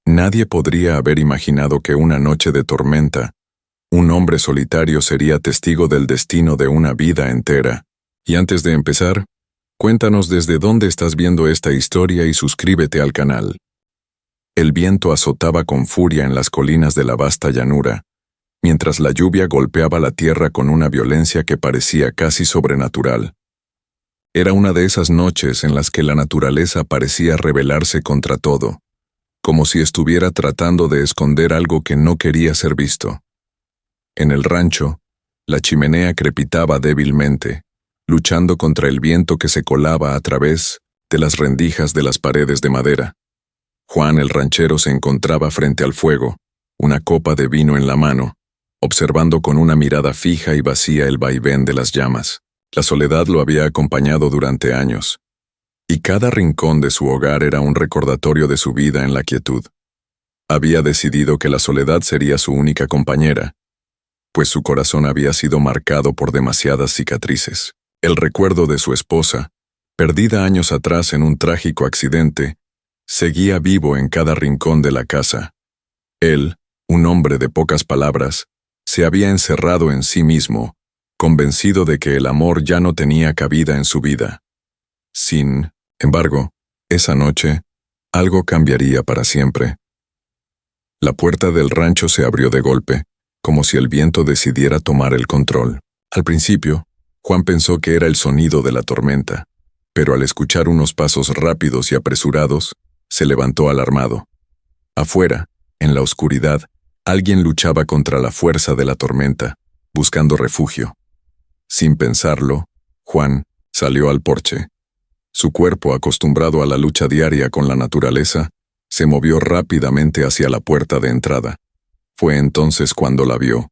Nadie podría haber imaginado que una noche de tormenta, un hombre solitario sería testigo del destino de una vida entera. Y antes de empezar, cuéntanos desde dónde estás viendo esta historia y suscríbete al canal. El viento azotaba con furia en las colinas de la vasta llanura, mientras la lluvia golpeaba la tierra con una violencia que parecía casi sobrenatural. Era una de esas noches en las que la naturaleza parecía rebelarse contra todo, como si estuviera tratando de esconder algo que no quería ser visto. En el rancho, la chimenea crepitaba débilmente, luchando contra el viento que se colaba a través de las rendijas de las paredes de madera. Juan el ranchero se encontraba frente al fuego, una copa de vino en la mano, observando con una mirada fija y vacía el vaivén de las llamas. La soledad lo había acompañado durante años, y cada rincón de su hogar era un recordatorio de su vida en la quietud. Había decidido que la soledad sería su única compañera, pues su corazón había sido marcado por demasiadas cicatrices. El recuerdo de su esposa, perdida años atrás en un trágico accidente, seguía vivo en cada rincón de la casa. Él, un hombre de pocas palabras, se había encerrado en sí mismo, convencido de que el amor ya no tenía cabida en su vida. Sin embargo, esa noche, algo cambiaría para siempre. La puerta del rancho se abrió de golpe, como si el viento decidiera tomar el control. Al principio, Juan pensó que era el sonido de la tormenta, pero al escuchar unos pasos rápidos y apresurados, se levantó alarmado. Afuera, en la oscuridad, alguien luchaba contra la fuerza de la tormenta, buscando refugio. Sin pensarlo, Juan salió al porche. Su cuerpo, acostumbrado a la lucha diaria con la naturaleza, se movió rápidamente hacia la puerta de entrada. Fue entonces cuando la vio.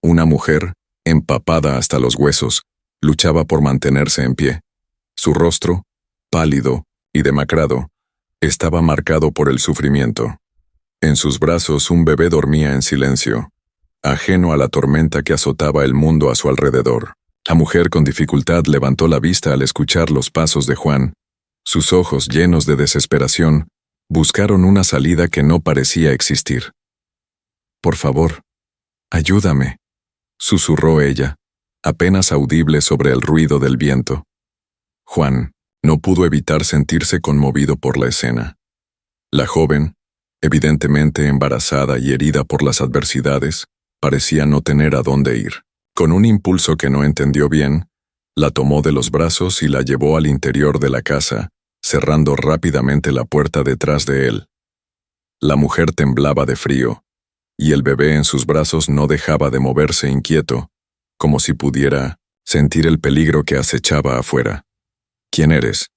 Una mujer, empapada hasta los huesos, luchaba por mantenerse en pie. Su rostro, pálido y demacrado, estaba marcado por el sufrimiento. En sus brazos un bebé dormía en silencio, ajeno a la tormenta que azotaba el mundo a su alrededor. La mujer con dificultad levantó la vista al escuchar los pasos de Juan. Sus ojos, llenos de desesperación, buscaron una salida que no parecía existir. «Por favor, ayúdame», susurró ella, apenas audible sobre el ruido del viento. Juan no pudo evitar sentirse conmovido por la escena. La joven, evidentemente embarazada y herida por las adversidades, parecía no tener a dónde ir. Con un impulso que no entendió bien, la tomó de los brazos y la llevó al interior de la casa, cerrando rápidamente la puerta detrás de él. La mujer temblaba de frío, y el bebé en sus brazos no dejaba de moverse inquieto, como si pudiera sentir el peligro que acechaba afuera. «¿Quién eres?»,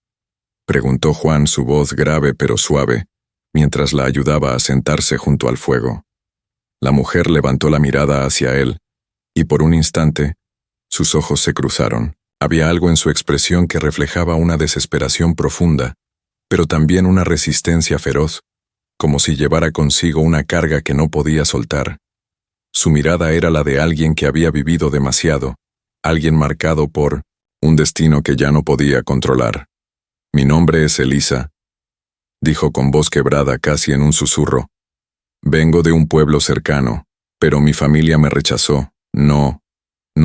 preguntó Juan, su voz grave pero suave, mientras la ayudaba a sentarse junto al fuego. La mujer levantó la mirada hacia él, y por un instante, sus ojos se cruzaron. Había algo en su expresión que reflejaba una desesperación profunda, pero también una resistencia feroz, como si llevara consigo una carga que no podía soltar. Su mirada era la de alguien que había vivido demasiado, alguien marcado por un destino que ya no podía controlar. «Mi nombre es Elisa», dijo con voz quebrada casi en un susurro. «Vengo de un pueblo cercano, pero mi familia me rechazó. No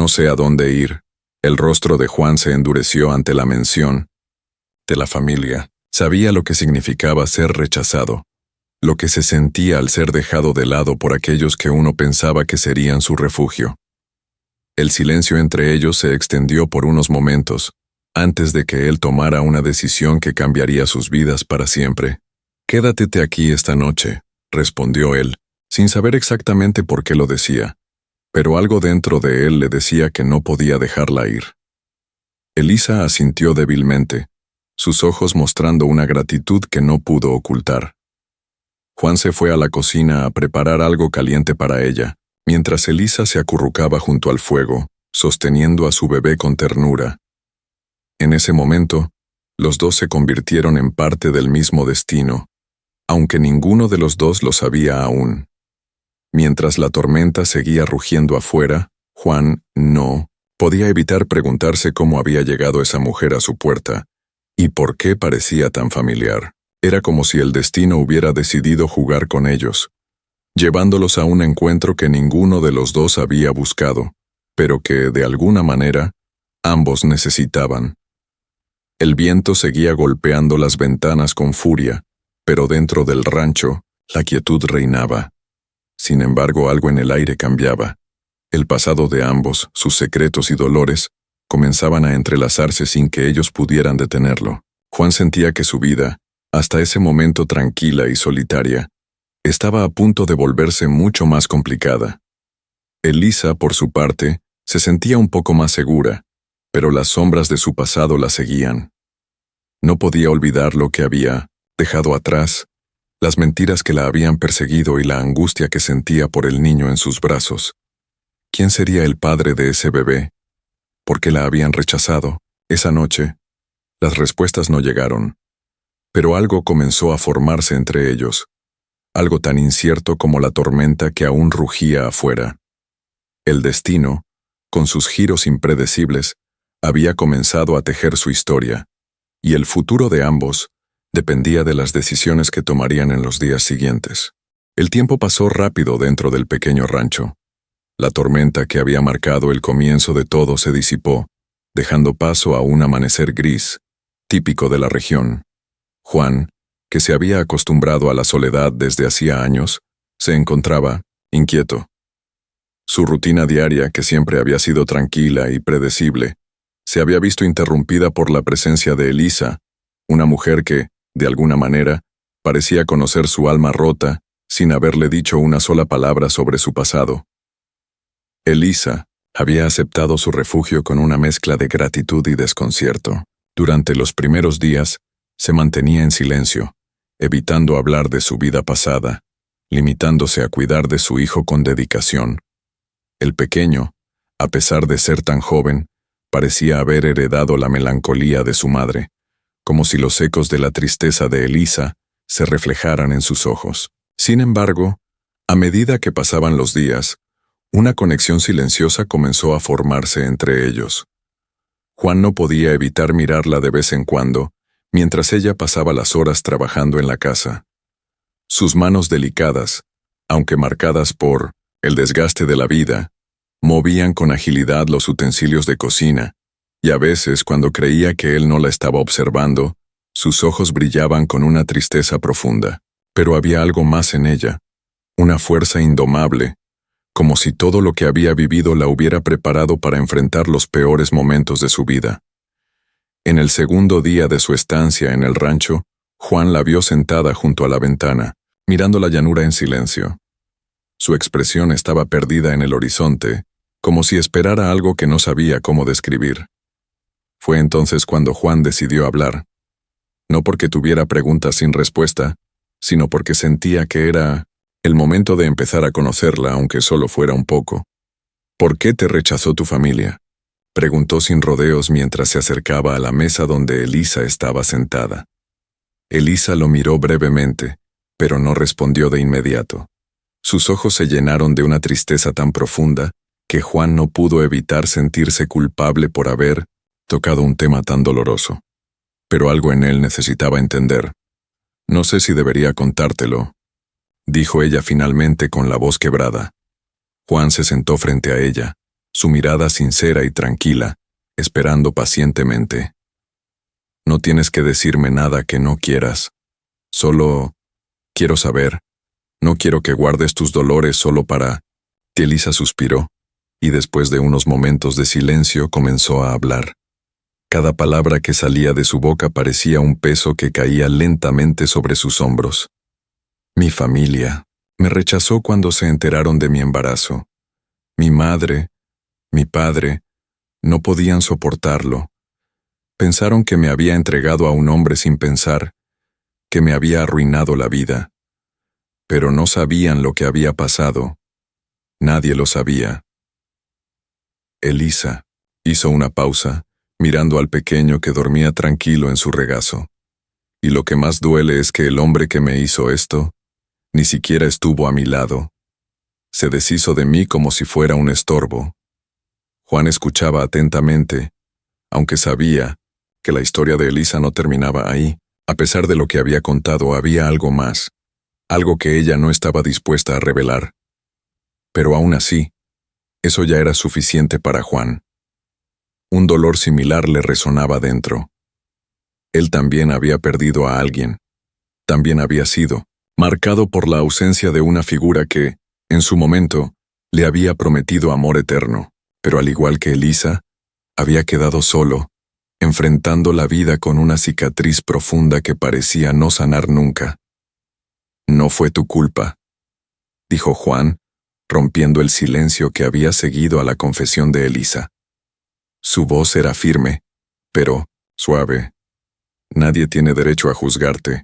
sé a dónde ir». El rostro de Juan se endureció ante la mención de la familia. Sabía lo que significaba ser rechazado, lo que se sentía al ser dejado de lado por aquellos que uno pensaba que serían su refugio. El silencio entre ellos se extendió por unos momentos, antes de que él tomara una decisión que cambiaría sus vidas para siempre. «Quédate aquí esta noche», respondió él, sin saber exactamente por qué lo decía, pero algo dentro de él le decía que no podía dejarla ir. Elisa asintió débilmente, sus ojos mostrando una gratitud que no pudo ocultar. Juan se fue a la cocina a preparar algo caliente para ella, mientras Elisa se acurrucaba junto al fuego, sosteniendo a su bebé con ternura. En ese momento, los dos se convirtieron en parte del mismo destino, aunque ninguno de los dos lo sabía aún. Mientras la tormenta seguía rugiendo afuera, Juan no podía evitar preguntarse cómo había llegado esa mujer a su puerta y por qué parecía tan familiar. Era como si el destino hubiera decidido jugar con ellos, llevándolos a un encuentro que ninguno de los dos había buscado, pero que, de alguna manera, ambos necesitaban. El viento seguía golpeando las ventanas con furia, pero dentro del rancho, la quietud reinaba. Sin embargo, algo en el aire cambiaba. El pasado de ambos, sus secretos y dolores, comenzaban a entrelazarse sin que ellos pudieran detenerlo. Juan sentía que su vida, hasta ese momento tranquila y solitaria, estaba a punto de volverse mucho más complicada. Elisa, por su parte, se sentía un poco más segura, pero las sombras de su pasado la seguían. No podía olvidar lo que había dejado atrás, las mentiras que la habían perseguido y la angustia que sentía por el niño en sus brazos. ¿Quién sería el padre de ese bebé? ¿Por qué la habían rechazado? Esa noche, las respuestas no llegaron, pero algo comenzó a formarse entre ellos, algo tan incierto como la tormenta que aún rugía afuera. El destino, con sus giros impredecibles, había comenzado a tejer su historia, y el futuro de ambos dependía de las decisiones que tomarían en los días siguientes. El tiempo pasó rápido dentro del pequeño rancho. La tormenta que había marcado el comienzo de todo se disipó, dejando paso a un amanecer gris, típico de la región. Juan, que se había acostumbrado a la soledad desde hacía años, se encontraba inquieto. Su rutina diaria, que siempre había sido tranquila y predecible, se había visto interrumpida por la presencia de Elisa, una mujer que, de alguna manera, parecía conocer su alma rota sin haberle dicho una sola palabra sobre su pasado. Elisa había aceptado su refugio con una mezcla de gratitud y desconcierto. Durante los primeros días, se mantenía en silencio, evitando hablar de su vida pasada, limitándose a cuidar de su hijo con dedicación. El pequeño, a pesar de ser tan joven, parecía haber heredado la melancolía de su madre, como si los ecos de la tristeza de Elisa se reflejaran en sus ojos. Sin embargo, a medida que pasaban los días, una conexión silenciosa comenzó a formarse entre ellos. Juan no podía evitar mirarla de vez en cuando, mientras ella pasaba las horas trabajando en la casa. Sus manos delicadas, aunque marcadas por el desgaste de la vida, movían con agilidad los utensilios de cocina, y a veces, cuando creía que él no la estaba observando, sus ojos brillaban con una tristeza profunda. Pero había algo más en ella, una fuerza indomable, como si todo lo que había vivido la hubiera preparado para enfrentar los peores momentos de su vida. En el segundo día de su estancia en el rancho, Juan la vio sentada junto a la ventana, mirando la llanura en silencio. Su expresión estaba perdida en el horizonte, como si esperara algo que no sabía cómo describir. Fue entonces cuando Juan decidió hablar, no porque tuviera preguntas sin respuesta, sino porque sentía que era el momento de empezar a conocerla, aunque solo fuera un poco. ¿Por qué te rechazó tu familia?, preguntó sin rodeos mientras se acercaba a la mesa donde Elisa estaba sentada. Elisa lo miró brevemente, pero no respondió de inmediato. Sus ojos se llenaron de una tristeza tan profunda que Juan no pudo evitar sentirse culpable por haber tocado un tema tan doloroso. Pero algo en él necesitaba entender. No sé si debería contártelo, dijo ella finalmente con la voz quebrada. Juan se sentó frente a ella, su mirada sincera y tranquila, esperando pacientemente. No tienes que decirme nada que no quieras. Solo quiero saber. No quiero que guardes tus dolores solo para... Elisa suspiró, y después de unos momentos de silencio comenzó a hablar. Cada palabra que salía de su boca parecía un peso que caía lentamente sobre sus hombros. Mi familia me rechazó cuando se enteraron de mi embarazo. Mi madre, mi padre, no podían soportarlo. Pensaron que me había entregado a un hombre sin pensar, que me había arruinado la vida. Pero no sabían lo que había pasado. Nadie lo sabía. Elisa hizo una pausa, mirando al pequeño que dormía tranquilo en su regazo. Y lo que más duele es que el hombre que me hizo esto ni siquiera estuvo a mi lado. Se deshizo de mí como si fuera un estorbo. Juan escuchaba atentamente, aunque sabía que la historia de Elisa no terminaba ahí. A pesar de lo que había contado, había algo más, algo que ella no estaba dispuesta a revelar. Pero aún así, eso ya era suficiente para Juan. Un dolor similar le resonaba dentro. Él también había perdido a alguien. También había sido marcado por la ausencia de una figura que, en su momento, le había prometido amor eterno, pero al igual que Elisa, había quedado solo, enfrentando la vida con una cicatriz profunda que parecía no sanar nunca. No fue tu culpa, dijo Juan, rompiendo el silencio que había seguido a la confesión de Elisa. Su voz era firme, pero suave. Nadie tiene derecho a juzgarte.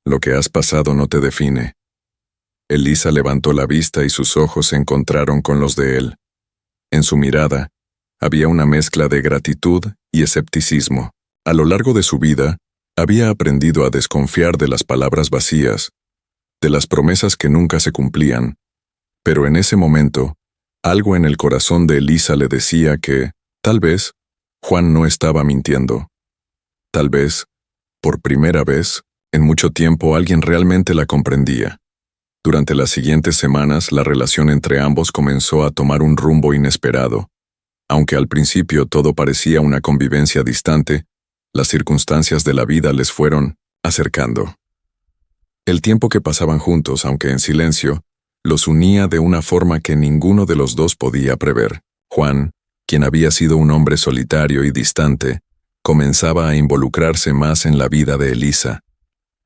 Lo que has pasado no te define. Elisa levantó la vista y sus ojos se encontraron con los de él. En su mirada, había una mezcla de gratitud y escepticismo. A lo largo de su vida, había aprendido a desconfiar de las palabras vacías, de las promesas que nunca se cumplían. Pero en ese momento, algo en el corazón de Elisa le decía que, tal vez, Juan no estaba mintiendo. Tal vez, por primera vez, en mucho tiempo alguien realmente la comprendía. Durante las siguientes semanas, la relación entre ambos comenzó a tomar un rumbo inesperado. Aunque al principio todo parecía una convivencia distante, las circunstancias de la vida les fueron acercando. El tiempo que pasaban juntos, aunque en silencio, los unía de una forma que ninguno de los dos podía prever. Juan, quien había sido un hombre solitario y distante, comenzaba a involucrarse más en la vida de Elisa.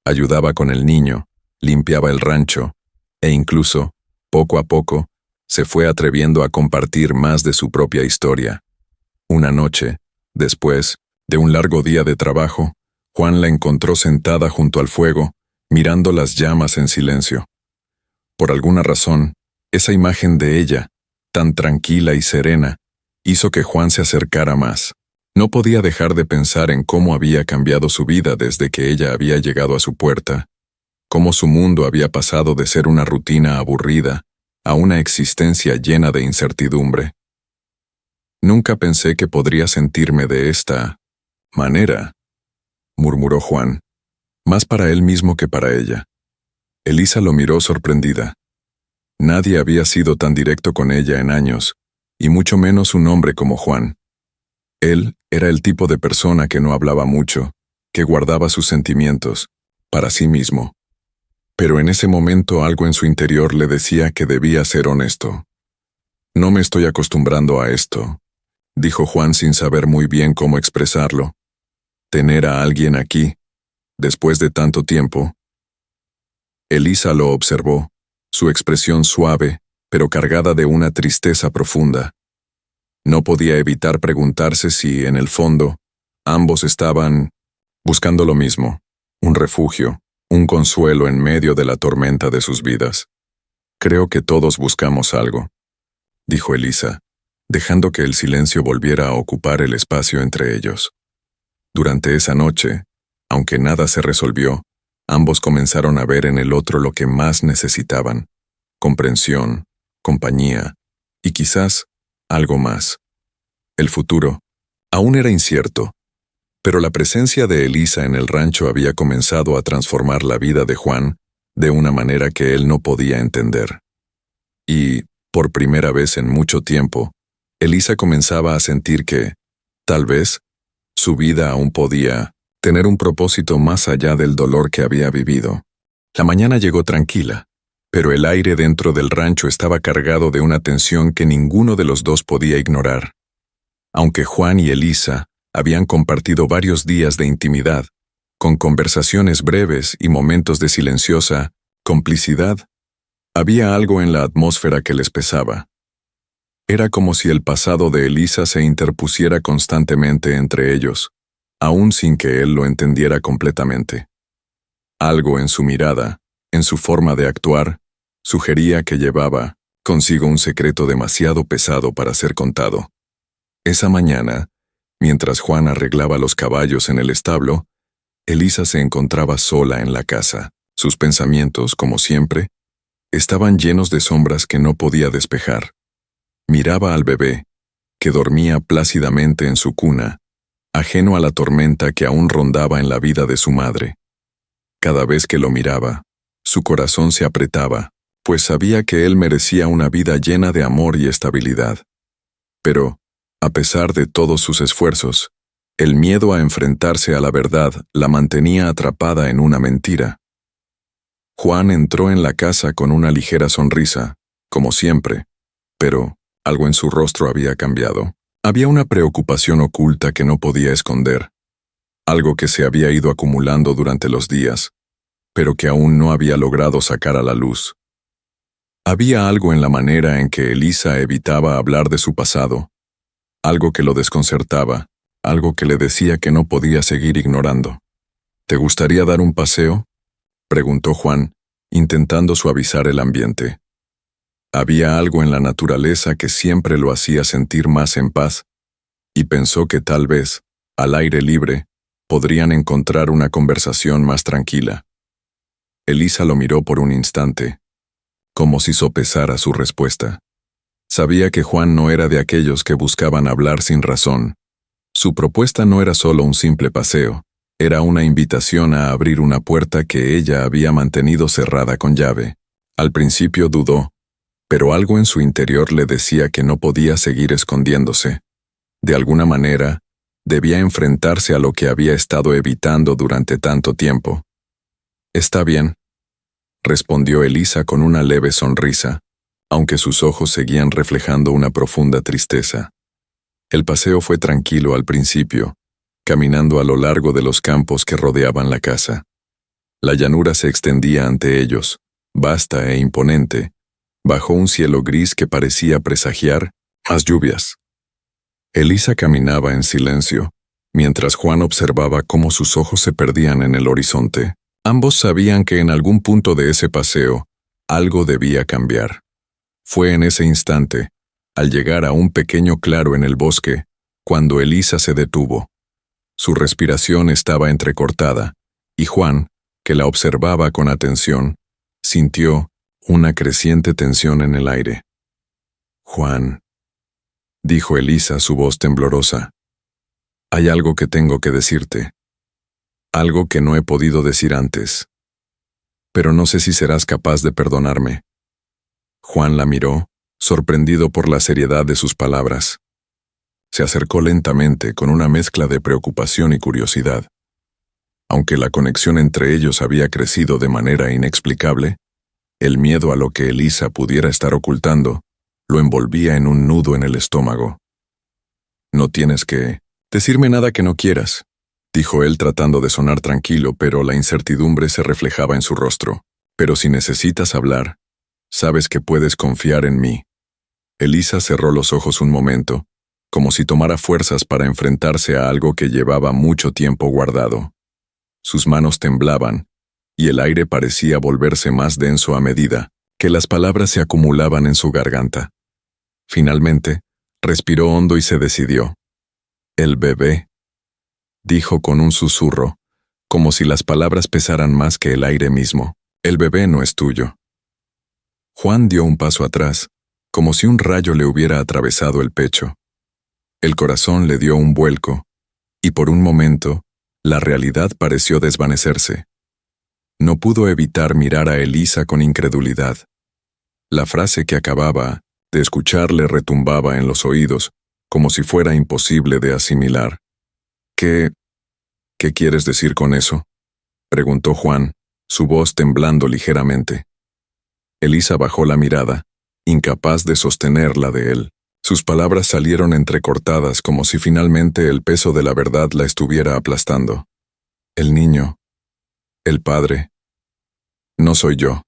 Ayudaba con el niño, limpiaba el rancho, e incluso, poco a poco, se fue atreviendo a compartir más de su propia historia. Una noche, después de un largo día de trabajo, Juan la encontró sentada junto al fuego, mirando las llamas en silencio. Por alguna razón, esa imagen de ella, tan tranquila y serena, hizo que Juan se acercara más. No podía dejar de pensar en cómo había cambiado su vida desde que ella había llegado a su puerta, cómo su mundo había pasado de ser una rutina aburrida a una existencia llena de incertidumbre. Nunca pensé que podría sentirme de esta manera, murmuró Juan, más para él mismo que para ella. Elisa lo miró sorprendida. Nadie había sido tan directo con ella en años, y mucho menos un hombre como Juan. Él era el tipo de persona que no hablaba mucho, que guardaba sus sentimientos, para sí mismo. Pero en ese momento algo en su interior le decía que debía ser honesto. No me estoy acostumbrando a esto, dijo Juan sin saber muy bien cómo expresarlo. Tener a alguien aquí, después de tanto tiempo. Elisa lo observó, su expresión suave, pero cargada de una tristeza profunda. No podía evitar preguntarse si, en el fondo, ambos estaban buscando lo mismo, un refugio, un consuelo en medio de la tormenta de sus vidas. Creo que todos buscamos algo, dijo Elisa, dejando que el silencio volviera a ocupar el espacio entre ellos. Durante esa noche, aunque nada se resolvió, ambos comenzaron a ver en el otro lo que más necesitaban: comprensión, compañía y quizás algo más. El futuro aún era incierto, pero la presencia de Elisa en el rancho había comenzado a transformar la vida de Juan de una manera que él no podía entender. Y, por primera vez en mucho tiempo, Elisa comenzaba a sentir que, tal vez, su vida aún podía tener un propósito más allá del dolor que había vivido. La mañana llegó tranquila, pero el aire dentro del rancho estaba cargado de una tensión que ninguno de los dos podía ignorar. Aunque Juan y Elisa habían compartido varios días de intimidad, con conversaciones breves y momentos de silenciosa complicidad, había algo en la atmósfera que les pesaba. Era como si el pasado de Elisa se interpusiera constantemente entre ellos, aún sin que él lo entendiera completamente. Algo en su mirada, en su forma de actuar, sugería que llevaba consigo un secreto demasiado pesado para ser contado. Esa mañana, mientras Juan arreglaba los caballos en el establo, Elisa se encontraba sola en la casa. Sus pensamientos, como siempre, estaban llenos de sombras que no podía despejar. Miraba al bebé, que dormía plácidamente en su cuna, ajeno a la tormenta que aún rondaba en la vida de su madre. Cada vez que lo miraba, su corazón se apretaba, pues sabía que él merecía una vida llena de amor y estabilidad. Pero, a pesar de todos sus esfuerzos, el miedo a enfrentarse a la verdad la mantenía atrapada en una mentira. Juan entró en la casa con una ligera sonrisa, como siempre, pero algo en su rostro había cambiado. Había una preocupación oculta que no podía esconder, algo que se había ido acumulando durante los días, pero que aún no había logrado sacar a la luz. Había algo en la manera en que Elisa evitaba hablar de su pasado, algo que lo desconcertaba, algo que le decía que no podía seguir ignorando. ¿Te gustaría dar un paseo?, preguntó Juan, intentando suavizar el ambiente. Había algo en la naturaleza que siempre lo hacía sentir más en paz, y pensó que tal vez, al aire libre, podrían encontrar una conversación más tranquila. Elisa lo miró por un instante, como si sopesara su respuesta. Sabía que Juan no era de aquellos que buscaban hablar sin razón. Su propuesta no era solo un simple paseo, era una invitación a abrir una puerta que ella había mantenido cerrada con llave. Al principio dudó, pero algo en su interior le decía que no podía seguir escondiéndose. De alguna manera, debía enfrentarse a lo que había estado evitando durante tanto tiempo. «Está bien», respondió Elisa con una leve sonrisa, aunque sus ojos seguían reflejando una profunda tristeza. El paseo fue tranquilo al principio, caminando a lo largo de los campos que rodeaban la casa. La llanura se extendía ante ellos, vasta e imponente, bajo un cielo gris que parecía presagiar más lluvias. Elisa caminaba en silencio, mientras Juan observaba cómo sus ojos se perdían en el horizonte. Ambos sabían que en algún punto de ese paseo, algo debía cambiar. Fue en ese instante, al llegar a un pequeño claro en el bosque, cuando Elisa se detuvo. Su respiración estaba entrecortada, y Juan, que la observaba con atención, sintió una creciente tensión en el aire. «Juan», dijo Elisa, su voz temblorosa, «hay algo que tengo que decirte. Algo que no he podido decir antes. Pero no sé si serás capaz de perdonarme». Juan la miró, sorprendido por la seriedad de sus palabras. Se acercó lentamente con una mezcla de preocupación y curiosidad. Aunque la conexión entre ellos había crecido de manera inexplicable, el miedo a lo que Elisa pudiera estar ocultando lo envolvía en un nudo en el estómago. «No tienes que decirme nada que no quieras», dijo él tratando de sonar tranquilo, pero la incertidumbre se reflejaba en su rostro. «Pero si necesitas hablar, sabes que puedes confiar en mí». Elisa cerró los ojos un momento, como si tomara fuerzas para enfrentarse a algo que llevaba mucho tiempo guardado. Sus manos temblaban, y el aire parecía volverse más denso a medida que las palabras se acumulaban en su garganta. Finalmente, respiró hondo y se decidió. «El bebé», dijo con un susurro, como si las palabras pesaran más que el aire mismo. «El bebé no es tuyo». Juan dio un paso atrás, como si un rayo le hubiera atravesado el pecho. El corazón le dio un vuelco, y por un momento, la realidad pareció desvanecerse. No pudo evitar mirar a Elisa con incredulidad. La frase que acababa de escuchar le retumbaba en los oídos, como si fuera imposible de asimilar. ¿Qué quieres decir con eso?», preguntó Juan, su voz temblando ligeramente. Elisa bajó la mirada, incapaz de sostener la de él. Sus palabras salieron entrecortadas como si finalmente el peso de la verdad la estuviera aplastando. «El niño. El padre. No soy yo».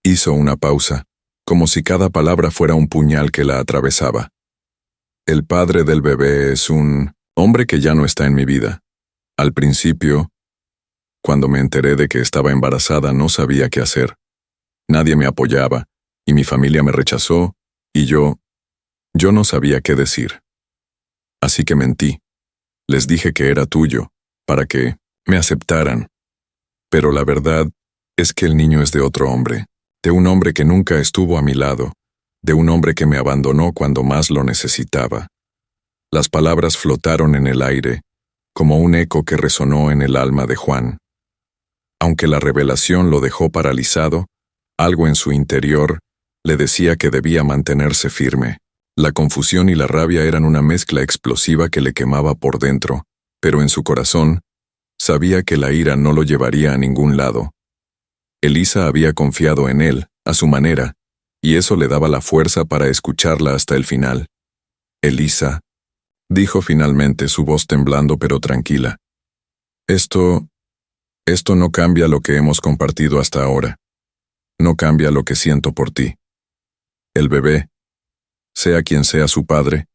Hizo una pausa, como si cada palabra fuera un puñal que la atravesaba. «El padre del bebé es un hombre que ya no está en mi vida. Al principio, cuando me enteré de que estaba embarazada, no sabía qué hacer. Nadie me apoyaba, y mi familia me rechazó, y yo no sabía qué decir. Así que mentí. Les dije que era tuyo, para que me aceptaran. Pero la verdad es que el niño es de otro hombre, de un hombre que nunca estuvo a mi lado, de un hombre que me abandonó cuando más lo necesitaba». Las palabras flotaron en el aire, como un eco que resonó en el alma de Juan. Aunque la revelación lo dejó paralizado, algo en su interior le decía que debía mantenerse firme. La confusión y la rabia eran una mezcla explosiva que le quemaba por dentro, pero en su corazón sabía que la ira no lo llevaría a ningún lado. Elisa había confiado en él, a su manera, y eso le daba la fuerza para escucharla hasta el final. «Elisa», dijo finalmente, su voz temblando pero tranquila. Esto no cambia lo que hemos compartido hasta ahora. No cambia lo que siento por ti. El bebé, sea quien sea su padre,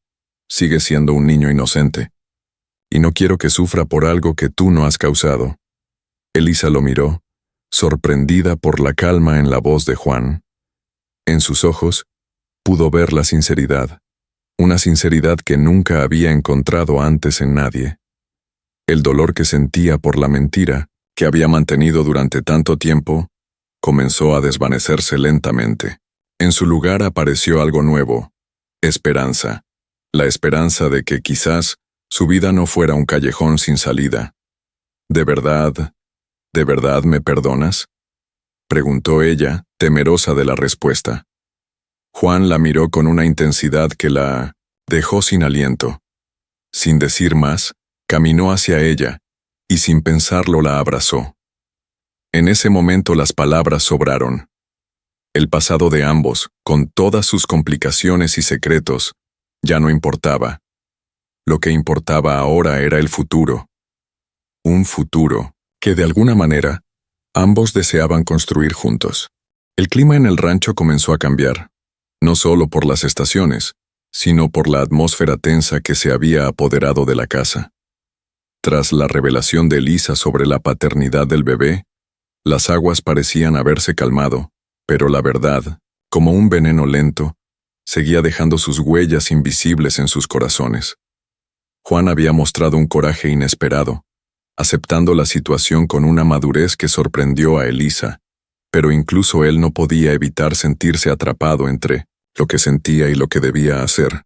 sigue siendo un niño inocente. Y no quiero que sufra por algo que tú no has causado». Elisa lo miró, sorprendida por la calma en la voz de Juan. En sus ojos pudo ver la sinceridad, una sinceridad que nunca había encontrado antes en nadie. El dolor que sentía por la mentira que había mantenido durante tanto tiempo comenzó a desvanecerse lentamente. En su lugar apareció algo nuevo: esperanza. La esperanza de que quizás su vida no fuera un callejón sin salida. ¿De verdad me perdonas?», preguntó ella, temerosa de la respuesta. Juan la miró con una intensidad que la dejó sin aliento. Sin decir más, caminó hacia ella, y sin pensarlo la abrazó. En ese momento las palabras sobraron. El pasado de ambos, con todas sus complicaciones y secretos, ya no importaba. Lo que importaba ahora era el futuro. Un futuro que de alguna manera ambos deseaban construir juntos. El clima en el rancho comenzó a cambiar, no solo por las estaciones, sino por la atmósfera tensa que se había apoderado de la casa. Tras la revelación de Elisa sobre la paternidad del bebé, las aguas parecían haberse calmado, pero la verdad, como un veneno lento, seguía dejando sus huellas invisibles en sus corazones. Juan había mostrado un coraje inesperado, aceptando la situación con una madurez que sorprendió a Elisa, pero incluso él no podía evitar sentirse atrapado entre lo que sentía y lo que debía hacer.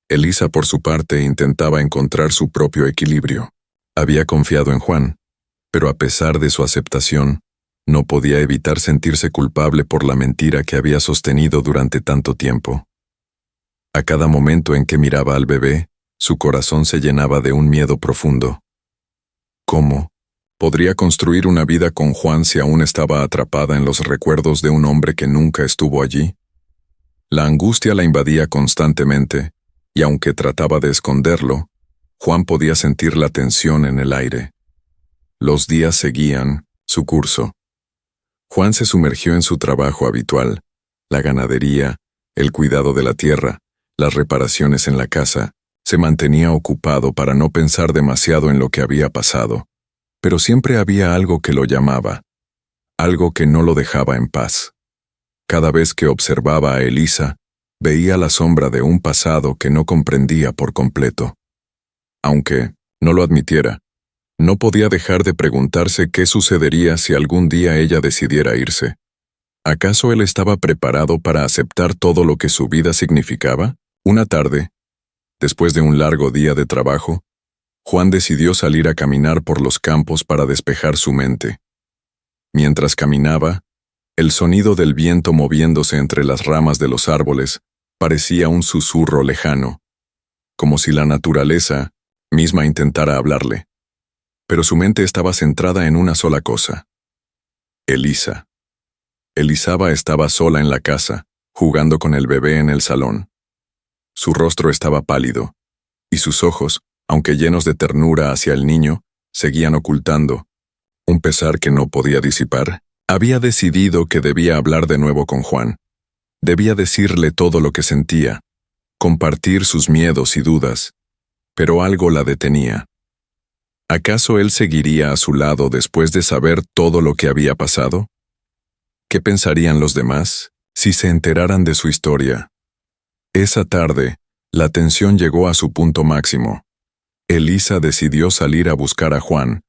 Elisa, por su parte, intentaba encontrar su propio equilibrio. Había confiado en Juan, pero a pesar de su aceptación, no podía evitar sentirse culpable por la mentira que había sostenido durante tanto tiempo. A cada momento en que miraba al bebé, su corazón se llenaba de un miedo profundo. ¿Cómo podría construir una vida con Juan si aún estaba atrapada en los recuerdos de un hombre que nunca estuvo allí? La angustia la invadía constantemente, y aunque trataba de esconderlo, Juan podía sentir la tensión en el aire. Los días seguían su curso. Juan se sumergió en su trabajo habitual, la ganadería, el cuidado de la tierra, las reparaciones en la casa. Se mantenía ocupado para no pensar demasiado en lo que había pasado, pero siempre había algo que lo llamaba, algo que no lo dejaba en paz. Cada vez que observaba a Elisa, veía la sombra de un pasado que no comprendía por completo. Aunque no lo admitiera, no podía dejar de preguntarse qué sucedería si algún día ella decidiera irse. ¿Acaso él estaba preparado para aceptar todo lo que su vida significaba? Una tarde, después de un largo día de trabajo, Juan decidió salir a caminar por los campos para despejar su mente. Mientras caminaba, el sonido del viento moviéndose entre las ramas de los árboles parecía un susurro lejano, como si la naturaleza misma intentara hablarle. Pero su mente estaba centrada en una sola cosa: Elisa. Elisaba estaba sola en la casa, jugando con el bebé en el salón. Su rostro estaba pálido, y sus ojos, aunque llenos de ternura hacia el niño, seguían ocultando un pesar que no podía disipar. Había decidido que debía hablar de nuevo con Juan. Debía decirle todo lo que sentía, compartir sus miedos y dudas, pero algo la detenía. ¿Acaso él seguiría a su lado después de saber todo lo que había pasado? ¿Qué pensarían los demás si se enteraran de su historia? Esa tarde, la tensión llegó a su punto máximo. Elisa decidió salir a buscar a Juan.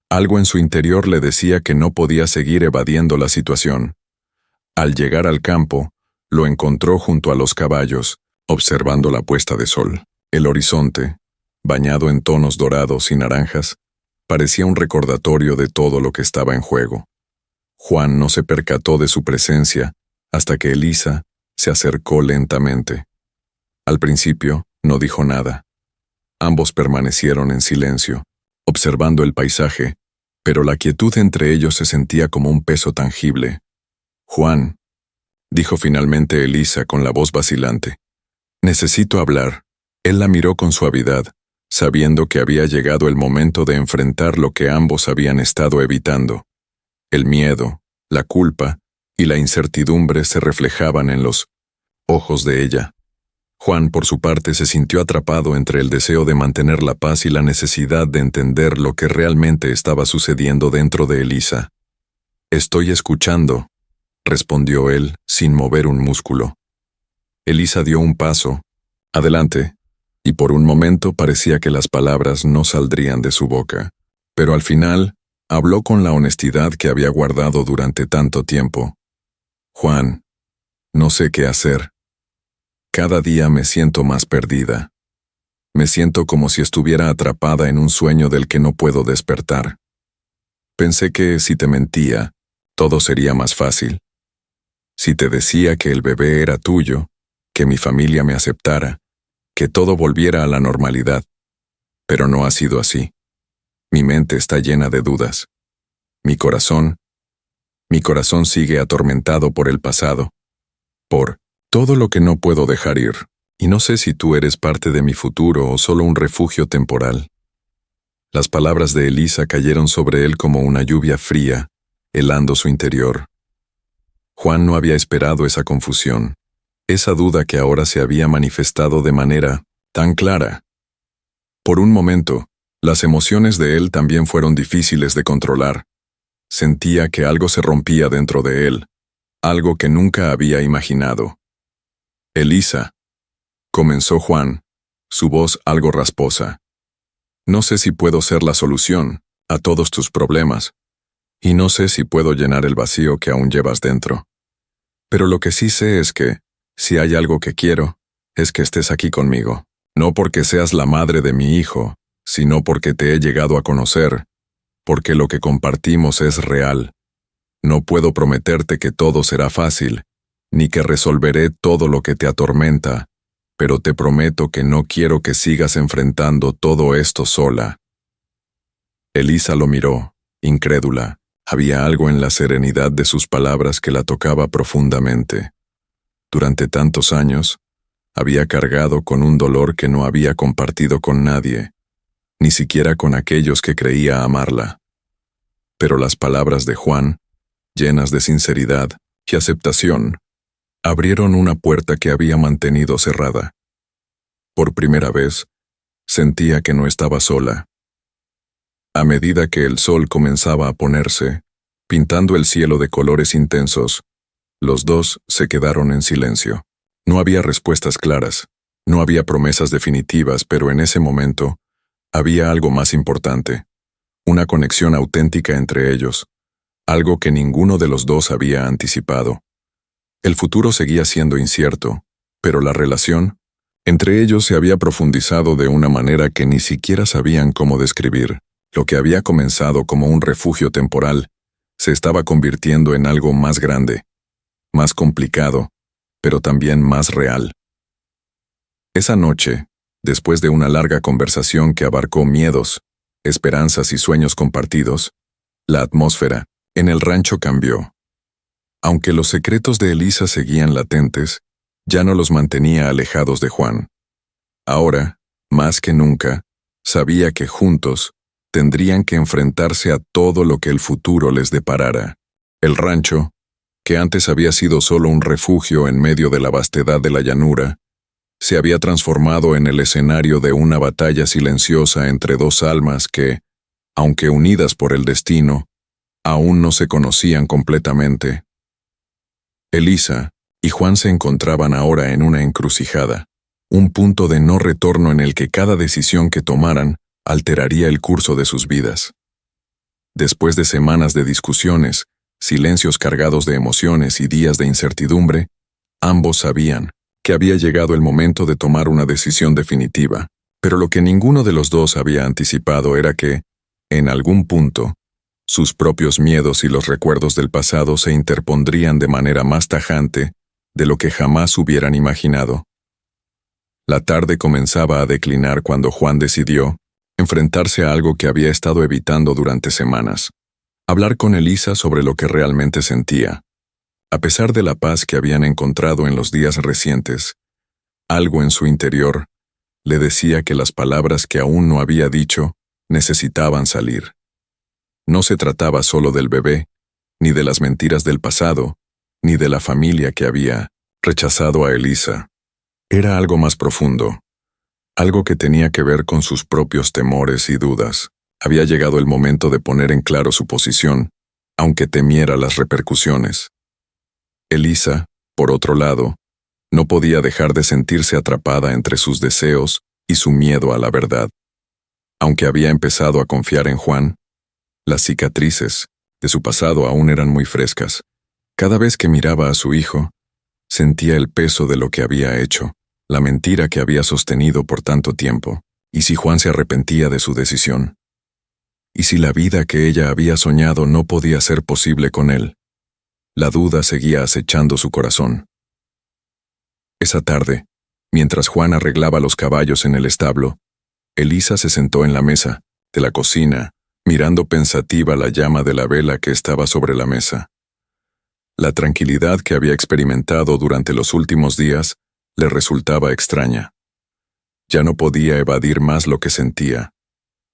Algo en su interior le decía que no podía seguir evadiendo la situación. Al llegar al campo, lo encontró junto a los caballos, observando la puesta de sol. El horizonte, bañado en tonos dorados y naranjas, parecía un recordatorio de todo lo que estaba en juego. Juan no se percató de su presencia hasta que Elisa se acercó lentamente. Al principio, no dijo nada. Ambos permanecieron en silencio, observando el paisaje, pero la quietud entre ellos se sentía como un peso tangible. «Juan», dijo finalmente Elisa con la voz vacilante, «necesito hablar». Él la miró con suavidad, sabiendo que había llegado el momento de enfrentar lo que ambos habían estado evitando. El miedo, la culpa y la incertidumbre se reflejaban en los ojos de ella. Juan, por su parte, se sintió atrapado entre el deseo de mantener la paz y la necesidad de entender lo que realmente estaba sucediendo dentro de Elisa. «Estoy escuchando», respondió él, sin mover un músculo. Elisa dio un paso adelante, y por un momento parecía que las palabras no saldrían de su boca. Pero al final, habló con la honestidad que había guardado durante tanto tiempo. «Juan, no sé qué hacer. Cada día me siento más perdida. Me siento como si estuviera atrapada en un sueño del que no puedo despertar. Pensé que si te mentía, todo sería más fácil. Si te decía que el bebé era tuyo, que mi familia me aceptara, que todo volviera a la normalidad. Pero no ha sido así. Mi mente está llena de dudas. Mi corazón sigue atormentado por el pasado, por todo lo que no puedo dejar ir, y no sé si tú eres parte de mi futuro o solo un refugio temporal». Las palabras de Elisa cayeron sobre él como una lluvia fría, helando su interior. Juan no había esperado esa confusión, esa duda que ahora se había manifestado de manera tan clara. Por un momento, las emociones de él también fueron difíciles de controlar. Sentía que algo se rompía dentro de él, algo que nunca había imaginado. «Elisa», comenzó Juan, su voz algo rasposa. «No sé si puedo ser la solución a todos tus problemas, y no sé si puedo llenar el vacío que aún llevas dentro. Pero lo que sí sé es que, si hay algo que quiero, es que estés aquí conmigo. No porque seas la madre de mi hijo, sino porque te he llegado a conocer, porque lo que compartimos es real. No puedo prometerte que todo será fácil, ni que resolveré todo lo que te atormenta, pero te prometo que no quiero que sigas enfrentando todo esto sola». Elisa lo miró, incrédula. Había algo en la serenidad de sus palabras que la tocaba profundamente. Durante tantos años, había cargado con un dolor que no había compartido con nadie, ni siquiera con aquellos que creía amarla. Pero las palabras de Juan, llenas de sinceridad y aceptación, abrieron una puerta que había mantenido cerrada. Por primera vez, sentía que no estaba sola. A medida que el sol comenzaba a ponerse, pintando el cielo de colores intensos, los dos se quedaron en silencio. No había respuestas claras, no había promesas definitivas, pero en ese momento había algo más importante, una conexión auténtica entre ellos, algo que ninguno de los dos había anticipado. El futuro seguía siendo incierto, pero la relación entre ellos se había profundizado de una manera que ni siquiera sabían cómo describir. Lo que había comenzado como un refugio temporal se estaba convirtiendo en algo más grande, más complicado, pero también más real. Esa noche, después de una larga conversación que abarcó miedos, esperanzas y sueños compartidos, la atmósfera en el rancho cambió. Aunque los secretos de Elisa seguían latentes, ya no los mantenía alejados de Juan. Ahora, más que nunca, sabía que juntos tendrían que enfrentarse a todo lo que el futuro les deparara. El rancho, que antes había sido solo un refugio en medio de la vastedad de la llanura, se había transformado en el escenario de una batalla silenciosa entre dos almas que, aunque unidas por el destino, aún no se conocían completamente. Elisa y Juan se encontraban ahora en una encrucijada, un punto de no retorno en el que cada decisión que tomaran alteraría el curso de sus vidas. Después de semanas de discusiones, silencios cargados de emociones y días de incertidumbre, ambos sabían que había llegado el momento de tomar una decisión definitiva, pero lo que ninguno de los dos había anticipado era que, en algún punto, sus propios miedos y los recuerdos del pasado se interpondrían de manera más tajante de lo que jamás hubieran imaginado. La tarde comenzaba a declinar cuando Juan decidió enfrentarse a algo que había estado evitando durante semanas: hablar con Elisa sobre lo que realmente sentía. A pesar de la paz que habían encontrado en los días recientes, algo en su interior le decía que las palabras que aún no había dicho necesitaban salir. No se trataba solo del bebé, ni de las mentiras del pasado, ni de la familia que había rechazado a Elisa. Era algo más profundo, algo que tenía que ver con sus propios temores y dudas. Había llegado el momento de poner en claro su posición, aunque temiera las repercusiones. Elisa, por otro lado, no podía dejar de sentirse atrapada entre sus deseos y su miedo a la verdad. Aunque había empezado a confiar en Juan, las cicatrices de su pasado aún eran muy frescas. Cada vez que miraba a su hijo, sentía el peso de lo que había hecho, la mentira que había sostenido por tanto tiempo. ¿Y si Juan se arrepentía de su decisión? ¿Y si la vida que ella había soñado no podía ser posible con él? La duda seguía acechando su corazón. Esa tarde, mientras Juan arreglaba los caballos en el establo, Elisa se sentó en la mesa de la cocina, mirando pensativa la llama de la vela que estaba sobre la mesa. La tranquilidad que había experimentado durante los últimos días le resultaba extraña. Ya no podía evadir más lo que sentía,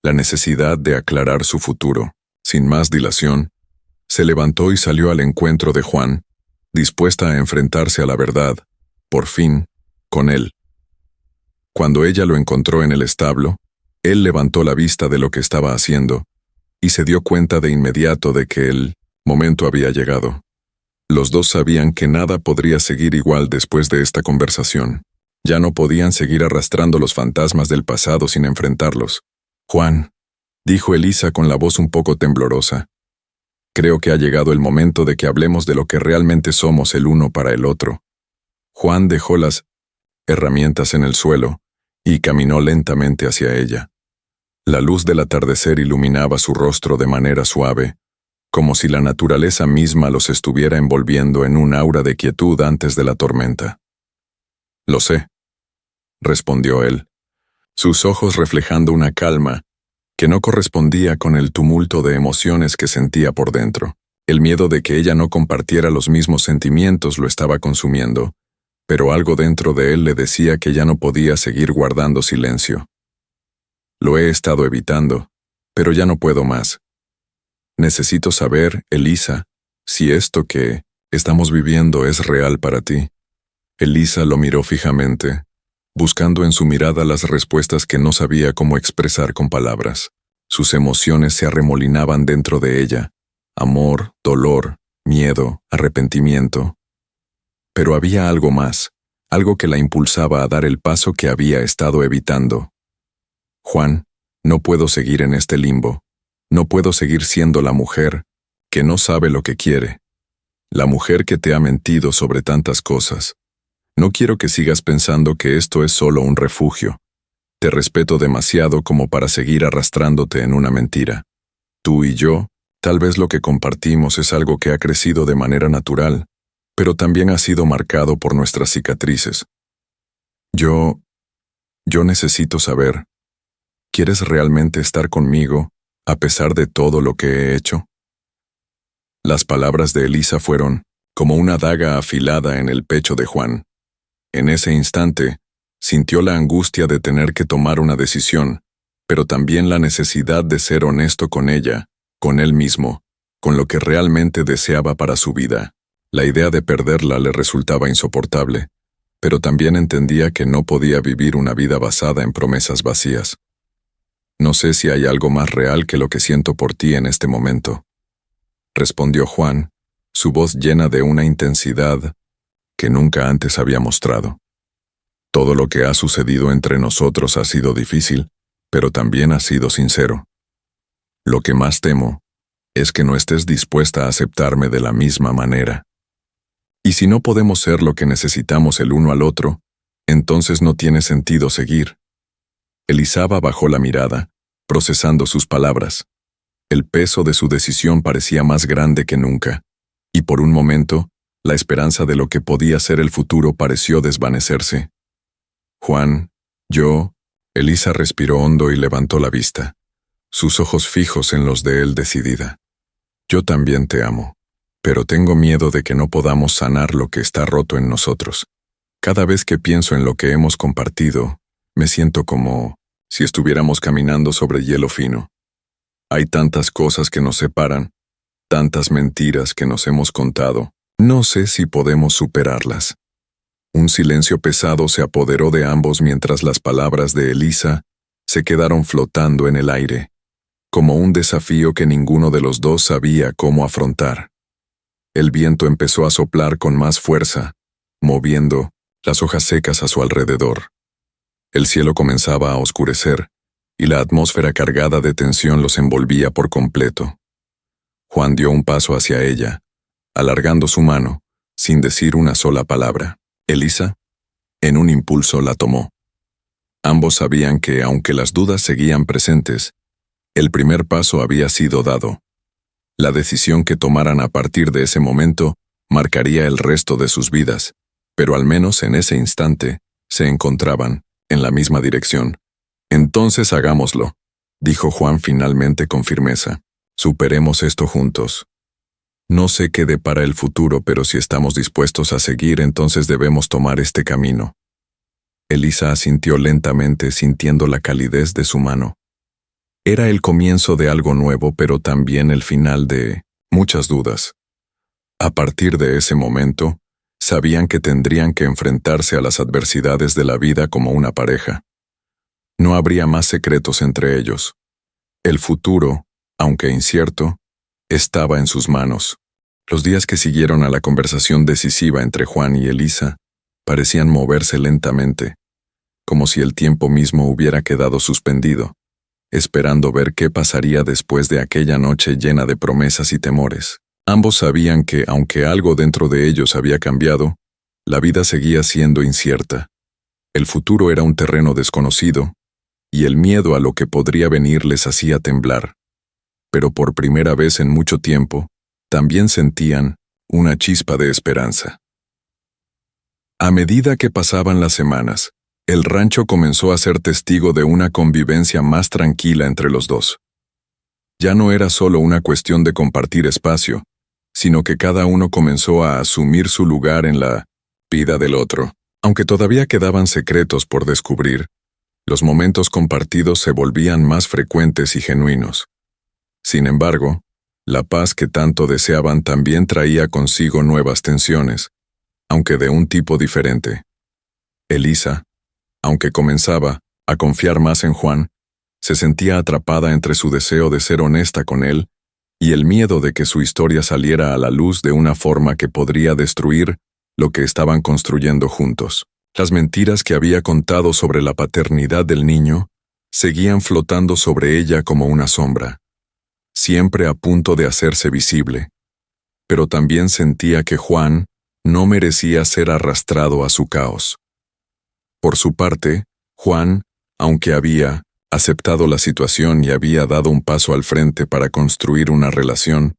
la necesidad de aclarar su futuro. Sin más dilación, se levantó y salió al encuentro de Juan, dispuesta a enfrentarse a la verdad, por fin, con él. Cuando ella lo encontró en el establo, él levantó la vista de lo que estaba haciendo y se dio cuenta de inmediato de que el momento había llegado. Los dos sabían que nada podría seguir igual después de esta conversación. Ya no podían seguir arrastrando los fantasmas del pasado sin enfrentarlos. «Juan», dijo Elisa con la voz un poco temblorosa, «creo que ha llegado el momento de que hablemos de lo que realmente somos el uno para el otro». Juan dejó las herramientas en el suelo y caminó lentamente hacia ella. La luz del atardecer iluminaba su rostro de manera suave, como si la naturaleza misma los estuviera envolviendo en un aura de quietud antes de la tormenta. «Lo sé», respondió él, sus ojos reflejando una calma que no correspondía con el tumulto de emociones que sentía por dentro. El miedo de que ella no compartiera los mismos sentimientos lo estaba consumiendo, pero algo dentro de él le decía que ya no podía seguir guardando silencio. «Lo he estado evitando, pero ya no puedo más. Necesito saber, Elisa, si esto que estamos viviendo es real para ti». Elisa lo miró fijamente, buscando en su mirada las respuestas que no sabía cómo expresar con palabras. Sus emociones se arremolinaban dentro de ella: amor, dolor, miedo, arrepentimiento. Pero había algo más, algo que la impulsaba a dar el paso que había estado evitando. «Juan, no puedo seguir en este limbo. No puedo seguir siendo la mujer que no sabe lo que quiere, la mujer que te ha mentido sobre tantas cosas. No quiero que sigas pensando que esto es solo un refugio. Te respeto demasiado como para seguir arrastrándote en una mentira. Tú y yo, tal vez lo que compartimos es algo que ha crecido de manera natural, pero también ha sido marcado por nuestras cicatrices. Yo necesito saber, ¿quieres realmente estar conmigo a pesar de todo lo que he hecho?» Las palabras de Elisa fueron como una daga afilada en el pecho de Juan. En ese instante, sintió la angustia de tener que tomar una decisión, pero también la necesidad de ser honesto con ella, con él mismo, con lo que realmente deseaba para su vida. La idea de perderla le resultaba insoportable, pero también entendía que no podía vivir una vida basada en promesas vacías. «No sé si hay algo más real que lo que siento por ti en este momento», respondió Juan, su voz llena de una intensidad que nunca antes había mostrado. «Todo lo que ha sucedido entre nosotros ha sido difícil, pero también ha sido sincero. Lo que más temo es que no estés dispuesta a aceptarme de la misma manera. Y si no podemos ser lo que necesitamos el uno al otro, entonces no tiene sentido seguir. Elisaba bajó la mirada, procesando sus palabras. El peso de su decisión parecía más grande que nunca, y por un momento, la esperanza de lo que podía ser el futuro pareció desvanecerse. Juan, Elisa respiró hondo y levantó la vista, sus ojos fijos en los de él decidida. Yo también te amo, pero tengo miedo de que no podamos sanar lo que está roto en nosotros. Cada vez que pienso en lo que hemos compartido, me siento como si estuviéramos caminando sobre hielo fino. Hay tantas cosas que nos separan, tantas mentiras que nos hemos contado. No sé si podemos superarlas. Un silencio pesado se apoderó de ambos mientras las palabras de Elisa se quedaron flotando en el aire, como un desafío que ninguno de los dos sabía cómo afrontar. El viento empezó a soplar con más fuerza, moviendo las hojas secas a su alrededor. El cielo comenzaba a oscurecer, y la atmósfera cargada de tensión los envolvía por completo. Juan dio un paso hacia ella, alargando su mano, sin decir una sola palabra. Elisa, en un impulso, la tomó. Ambos sabían que, aunque las dudas seguían presentes, el primer paso había sido dado. La decisión que tomaran a partir de ese momento marcaría el resto de sus vidas, pero al menos en ese instante se encontraban en la misma dirección. Entonces hagámoslo, dijo Juan finalmente con firmeza. Superemos esto juntos. No sé qué depara el futuro, pero si estamos dispuestos a seguir, entonces debemos tomar este camino. Elisa asintió lentamente, sintiendo la calidez de su mano. Era el comienzo de algo nuevo, pero también el final de muchas dudas. A partir de ese momento, sabían que tendrían que enfrentarse a las adversidades de la vida como una pareja. No habría más secretos entre ellos. El futuro, aunque incierto, estaba en sus manos. Los días que siguieron a la conversación decisiva entre Juan y Elisa parecían moverse lentamente, como si el tiempo mismo hubiera quedado suspendido, esperando ver qué pasaría después de aquella noche llena de promesas y temores. Ambos sabían que, aunque algo dentro de ellos había cambiado, la vida seguía siendo incierta. El futuro era un terreno desconocido, y el miedo a lo que podría venir les hacía temblar. Pero por primera vez en mucho tiempo, también sentían una chispa de esperanza. A medida que pasaban las semanas, el rancho comenzó a ser testigo de una convivencia más tranquila entre los dos. Ya no era solo una cuestión de compartir espacio, sino que cada uno comenzó a asumir su lugar en la vida del otro. Aunque todavía quedaban secretos por descubrir, los momentos compartidos se volvían más frecuentes y genuinos. Sin embargo, la paz que tanto deseaban también traía consigo nuevas tensiones, aunque de un tipo diferente. Elisa, aunque comenzaba a confiar más en Juan, se sentía atrapada entre su deseo de ser honesta con él y el miedo de que su historia saliera a la luz de una forma que podría destruir lo que estaban construyendo juntos. Las mentiras que había contado sobre la paternidad del niño seguían flotando sobre ella como una sombra, siempre a punto de hacerse visible. Pero también sentía que Juan no merecía ser arrastrado a su caos. Por su parte, Juan, aunque había aceptado la situación y había dado un paso al frente para construir una relación,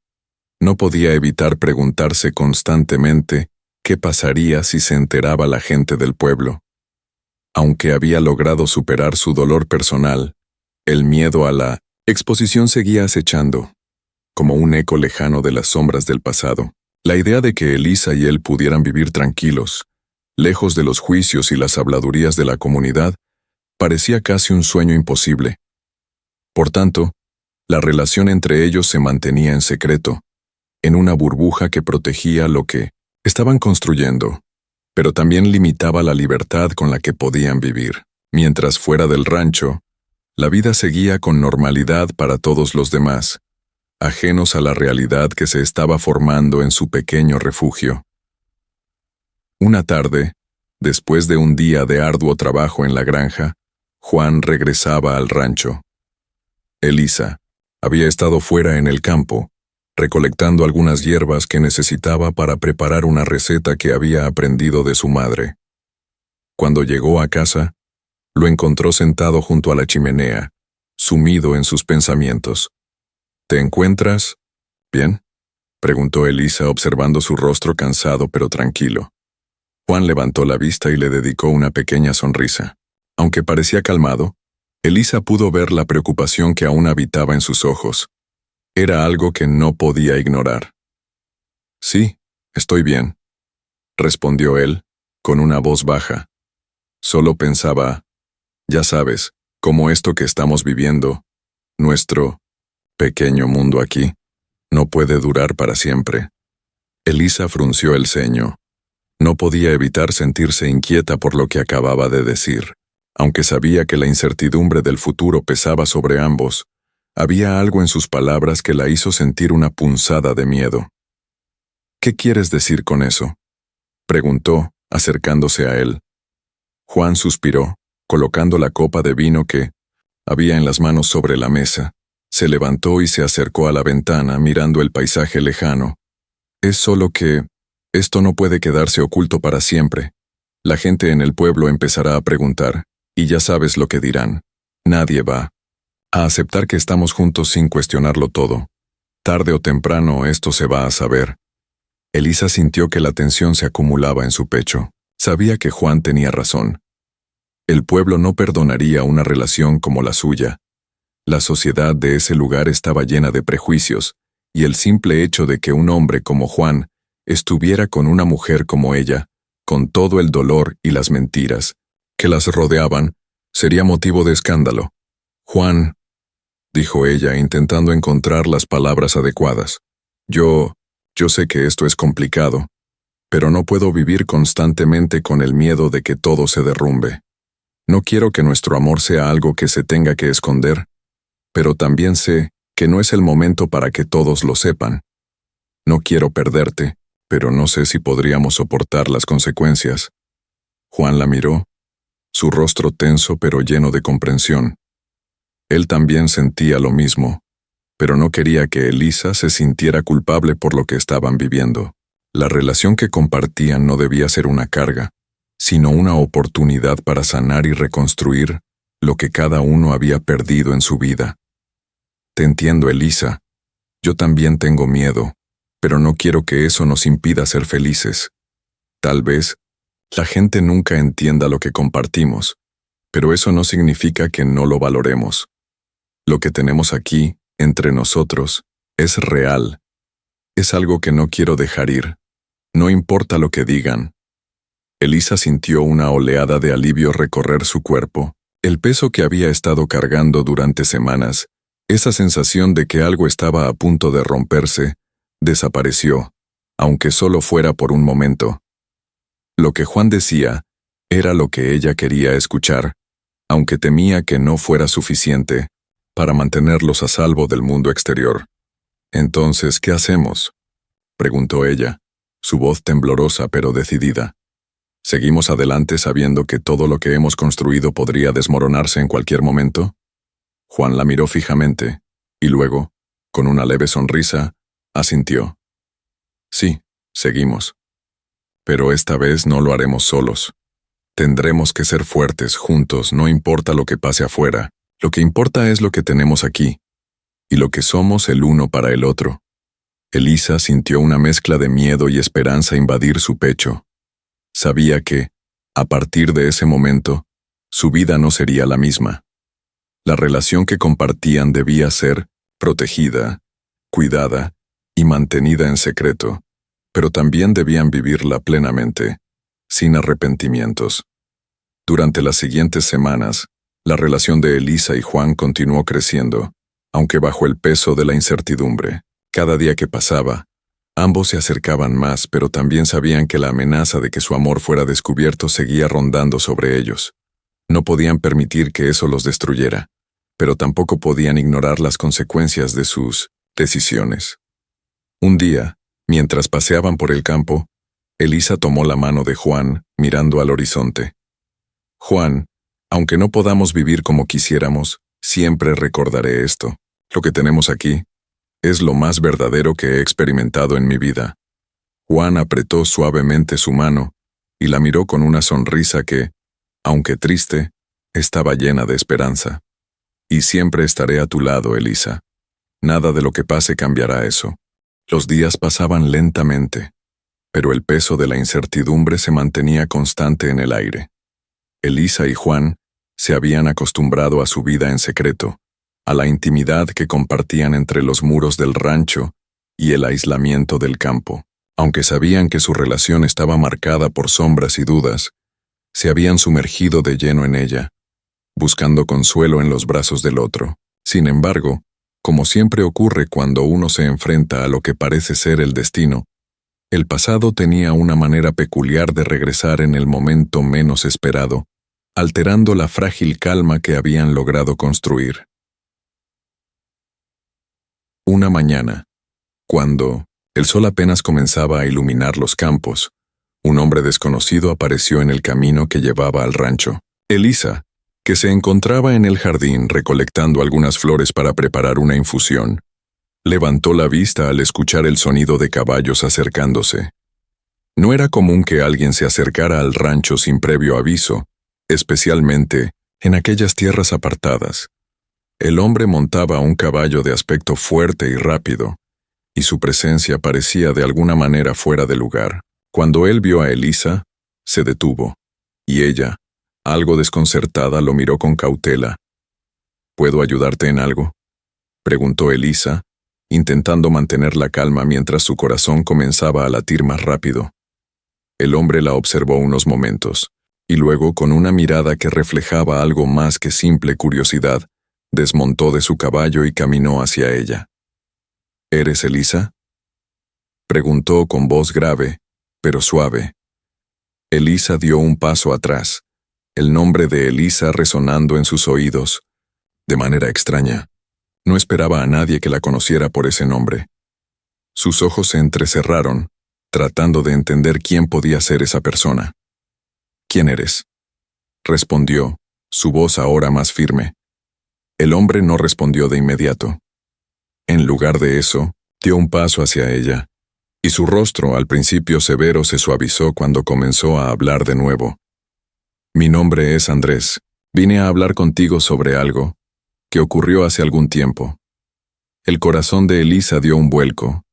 no podía evitar preguntarse constantemente qué pasaría si se enteraba la gente del pueblo. Aunque había logrado superar su dolor personal, el miedo a la exposición seguía acechando, como un eco lejano de las sombras del pasado. La idea de que Elisa y él pudieran vivir tranquilos, lejos de los juicios y las habladurías de la comunidad, parecía casi un sueño imposible. Por tanto, la relación entre ellos se mantenía en secreto, en una burbuja que protegía lo que estaban construyendo, pero también limitaba la libertad con la que podían vivir. Mientras fuera del rancho, la vida seguía con normalidad para todos los demás, ajenos a la realidad que se estaba formando en su pequeño refugio. Una tarde, después de un día de arduo trabajo en la granja, Juan regresaba al rancho. Elisa había estado fuera en el campo, recolectando algunas hierbas que necesitaba para preparar una receta que había aprendido de su madre. Cuando llegó a casa, lo encontró sentado junto a la chimenea, sumido en sus pensamientos. ¿Te encuentras bien?, preguntó Elisa observando su rostro cansado pero tranquilo. Juan levantó la vista y le dedicó una pequeña sonrisa. Aunque parecía calmado, Elisa pudo ver la preocupación que aún habitaba en sus ojos. Era algo que no podía ignorar. Sí, estoy bien, respondió él, con una voz baja. Solo pensaba, ya sabes, cómo esto que estamos viviendo, nuestro pequeño mundo aquí, no puede durar para siempre. Elisa frunció el ceño. No podía evitar sentirse inquieta por lo que acababa de decir. Aunque sabía que la incertidumbre del futuro pesaba sobre ambos, había algo en sus palabras que la hizo sentir una punzada de miedo. ¿Qué quieres decir con eso?, preguntó, acercándose a él. Juan suspiró, colocando la copa de vino que había en las manos sobre la mesa. Se levantó y se acercó a la ventana, mirando el paisaje lejano. Es solo que esto no puede quedarse oculto para siempre. La gente en el pueblo empezará a preguntar, y ya sabes lo que dirán. Nadie va a aceptar que estamos juntos sin cuestionarlo todo. Tarde o temprano esto se va a saber. Elisa sintió que la tensión se acumulaba en su pecho. Sabía que Juan tenía razón. El pueblo no perdonaría una relación como la suya. La sociedad de ese lugar estaba llena de prejuicios, y el simple hecho de que un hombre como Juan estuviera con una mujer como ella, con todo el dolor y las mentiras que las rodeaban, sería motivo de escándalo. Juan, dijo ella, intentando encontrar las palabras adecuadas. Yo sé que esto es complicado, pero no puedo vivir constantemente con el miedo de que todo se derrumbe. No quiero que nuestro amor sea algo que se tenga que esconder, pero también sé que no es el momento para que todos lo sepan. No quiero perderte, pero no sé si podríamos soportar las consecuencias. Juan la miró, su rostro tenso pero lleno de comprensión. Él también sentía lo mismo, pero no quería que Elisa se sintiera culpable por lo que estaban viviendo. La relación que compartían no debía ser una carga, sino una oportunidad para sanar y reconstruir lo que cada uno había perdido en su vida. Te entiendo, Elisa. Yo también tengo miedo, pero no quiero que eso nos impida ser felices. Tal vez la gente nunca entienda lo que compartimos, pero eso no significa que no lo valoremos. Lo que tenemos aquí, entre nosotros, es real. Es algo que no quiero dejar ir. No importa lo que digan. Elisa sintió una oleada de alivio recorrer su cuerpo. El peso que había estado cargando durante semanas, esa sensación de que algo estaba a punto de romperse, desapareció, aunque solo fuera por un momento. Lo que Juan decía era lo que ella quería escuchar, aunque temía que no fuera suficiente para mantenerlos a salvo del mundo exterior. «Entonces, ¿qué hacemos?», preguntó ella, su voz temblorosa pero decidida. ¿Seguimos adelante sabiendo que todo lo que hemos construido podría desmoronarse en cualquier momento? Juan la miró fijamente, y luego, con una leve sonrisa, asintió. Sí, seguimos. Pero esta vez no lo haremos solos. Tendremos que ser fuertes juntos, no importa lo que pase afuera. Lo que importa es lo que tenemos aquí, y lo que somos el uno para el otro. Elisa sintió una mezcla de miedo y esperanza invadir su pecho. Sabía que, a partir de ese momento, su vida no sería la misma. La relación que compartían debía ser protegida, cuidada y mantenida en secreto, pero también debían vivirla plenamente, sin arrepentimientos. Durante las siguientes semanas, la relación de Elisa y Juan continuó creciendo, aunque bajo el peso de la incertidumbre. Cada día que pasaba, ambos se acercaban más, pero también sabían que la amenaza de que su amor fuera descubierto seguía rondando sobre ellos. No podían permitir que eso los destruyera, pero tampoco podían ignorar las consecuencias de sus decisiones. Un día, mientras paseaban por el campo, Elisa tomó la mano de Juan, mirando al horizonte. Juan, aunque no podamos vivir como quisiéramos, siempre recordaré esto. Lo que tenemos aquí es lo más verdadero que he experimentado en mi vida. Juan apretó suavemente su mano y la miró con una sonrisa que Aunque triste, estaba llena de esperanza. Y siempre estaré a tu lado, Elisa. Nada de lo que pase cambiará eso. Los días pasaban lentamente, pero el peso de la incertidumbre se mantenía constante en el aire. Elisa y Juan se habían acostumbrado a su vida en secreto, a la intimidad que compartían entre los muros del rancho y el aislamiento del campo. Aunque sabían que su relación estaba marcada por sombras y dudas, se habían sumergido de lleno en ella, buscando consuelo en los brazos del otro. Sin embargo, como siempre ocurre cuando uno se enfrenta a lo que parece ser el destino, el pasado tenía una manera peculiar de regresar en el momento menos esperado, alterando la frágil calma que habían logrado construir. Una mañana, cuando el sol apenas comenzaba a iluminar los campos, un hombre desconocido apareció en el camino que llevaba al rancho. Elisa, que se encontraba en el jardín recolectando algunas flores para preparar una infusión, levantó la vista al escuchar el sonido de caballos acercándose. No era común que alguien se acercara al rancho sin previo aviso, especialmente en aquellas tierras apartadas. El hombre montaba un caballo de aspecto fuerte y rápido, y su presencia parecía de alguna manera fuera de lugar. Cuando él vio a Elisa, se detuvo, y ella, algo desconcertada, lo miró con cautela. ¿Puedo ayudarte en algo?, preguntó Elisa, intentando mantener la calma mientras su corazón comenzaba a latir más rápido. El hombre la observó unos momentos, y luego, con una mirada que reflejaba algo más que simple curiosidad, desmontó de su caballo y caminó hacia ella. ¿Eres Elisa?, preguntó con voz grave, pero suave. Elisa dio un paso atrás, el nombre de Elisa resonando en sus oídos. De manera extraña, no esperaba a nadie que la conociera por ese nombre. Sus ojos se entrecerraron, tratando de entender quién podía ser esa persona. ¿Quién eres?, respondió, su voz ahora más firme. El hombre no respondió de inmediato. En lugar de eso, dio un paso hacia ella, y su rostro, al principio severo, se suavizó cuando comenzó a hablar de nuevo. Mi nombre es Andrés. Vine a hablar contigo sobre algo que ocurrió hace algún tiempo. El corazón de Elisa dio un vuelco,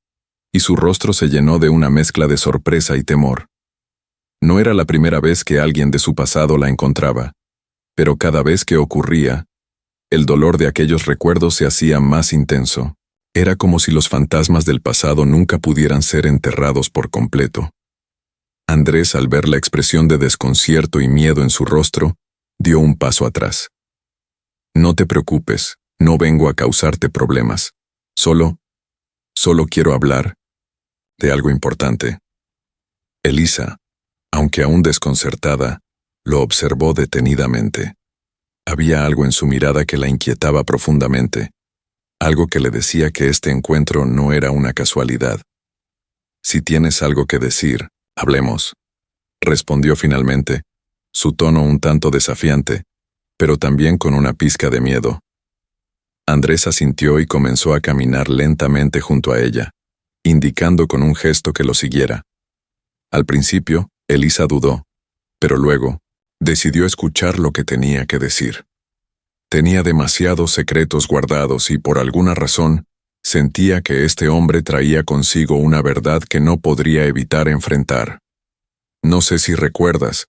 y su rostro se llenó de una mezcla de sorpresa y temor. No era la primera vez que alguien de su pasado la encontraba, pero cada vez que ocurría, el dolor de aquellos recuerdos se hacía más intenso. Era como si los fantasmas del pasado nunca pudieran ser enterrados por completo. Andrés, al ver la expresión de desconcierto y miedo en su rostro, dio un paso atrás. No te preocupes, no vengo a causarte problemas. Solo quiero hablar de algo importante. Elisa, aunque aún desconcertada, lo observó detenidamente. Había algo en su mirada que la inquietaba profundamente. Algo que le decía que este encuentro no era una casualidad. Si tienes algo que decir, hablemos, respondió finalmente, su tono un tanto desafiante, pero también con una pizca de miedo. Andrés asintió y comenzó a caminar lentamente junto a ella, indicando con un gesto que lo siguiera. Al principio, Elisa dudó, pero luego, decidió escuchar lo que tenía que decir. Tenía demasiados secretos guardados y por alguna razón, sentía que este hombre traía consigo una verdad que no podría evitar enfrentar. No sé si recuerdas,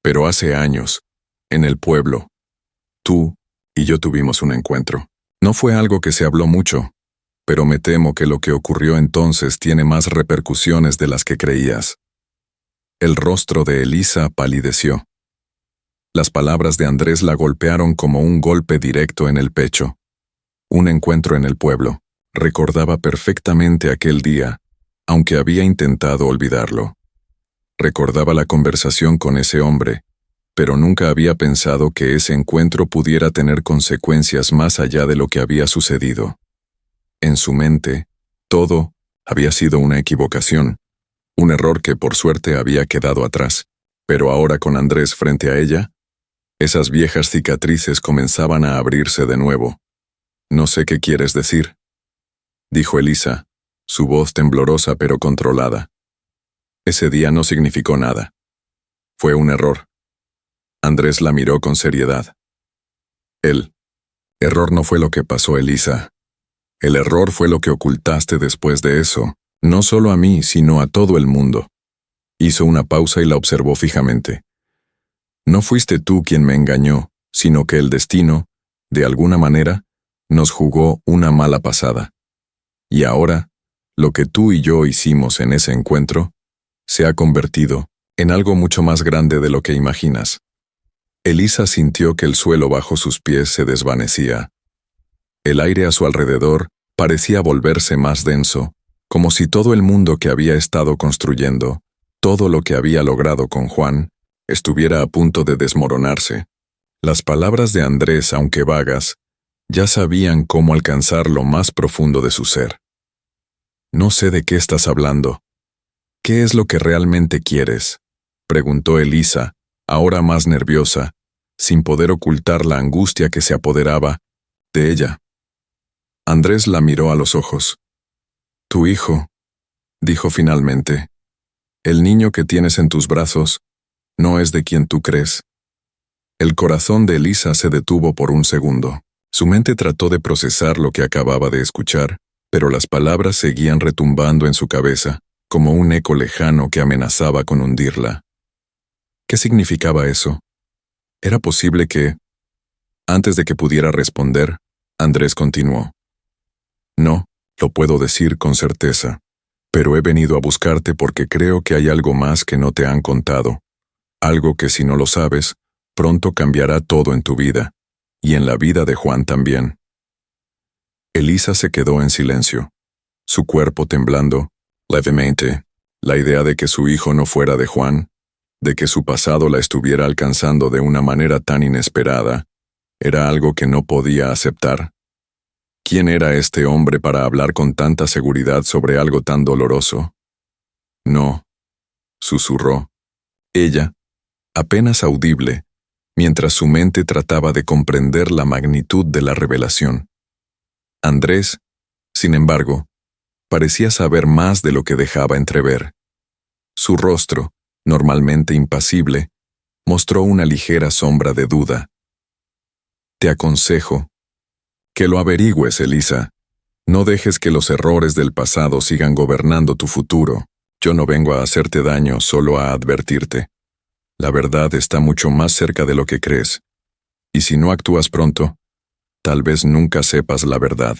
pero hace años, en el pueblo, tú y yo tuvimos un encuentro. No fue algo que se habló mucho, pero me temo que lo que ocurrió entonces tiene más repercusiones de las que creías. El rostro de Elisa palideció. Las palabras de Andrés la golpearon como un golpe directo en el pecho. Un encuentro en el pueblo. Recordaba perfectamente aquel día, aunque había intentado olvidarlo. Recordaba la conversación con ese hombre, pero nunca había pensado que ese encuentro pudiera tener consecuencias más allá de lo que había sucedido. En su mente, todo había sido una equivocación, un error que por suerte había quedado atrás. Pero ahora con Andrés frente a ella, esas viejas cicatrices comenzaban a abrirse de nuevo. No sé qué quieres decir, dijo Elisa, su voz temblorosa pero controlada. Ese día no significó nada. Fue un error. Andrés la miró con seriedad. El error no fue lo que pasó, Elisa. El error fue lo que ocultaste después de eso, no solo a mí, sino a todo el mundo. Hizo una pausa y la observó fijamente. No fuiste tú quien me engañó, sino que el destino, de alguna manera, nos jugó una mala pasada. Y ahora, lo que tú y yo hicimos en ese encuentro, se ha convertido en algo mucho más grande de lo que imaginas. Elisa sintió que el suelo bajo sus pies se desvanecía. El aire a su alrededor parecía volverse más denso, como si todo el mundo que había estado construyendo, todo lo que había logrado con Juan, estuviera a punto de desmoronarse. Las palabras de Andrés, aunque vagas, ya sabían cómo alcanzar lo más profundo de su ser. No sé de qué estás hablando. ¿Qué es lo que realmente quieres?, preguntó Elisa, ahora más nerviosa, sin poder ocultar la angustia que se apoderaba de ella. Andrés la miró a los ojos. Tu hijo, dijo finalmente. El niño que tienes en tus brazos no es de quien tú crees. El corazón de Elisa se detuvo por un segundo. Su mente trató de procesar lo que acababa de escuchar, pero las palabras seguían retumbando en su cabeza, como un eco lejano que amenazaba con hundirla. ¿Qué significaba eso? ¿Era posible que...? Antes de que pudiera responder, Andrés continuó. No, lo puedo decir con certeza, pero he venido a buscarte porque creo que hay algo más que no te han contado. Algo que si no lo sabes, pronto cambiará todo en tu vida, y en la vida de Juan también. Elisa se quedó en silencio, su cuerpo temblando levemente. La idea de que su hijo no fuera de Juan, de que su pasado la estuviera alcanzando de una manera tan inesperada, era algo que no podía aceptar. ¿Quién era este hombre para hablar con tanta seguridad sobre algo tan doloroso? No, susurró. Ella, apenas audible, mientras su mente trataba de comprender la magnitud de la revelación. Andrés, sin embargo, parecía saber más de lo que dejaba entrever. Su rostro, normalmente impasible, mostró una ligera sombra de duda. Te aconsejo que lo averigües, Elisa. No dejes que los errores del pasado sigan gobernando tu futuro. Yo no vengo a hacerte daño, solo a advertirte. La verdad está mucho más cerca de lo que crees. Y si no actúas pronto, tal vez nunca sepas la verdad.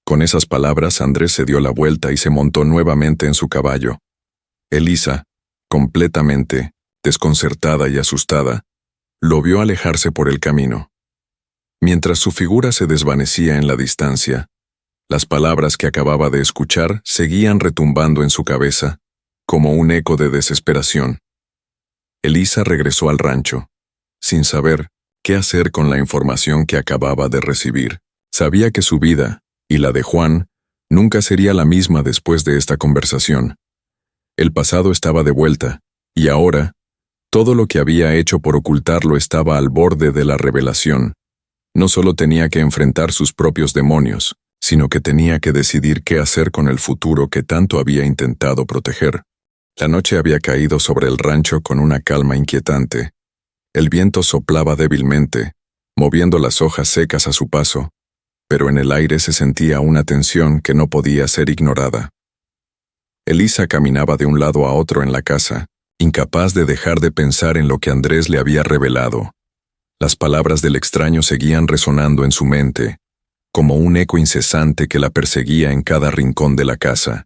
Con esas palabras, Andrés se dio la vuelta y se montó nuevamente en su caballo. Elisa, completamente desconcertada y asustada, lo vio alejarse por el camino. Mientras su figura se desvanecía en la distancia, las palabras que acababa de escuchar seguían retumbando en su cabeza, como un eco de desesperación. Elisa regresó al rancho, sin saber qué hacer con la información que acababa de recibir. Sabía que su vida, y la de Juan, nunca sería la misma después de esta conversación. El pasado estaba de vuelta, y ahora, todo lo que había hecho por ocultarlo estaba al borde de la revelación. No solo tenía que enfrentar sus propios demonios, sino que tenía que decidir qué hacer con el futuro que tanto había intentado proteger. La noche había caído sobre el rancho con una calma inquietante. El viento soplaba débilmente, moviendo las hojas secas a su paso, pero en el aire se sentía una tensión que no podía ser ignorada. Elisa caminaba de un lado a otro en la casa, incapaz de dejar de pensar en lo que Andrés le había revelado. Las palabras del extraño seguían resonando en su mente, como un eco incesante que la perseguía en cada rincón de la casa.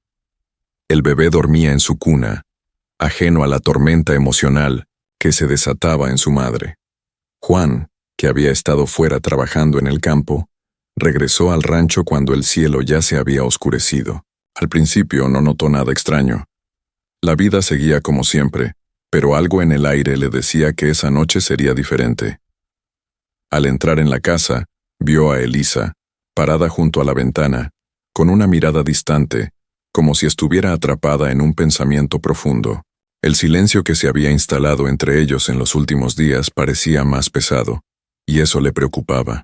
El bebé dormía en su cuna, ajeno a la tormenta emocional que se desataba en su madre. Juan, que había estado fuera trabajando en el campo, regresó al rancho cuando el cielo ya se había oscurecido. Al principio no notó nada extraño. La vida seguía como siempre, pero algo en el aire le decía que esa noche sería diferente. Al entrar en la casa, vio a Elisa, parada junto a la ventana, con una mirada distante, como si estuviera atrapada en un pensamiento profundo. El silencio que se había instalado entre ellos en los últimos días parecía más pesado, y eso le preocupaba.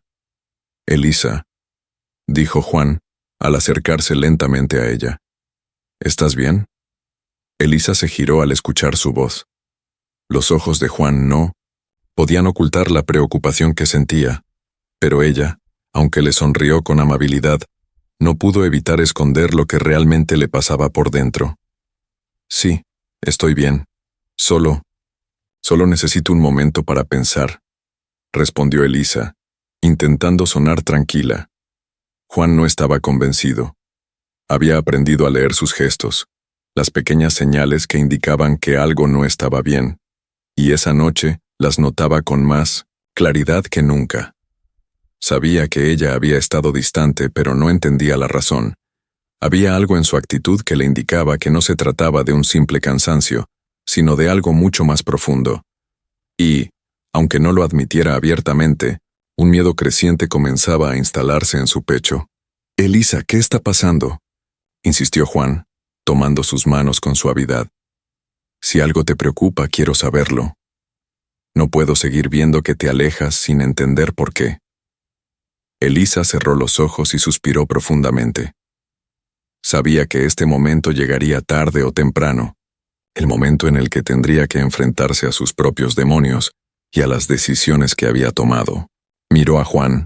Elisa, dijo Juan, al acercarse lentamente a ella. ¿Estás bien? Elisa se giró al escuchar su voz. Los ojos de Juan no Podían ocultar la preocupación que sentía, pero ella, aunque le sonrió con amabilidad, no pudo evitar esconder lo que realmente le pasaba por dentro. Sí, estoy bien. Solo necesito un momento para pensar, respondió Elisa, intentando sonar tranquila. Juan no estaba convencido. Había aprendido a leer sus gestos, las pequeñas señales que indicaban que algo no estaba bien, y esa noche las notaba con más claridad que nunca. Sabía que ella había estado distante, pero no entendía la razón. Había algo en su actitud que le indicaba que no se trataba de un simple cansancio, sino de algo mucho más profundo. Y, aunque no lo admitiera abiertamente, un miedo creciente comenzaba a instalarse en su pecho. «Elisa, ¿qué está pasando?», insistió Juan, tomando sus manos con suavidad. «Si algo te preocupa, quiero saberlo. No puedo seguir viendo que te alejas sin entender por qué». Elisa cerró los ojos y suspiró profundamente. Sabía que este momento llegaría tarde o temprano, el momento en el que tendría que enfrentarse a sus propios demonios y a las decisiones que había tomado. Miró a Juan,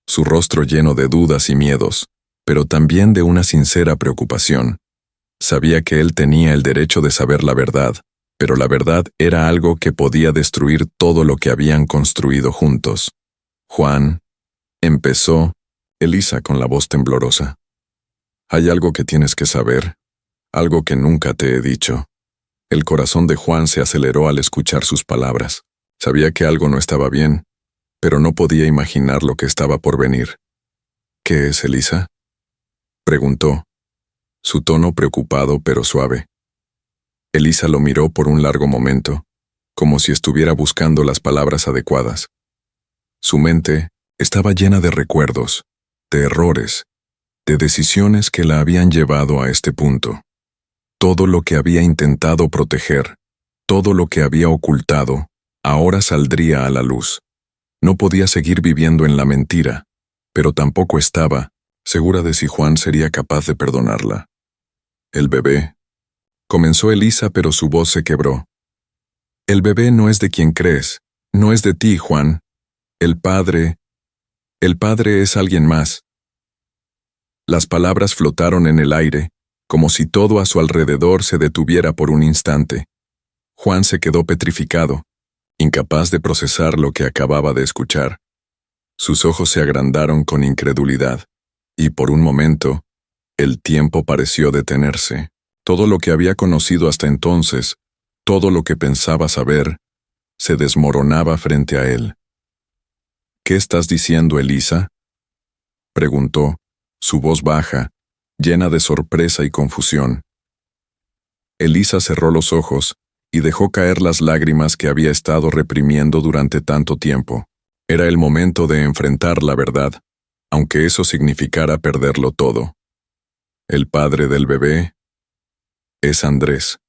su rostro lleno de dudas y miedos, pero también de una sincera preocupación. Sabía que él tenía el derecho de saber la verdad, pero la verdad era algo que podía destruir todo lo que habían construido juntos. «Juan», empezó Elisa con la voz temblorosa. «Hay algo que tienes que saber, algo que nunca te he dicho». El corazón de Juan se aceleró al escuchar sus palabras. Sabía que algo no estaba bien, pero no podía imaginar lo que estaba por venir. «¿Qué es, Elisa?», preguntó, su tono preocupado pero suave. Elisa lo miró por un largo momento, como si estuviera buscando las palabras adecuadas. Su mente estaba llena de recuerdos, de errores, de decisiones que la habían llevado a este punto. Todo lo que había intentado proteger, todo lo que había ocultado, ahora saldría a la luz. No podía seguir viviendo en la mentira, pero tampoco estaba segura de si Juan sería capaz de perdonarla. «El bebé», comenzó Elisa, pero su voz se quebró. «El bebé no es de quien crees, no es de ti, Juan. El padre es alguien más». Las palabras flotaron en el aire, como si todo a su alrededor se detuviera por un instante. Juan se quedó petrificado, incapaz de procesar lo que acababa de escuchar. Sus ojos se agrandaron con incredulidad, y por un momento, el tiempo pareció detenerse. Todo lo que había conocido hasta entonces, todo lo que pensaba saber, se desmoronaba frente a él. «¿Qué estás diciendo, Elisa?», preguntó, su voz baja, llena de sorpresa y confusión. Elisa cerró los ojos y dejó caer las lágrimas que había estado reprimiendo durante tanto tiempo. Era el momento de enfrentar la verdad, aunque eso significara perderlo todo. «El padre del bebé es Andrés»,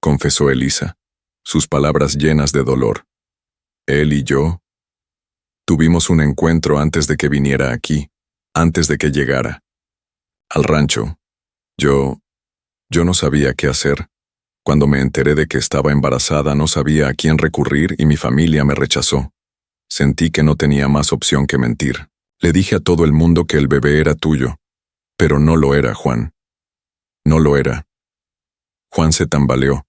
confesó Elisa, sus palabras llenas de dolor. «Él y yo tuvimos un encuentro antes de que viniera aquí, antes de que llegara. Al rancho. Yo no sabía qué hacer. Cuando me enteré de que estaba embarazada no sabía a quién recurrir y mi familia me rechazó. Sentí que no tenía más opción que mentir. Le dije a todo el mundo que el bebé era tuyo, pero no lo era, Juan. No lo era». Juan se tambaleó,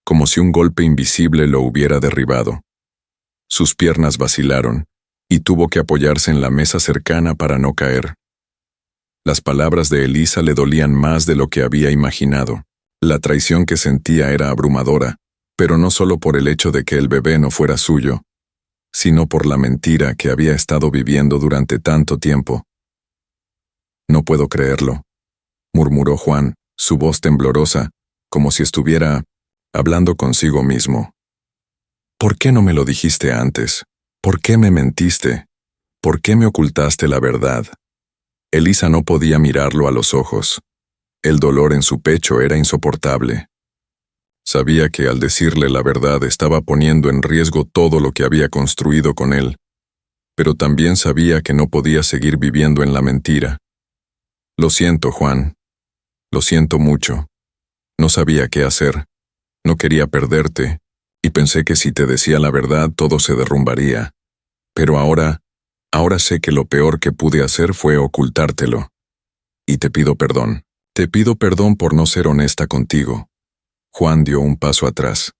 como si un golpe invisible lo hubiera derribado. Sus piernas vacilaron, y tuvo que apoyarse en la mesa cercana para no caer. Las palabras de Elisa le dolían más de lo que había imaginado. La traición que sentía era abrumadora, pero no solo por el hecho de que el bebé no fuera suyo, sino por la mentira que había estado viviendo durante tanto tiempo. «No puedo creerlo», murmuró Juan, su voz temblorosa, como si estuviera hablando consigo mismo. «¿Por qué no me lo dijiste antes? ¿Por qué me mentiste? ¿Por qué me ocultaste la verdad?». Elisa no podía mirarlo a los ojos. El dolor en su pecho era insoportable. Sabía que al decirle la verdad estaba poniendo en riesgo todo lo que había construido con él, pero también sabía que no podía seguir viviendo en la mentira. «Lo siento, Juan. Lo siento mucho. No sabía qué hacer. No quería perderte, y pensé que si te decía la verdad todo se derrumbaría. Pero ahora sé que lo peor que pude hacer fue ocultártelo. Y te pido perdón. Te pido perdón por no ser honesta contigo. Juan dio un paso atrás,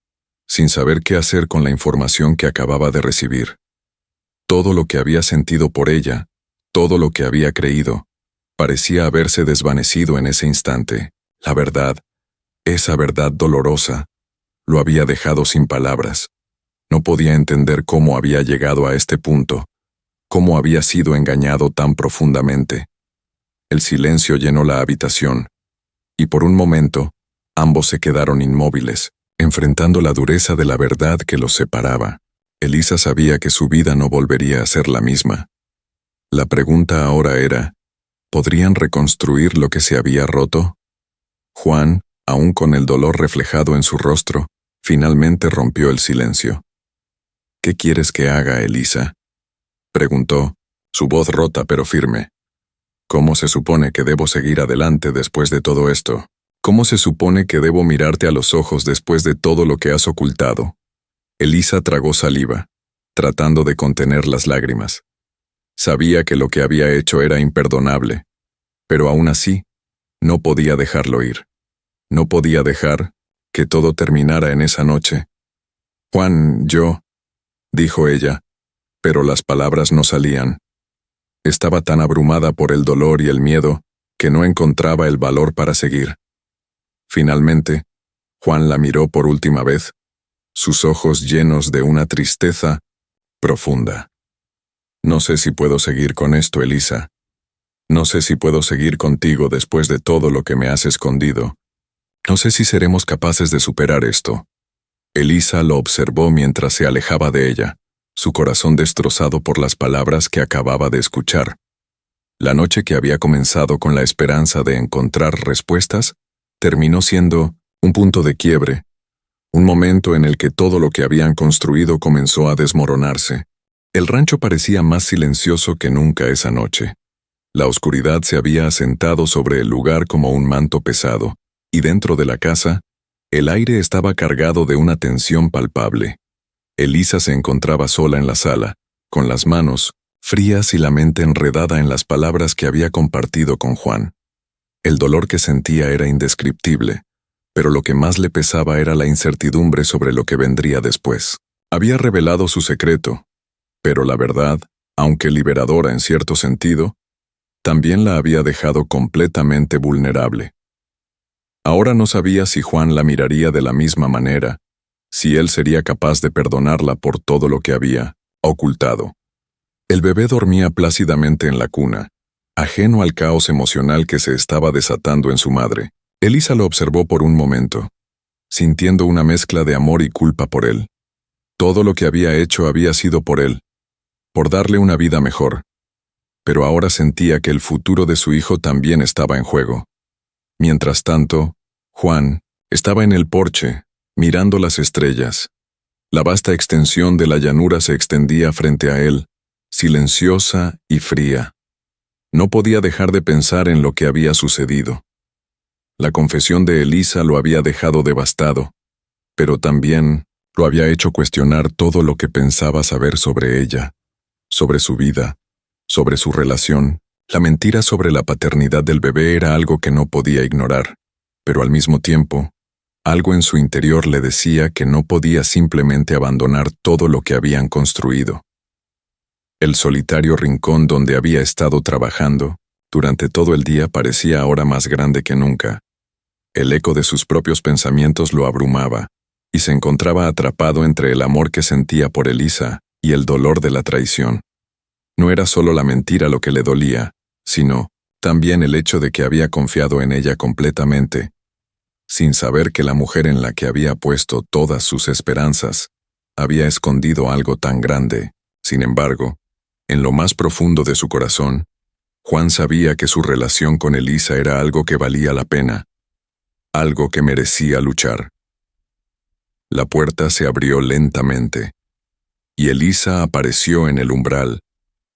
sin saber qué hacer con la información que acababa de recibir. Todo lo que había sentido por ella, todo lo que había creído, parecía haberse desvanecido en ese instante. La verdad, esa verdad dolorosa, lo había dejado sin palabras. No podía entender cómo había llegado a este punto, cómo había sido engañado tan profundamente. El silencio llenó la habitación, y por un momento, ambos se quedaron inmóviles, enfrentando la dureza de la verdad que los separaba. Elisa sabía que su vida no volvería a ser la misma. La pregunta ahora era, ¿podrían reconstruir lo que se había roto? Juan, aún con el dolor reflejado en su rostro, finalmente rompió el silencio. ¿Qué quieres que haga, Elisa?, preguntó, su voz rota pero firme. ¿Cómo se supone que debo seguir adelante después de todo esto? ¿Cómo se supone que debo mirarte a los ojos después de todo lo que has ocultado? Elisa tragó saliva, tratando de contener las lágrimas. Sabía que lo que había hecho era imperdonable, pero aún así, no podía dejarlo ir. No podía dejar que todo terminara en esa noche. Juan, dijo ella, pero las palabras no salían. Estaba tan abrumada por el dolor y el miedo que no encontraba el valor para seguir. Finalmente, Juan la miró por última vez, sus ojos llenos de una tristeza profunda. No sé si puedo seguir con esto, Elisa. No sé si puedo seguir contigo después de todo lo que me has escondido. No sé si seremos capaces de superar esto. Elisa lo observó mientras se alejaba de ella, su corazón destrozado por las palabras que acababa de escuchar. La noche que había comenzado con la esperanza de encontrar respuestas, terminó siendo un punto de quiebre, un momento en el que todo lo que habían construido comenzó a desmoronarse. El rancho parecía más silencioso que nunca esa noche. La oscuridad se había asentado sobre el lugar como un manto pesado, y dentro de la casa, el aire estaba cargado de una tensión palpable. Elisa se encontraba sola en la sala, con las manos frías y la mente enredada en las palabras que había compartido con Juan. El dolor que sentía era indescriptible, pero lo que más le pesaba era la incertidumbre sobre lo que vendría después. Había revelado su secreto, pero la verdad, aunque liberadora en cierto sentido, también la había dejado completamente vulnerable. Ahora no sabía si Juan la miraría de la misma manera, si él sería capaz de perdonarla por todo lo que había ocultado. El bebé dormía plácidamente en la cuna, ajeno al caos emocional que se estaba desatando en su madre. Elisa lo observó por un momento, sintiendo una mezcla de amor y culpa por él. Todo lo que había hecho había sido por él, por darle una vida mejor. Pero ahora sentía que el futuro de su hijo también estaba en juego. Mientras tanto, Juan estaba en el porche, mirando las estrellas. La vasta extensión de la llanura se extendía frente a él, silenciosa y fría. No podía dejar de pensar en lo que había sucedido. La confesión de Elisa lo había dejado devastado, pero también lo había hecho cuestionar todo lo que pensaba saber sobre ella, sobre su vida, sobre su relación. La mentira sobre la paternidad del bebé era algo que no podía ignorar, pero al mismo tiempo, algo en su interior le decía que no podía simplemente abandonar todo lo que habían construido. El solitario rincón donde había estado trabajando durante todo el día parecía ahora más grande que nunca. El eco de sus propios pensamientos lo abrumaba, y se encontraba atrapado entre el amor que sentía por Elisa y el dolor de la traición. No era solo la mentira lo que le dolía, sino también el hecho de que había confiado en ella completamente, sin saber que la mujer en la que había puesto todas sus esperanzas había escondido algo tan grande. Sin embargo, en lo más profundo de su corazón, Juan sabía que su relación con Elisa era algo que valía la pena, algo que merecía luchar. La puerta se abrió lentamente, y Elisa apareció en el umbral,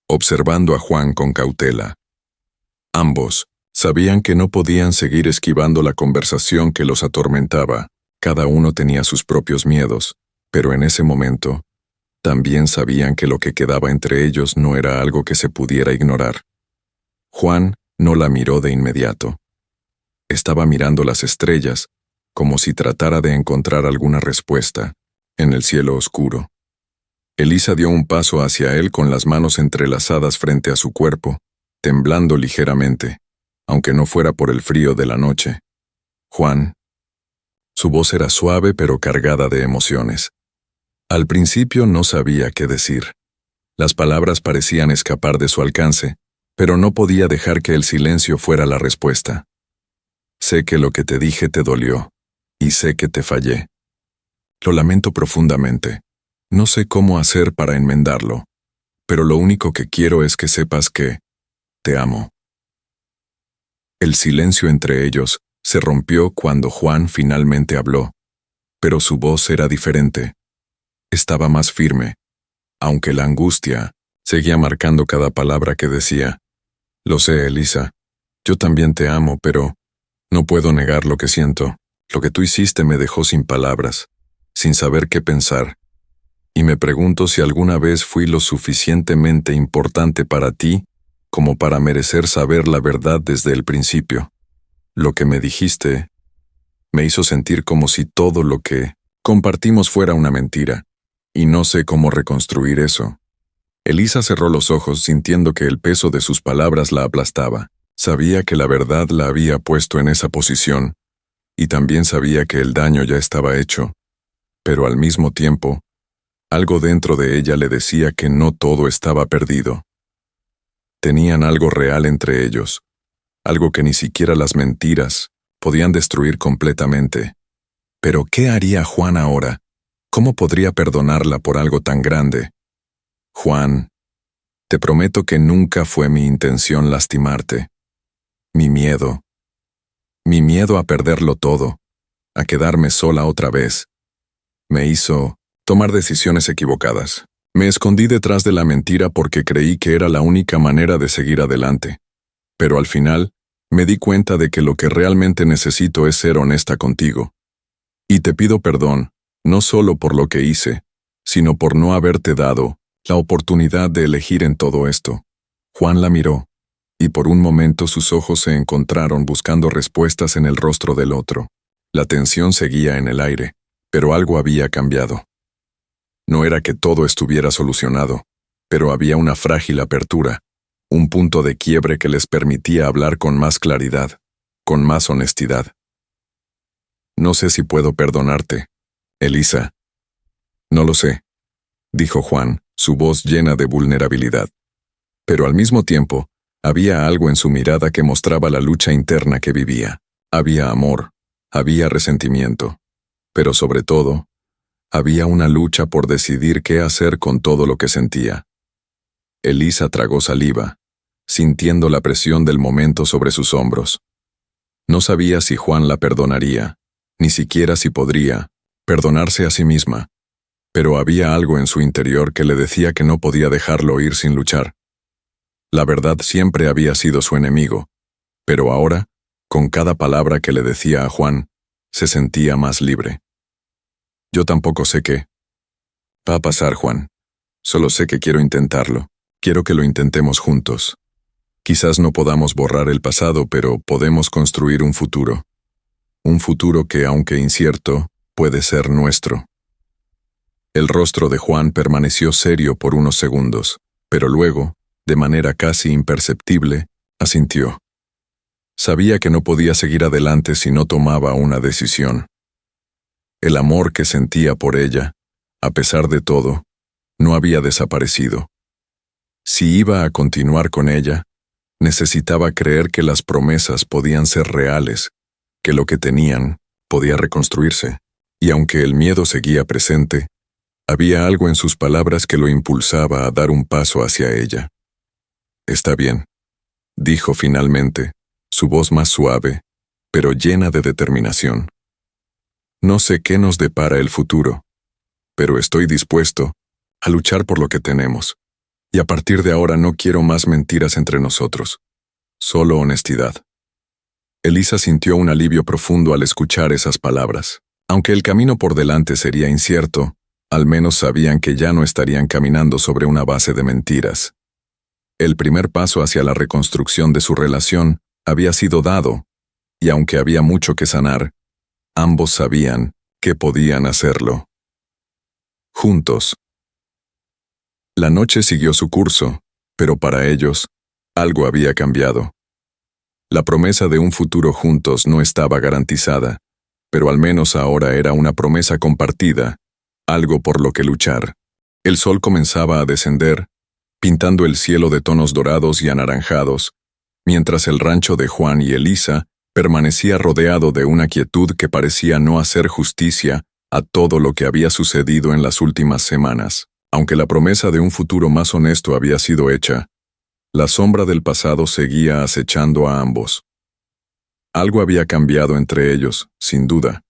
observando a Juan con cautela. Ambos sabían que no podían seguir esquivando la conversación que los atormentaba. Cada uno tenía sus propios miedos, Pero en ese momento, también sabían que lo que quedaba entre ellos no era algo que se pudiera ignorar. Juan no la miró de inmediato. Estaba mirando las estrellas, como si tratara de encontrar alguna respuesta, en el cielo oscuro. Elisa dio un paso hacia él con las manos entrelazadas frente a su cuerpo, temblando ligeramente, aunque no fuera por el frío de la noche. Juan. Su voz era suave pero cargada de emociones. Al principio no sabía qué decir. Las palabras parecían escapar de su alcance, pero no podía dejar que el silencio fuera la respuesta. Sé que lo que te dije te dolió, y sé que te fallé. Lo lamento profundamente. No sé cómo hacer para enmendarlo, pero lo único que quiero es que sepas que te amo. El silencio entre ellos se rompió cuando Juan finalmente habló, pero su voz era diferente. Estaba más firme, aunque la angustia seguía marcando cada palabra que decía. Lo sé, Elisa, yo también te amo, pero no puedo negar lo que siento. Lo que tú hiciste me dejó sin palabras, sin saber qué pensar. Y me pregunto si alguna vez fui lo suficientemente importante para ti como para merecer saber la verdad desde el principio. Lo que me dijiste me hizo sentir como si todo lo que compartimos fuera una mentira, y no sé cómo reconstruir eso. Elisa cerró los ojos sintiendo que el peso de sus palabras la aplastaba. Sabía que la verdad la había puesto en esa posición, y también sabía que el daño ya estaba hecho, pero al mismo tiempo, algo dentro de ella le decía que no todo estaba perdido. Tenían algo real entre ellos, algo que ni siquiera las mentiras podían destruir completamente. Pero ¿qué haría Juan ahora? ¿Cómo podría perdonarla por algo tan grande? Juan, te prometo que nunca fue mi intención lastimarte. Mi miedo a perderlo todo, a quedarme sola otra vez, me hizo tomar decisiones equivocadas. Me escondí detrás de la mentira porque creí que era la única manera de seguir adelante. Pero al final, me di cuenta de que lo que realmente necesito es ser honesta contigo. Y te pido perdón, no solo por lo que hice, sino por no haberte dado la oportunidad de elegir en todo esto. Juan la miró, y por un momento sus ojos se encontraron buscando respuestas en el rostro del otro. La tensión seguía en el aire, pero algo había cambiado. No era que todo estuviera solucionado, pero había una frágil apertura, un punto de quiebre que les permitía hablar con más claridad, con más honestidad. No sé si puedo perdonarte, Elisa. No lo sé, dijo Juan, su voz llena de vulnerabilidad. Pero al mismo tiempo, había algo en su mirada que mostraba la lucha interna que vivía. Había amor, había resentimiento, pero sobre todo, había una lucha por decidir qué hacer con todo lo que sentía. Elisa tragó saliva, sintiendo la presión del momento sobre sus hombros. No sabía si Juan la perdonaría, ni siquiera si podría perdonarse a sí misma, pero había algo en su interior que le decía que no podía dejarlo ir sin luchar. La verdad siempre había sido su enemigo, pero ahora, con cada palabra que le decía a Juan, se sentía más libre. Yo tampoco sé qué va a pasar, Juan. Solo sé que quiero intentarlo. Quiero que lo intentemos juntos. Quizás no podamos borrar el pasado, pero podemos construir un futuro. Un futuro que, aunque incierto, puede ser nuestro. El rostro de Juan permaneció serio por unos segundos, pero luego, de manera casi imperceptible, asintió. Sabía que no podía seguir adelante si no tomaba una decisión. El amor que sentía por ella, a pesar de todo, no había desaparecido. Si iba a continuar con ella, necesitaba creer que las promesas podían ser reales, que lo que tenían podía reconstruirse, y aunque el miedo seguía presente, había algo en sus palabras que lo impulsaba a dar un paso hacia ella. Está bien, dijo finalmente, su voz más suave, pero llena de determinación. No sé qué nos depara el futuro, pero estoy dispuesto a luchar por lo que tenemos. Y a partir de ahora no quiero más mentiras entre nosotros, solo honestidad. Elisa sintió un alivio profundo al escuchar esas palabras. Aunque el camino por delante sería incierto, Al menos sabían que ya no estarían caminando sobre una base de mentiras. El primer paso hacia la reconstrucción de su relación había sido dado, y aunque había mucho que sanar, ambos sabían que podían hacerlo. Juntos. La noche siguió su curso, pero para ellos, algo había cambiado. La promesa de un futuro juntos no estaba garantizada, pero al menos ahora era una promesa compartida, algo por lo que luchar. El sol comenzaba a descender, pintando el cielo de tonos dorados y anaranjados, mientras el rancho de Juan y Elisa permanecía rodeado de una quietud que parecía no hacer justicia a todo lo que había sucedido en las últimas semanas. Aunque la promesa de un futuro más honesto había sido hecha, la sombra del pasado seguía acechando a ambos. Algo había cambiado entre ellos, sin duda,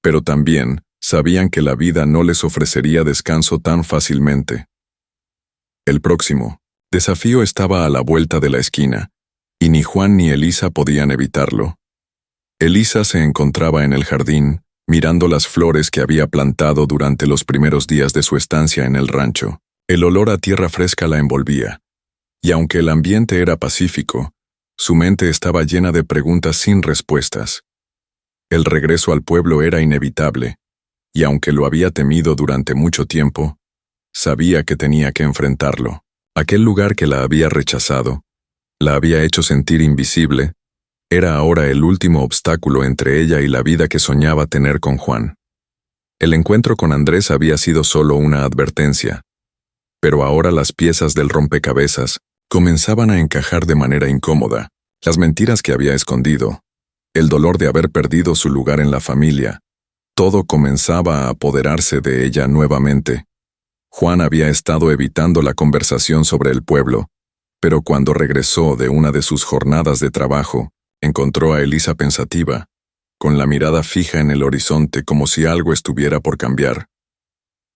pero también sabían que la vida no les ofrecería descanso tan fácilmente. El próximo desafío estaba a la vuelta de la esquina, y ni Juan ni Elisa podían evitarlo. Elisa se encontraba en el jardín, mirando las flores que había plantado durante los primeros días de su estancia en el rancho. El olor a tierra fresca la envolvía, y aunque el ambiente era pacífico, su mente estaba llena de preguntas sin respuestas. El regreso al pueblo era inevitable, y aunque lo había temido durante mucho tiempo, sabía que tenía que enfrentarlo. Aquel lugar que la había rechazado, la había hecho sentir invisible, era ahora el último obstáculo entre ella y la vida que soñaba tener con Juan. El encuentro con Andrés había sido solo una advertencia, pero ahora las piezas del rompecabezas comenzaban a encajar de manera incómoda. Las mentiras que había escondido, el dolor de haber perdido su lugar en la familia, todo comenzaba a apoderarse de ella nuevamente. Juan había estado evitando la conversación sobre el pueblo, pero cuando regresó de una de sus jornadas de trabajo, encontró a Elisa pensativa, con la mirada fija en el horizonte como si algo estuviera por cambiar.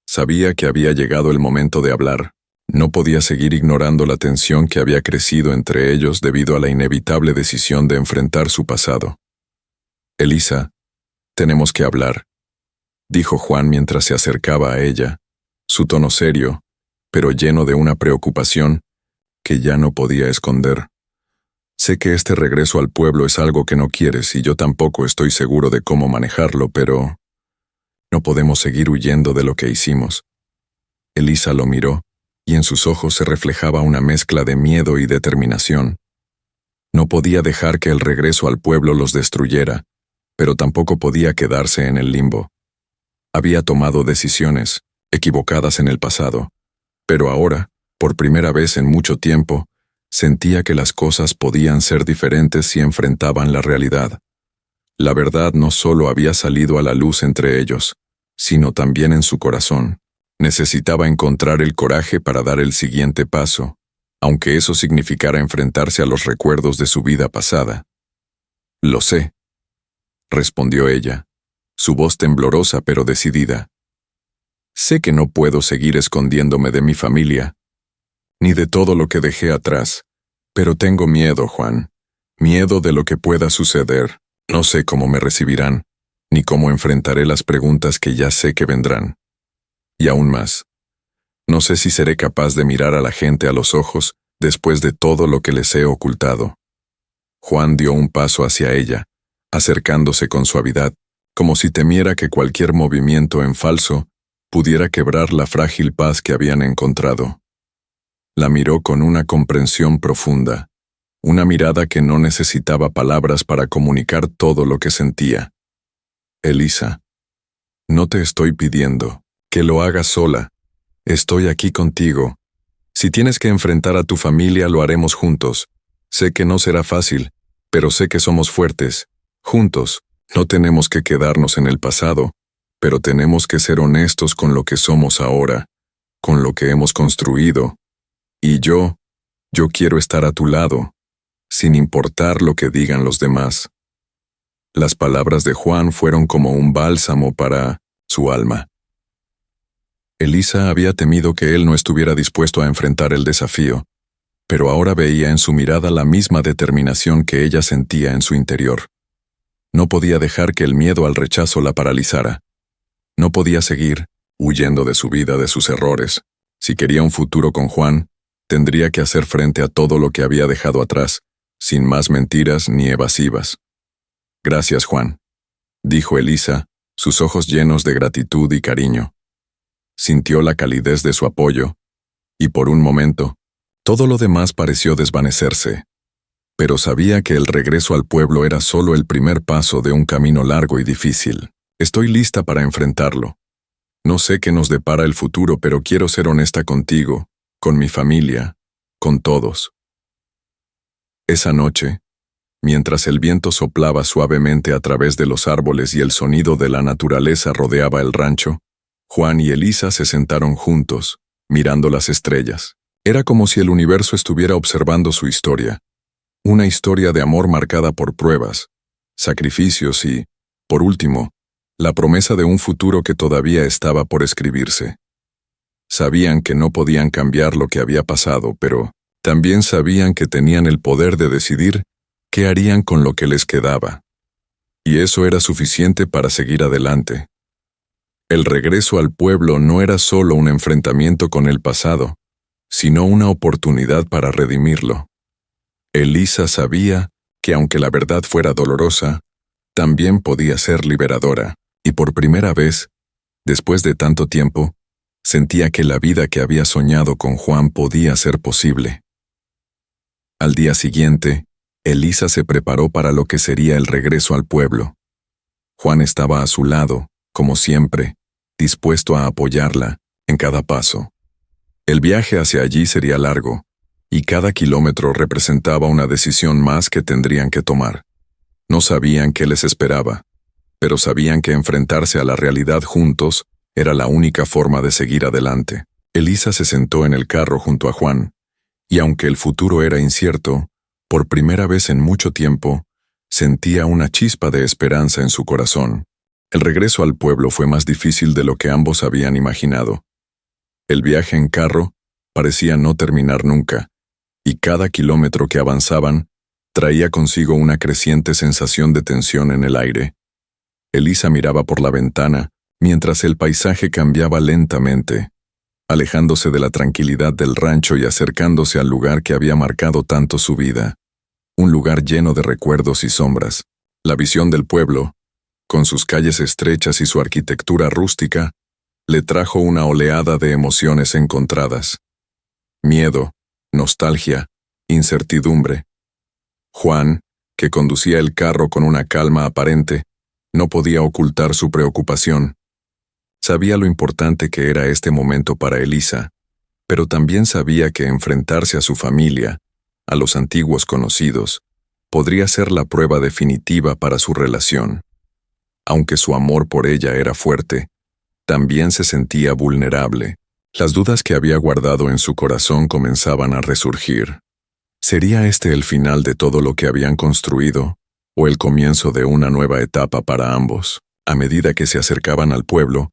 Sabía que había llegado el momento de hablar. No podía seguir ignorando la tensión que había crecido entre ellos debido a la inevitable decisión de enfrentar su pasado. «Elisa, tenemos que hablar», dijo Juan mientras se acercaba a ella, su tono serio, pero lleno de una preocupación que ya no podía esconder. «Sé que este regreso al pueblo es algo que no quieres y yo tampoco estoy seguro de cómo manejarlo, pero no podemos seguir huyendo de lo que hicimos». Elisa lo miró, y en sus ojos se reflejaba una mezcla de miedo y determinación. No podía dejar que el regreso al pueblo los destruyera, pero tampoco podía quedarse en el limbo. Había tomado decisiones equivocadas en el pasado, pero ahora, por primera vez en mucho tiempo, sentía que las cosas podían ser diferentes si enfrentaban la realidad. La verdad no solo había salido a la luz entre ellos, sino también en su corazón. Necesitaba encontrar el coraje para dar el siguiente paso, aunque eso significara enfrentarse a los recuerdos de su vida pasada. «Lo sé», respondió ella, su voz temblorosa pero decidida. «Sé que no puedo seguir escondiéndome de mi familia, ni de todo lo que dejé atrás, pero tengo miedo, Juan, miedo de lo que pueda suceder. No sé cómo me recibirán, ni cómo enfrentaré las preguntas que ya sé que vendrán. Y aún más, no sé si seré capaz de mirar a la gente a los ojos después de todo lo que les he ocultado». Juan dio un paso hacia ella, acercándose con suavidad, como si temiera que cualquier movimiento en falso pudiera quebrar la frágil paz que habían encontrado. La miró con una comprensión profunda, una mirada que no necesitaba palabras para comunicar todo lo que sentía. «Elisa, no te estoy pidiendo que lo hagas sola. Estoy aquí contigo. Si tienes que enfrentar a tu familia, lo haremos juntos. Sé que no será fácil, pero sé que somos fuertes. Juntos, no tenemos que quedarnos en el pasado, pero tenemos que ser honestos con lo que somos ahora, con lo que hemos construido. Y yo quiero estar a tu lado, sin importar lo que digan los demás». Las palabras de Juan fueron como un bálsamo para su alma. Elisa había temido que él no estuviera dispuesto a enfrentar el desafío, pero ahora veía en su mirada la misma determinación que ella sentía en su interior. No podía dejar que el miedo al rechazo la paralizara. No podía seguir huyendo de su vida, de sus errores. Si quería un futuro con Juan, tendría que hacer frente a todo lo que había dejado atrás, sin más mentiras ni evasivas. Gracias, Juan, dijo Elisa, sus ojos llenos de gratitud y cariño. Sintió la calidez de su apoyo, y por un momento, todo lo demás pareció desvanecerse. Pero sabía que el regreso al pueblo era solo el primer paso de un camino largo y difícil. Estoy lista para enfrentarlo. No sé qué nos depara el futuro, pero quiero ser honesta contigo, con mi familia, con todos. Esa noche, mientras el viento soplaba suavemente a través de los árboles y el sonido de la naturaleza rodeaba el rancho, Juan y Elisa se sentaron juntos, mirando las estrellas. Era como si el universo estuviera observando su historia. Una historia de amor marcada por pruebas, sacrificios y, por último, la promesa de un futuro que todavía estaba por escribirse. Sabían que no podían cambiar lo que había pasado, pero también sabían que tenían el poder de decidir qué harían con lo que les quedaba. Y eso era suficiente para seguir adelante. El regreso al pueblo no era solo un enfrentamiento con el pasado, sino una oportunidad para redimirlo. Elisa sabía que aunque la verdad fuera dolorosa, también podía ser liberadora, y por primera vez, después de tanto tiempo, sentía que la vida que había soñado con Juan podía ser posible. Al día siguiente, Elisa se preparó para lo que sería el regreso al pueblo. Juan estaba a su lado, como siempre, dispuesto a apoyarla en cada paso. El viaje hacia allí sería largo, y cada kilómetro representaba una decisión más que tendrían que tomar. No sabían qué les esperaba, pero sabían que enfrentarse a la realidad juntos era la única forma de seguir adelante. Elisa se sentó en el carro junto a Juan, y aunque el futuro era incierto, por primera vez en mucho tiempo, sentía una chispa de esperanza en su corazón. El regreso al pueblo fue más difícil de lo que ambos habían imaginado. El viaje en carro parecía no terminar nunca, y cada kilómetro que avanzaban traía consigo una creciente sensación de tensión en el aire. Elisa miraba por la ventana mientras el paisaje cambiaba lentamente, alejándose de la tranquilidad del rancho y acercándose al lugar que había marcado tanto su vida. Un lugar lleno de recuerdos y sombras. La visión del pueblo, con sus calles estrechas y su arquitectura rústica, le trajo una oleada de emociones encontradas. Miedo, nostalgia, incertidumbre. Juan, que conducía el carro con una calma aparente, no podía ocultar su preocupación. Sabía lo importante que era este momento para Elisa, pero también sabía que enfrentarse a su familia, a los antiguos conocidos, podría ser la prueba definitiva para su relación. Aunque su amor por ella era fuerte, también se sentía vulnerable. Las dudas que había guardado en su corazón comenzaban a resurgir. ¿Sería este el final de todo lo que habían construido, o el comienzo de una nueva etapa para ambos? A medida que se acercaban al pueblo,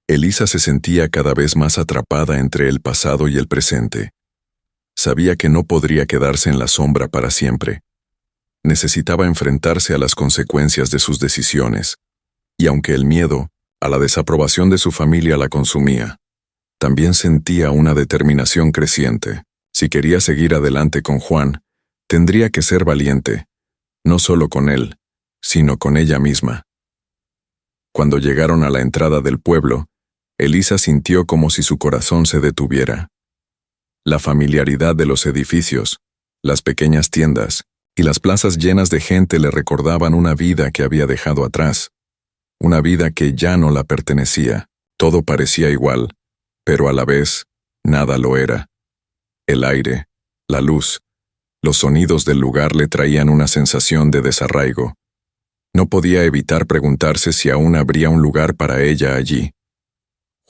Elisa se sentía cada vez más atrapada entre el pasado y el presente. Sabía que no podría quedarse en la sombra para siempre. Necesitaba enfrentarse a las consecuencias de sus decisiones, y aunque el miedo a la desaprobación de su familia la consumía, también sentía una determinación creciente. Si quería seguir adelante con Juan, tendría que ser valiente, no solo con él, sino con ella misma. Cuando llegaron a la entrada del pueblo, Elisa sintió como si su corazón se detuviera. La familiaridad de los edificios, las pequeñas tiendas y las plazas llenas de gente le recordaban una vida que había dejado atrás, una vida que ya no la pertenecía. Todo parecía igual, pero a la vez, nada lo era. El aire, la luz, los sonidos del lugar le traían una sensación de desarraigo. No podía evitar preguntarse si aún habría un lugar para ella allí.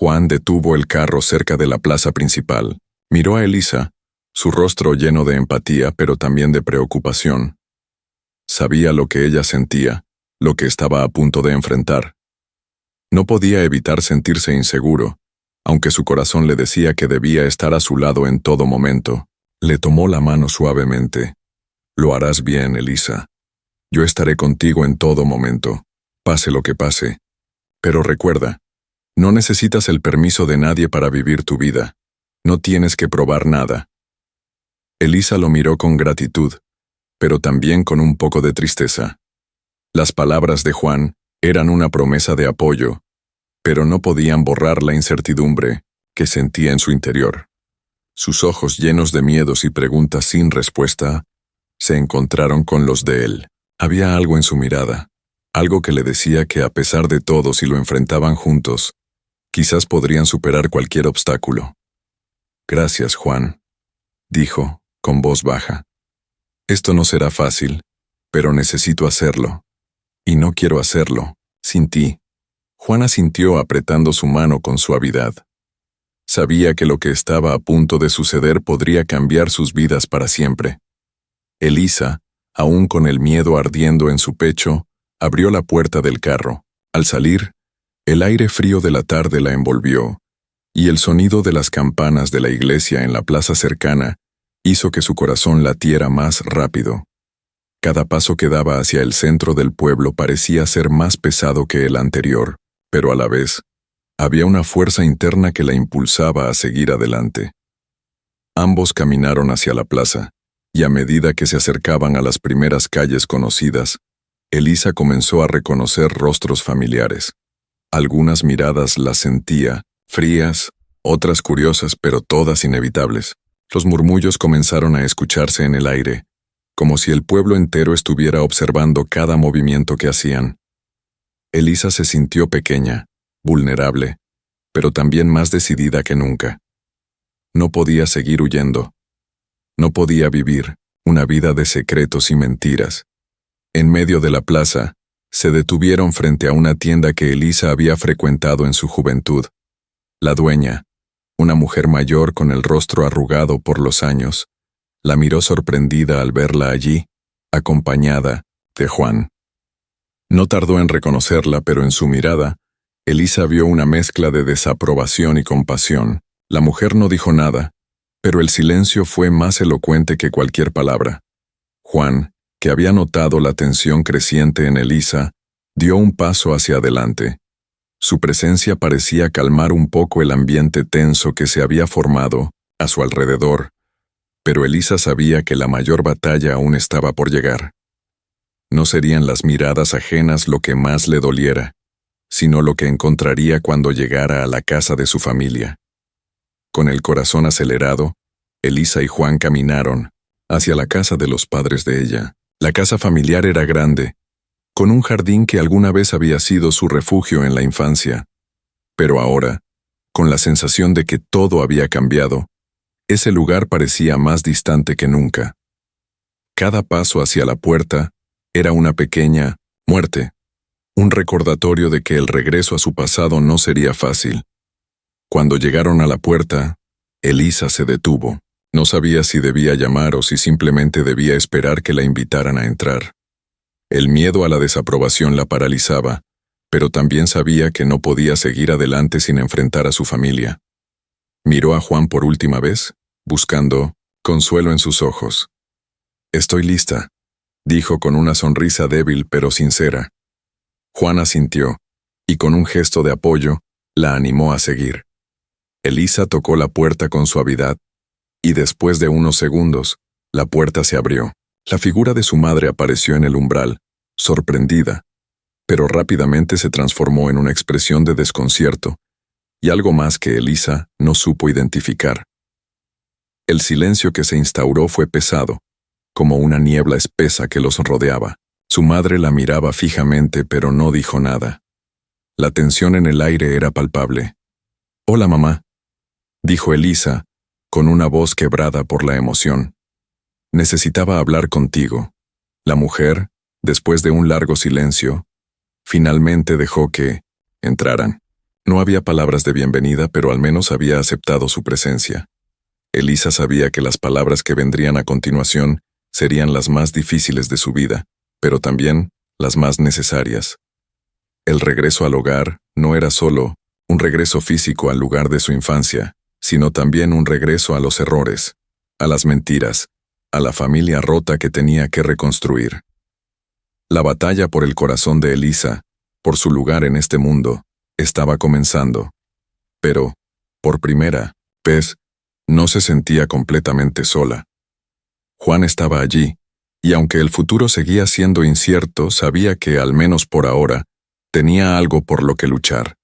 Juan detuvo el carro cerca de la plaza principal. Miró a Elisa, su rostro lleno de empatía pero también de preocupación. Sabía lo que ella sentía, lo que estaba a punto de enfrentar. No podía evitar sentirse inseguro, aunque su corazón le decía que debía estar a su lado en todo momento. Le tomó la mano suavemente. «Lo harás bien, Elisa. Yo estaré contigo en todo momento, pase lo que pase. Pero recuerda, No necesitas el permiso de nadie para vivir tu vida. No tienes que probar nada. Elisa lo miró con gratitud, pero también con un poco de tristeza. Las palabras de Juan eran una promesa de apoyo, pero no podían borrar la incertidumbre que sentía en su interior. Sus ojos llenos de miedos y preguntas sin respuesta se encontraron con los de él. Había algo en su mirada, algo que le decía que a pesar de todo, si lo enfrentaban juntos, quizás podrían superar cualquier obstáculo. «Gracias, Juan», dijo, con voz baja. «Esto no será fácil, pero necesito hacerlo. Y no quiero hacerlo sin ti». Juan asintió apretando su mano con suavidad. Sabía que lo que estaba a punto de suceder podría cambiar sus vidas para siempre. Elisa, aún con el miedo ardiendo en su pecho, abrió la puerta del carro. Al salir, el aire frío de la tarde la envolvió, y el sonido de las campanas de la iglesia en la plaza cercana hizo que su corazón latiera más rápido. Cada paso que daba hacia el centro del pueblo parecía ser más pesado que el anterior, pero a la vez, había una fuerza interna que la impulsaba a seguir adelante. Ambos caminaron hacia la plaza, y a medida que se acercaban a las primeras calles conocidas, Elisa comenzó a reconocer rostros familiares. Algunas miradas las sentía, frías, otras curiosas, pero todas inevitables. Los murmullos comenzaron a escucharse en el aire, como si el pueblo entero estuviera observando cada movimiento que hacían. Elisa se sintió pequeña, vulnerable, pero también más decidida que nunca. No podía seguir huyendo. No podía vivir una vida de secretos y mentiras. En medio de la plaza, se detuvieron frente a una tienda que Elisa había frecuentado en su juventud. La dueña, una mujer mayor con el rostro arrugado por los años, la miró sorprendida al verla allí, acompañada de Juan. No tardó en reconocerla, pero en su mirada, Elisa vio una mezcla de desaprobación y compasión. La mujer no dijo nada, pero el silencio fue más elocuente que cualquier palabra. Juan, que había notado la tensión creciente en Elisa, dio un paso hacia adelante. Su presencia parecía calmar un poco el ambiente tenso que se había formado a su alrededor, pero Elisa sabía que la mayor batalla aún estaba por llegar. No serían las miradas ajenas lo que más le doliera, sino lo que encontraría cuando llegara a la casa de su familia. Con el corazón acelerado, Elisa y Juan caminaron hacia la casa de los padres de ella. La casa familiar era grande, con un jardín que alguna vez había sido su refugio en la infancia. Pero ahora, con la sensación de que todo había cambiado, ese lugar parecía más distante que nunca. Cada paso hacia la puerta era una pequeña muerte, un recordatorio de que el regreso a su pasado no sería fácil. Cuando llegaron a la puerta, Elisa se detuvo. No sabía si debía llamar o si simplemente debía esperar que la invitaran a entrar. El miedo a la desaprobación la paralizaba, pero también sabía que no podía seguir adelante sin enfrentar a su familia. Miró a Juan por última vez, buscando consuelo en sus ojos. «Estoy lista», dijo con una sonrisa débil pero sincera. Juan asintió, y con un gesto de apoyo, la animó a seguir. Elisa tocó la puerta con suavidad, y después de unos segundos, la puerta se abrió. La figura de su madre apareció en el umbral, sorprendida, pero rápidamente se transformó en una expresión de desconcierto, y algo más que Elisa no supo identificar. El silencio que se instauró fue pesado, como una niebla espesa que los rodeaba. Su madre la miraba fijamente, pero no dijo nada. La tensión en el aire era palpable. «Hola, mamá», dijo Elisa, con una voz quebrada por la emoción. «Necesitaba hablar contigo». La mujer, después de un largo silencio, finalmente dejó que entraran. No había palabras de bienvenida, pero al menos había aceptado su presencia. Elisa sabía que las palabras que vendrían a continuación serían las más difíciles de su vida, pero también las más necesarias. El regreso al hogar no era solo un regreso físico al lugar de su infancia, sino también un regreso a los errores, a las mentiras, a la familia rota que tenía que reconstruir. La batalla por el corazón de Elisa, por su lugar en este mundo, estaba comenzando. Pero, por primera vez, no se sentía completamente sola. Juan estaba allí, y aunque el futuro seguía siendo incierto, sabía que, al menos por ahora, tenía algo por lo que luchar.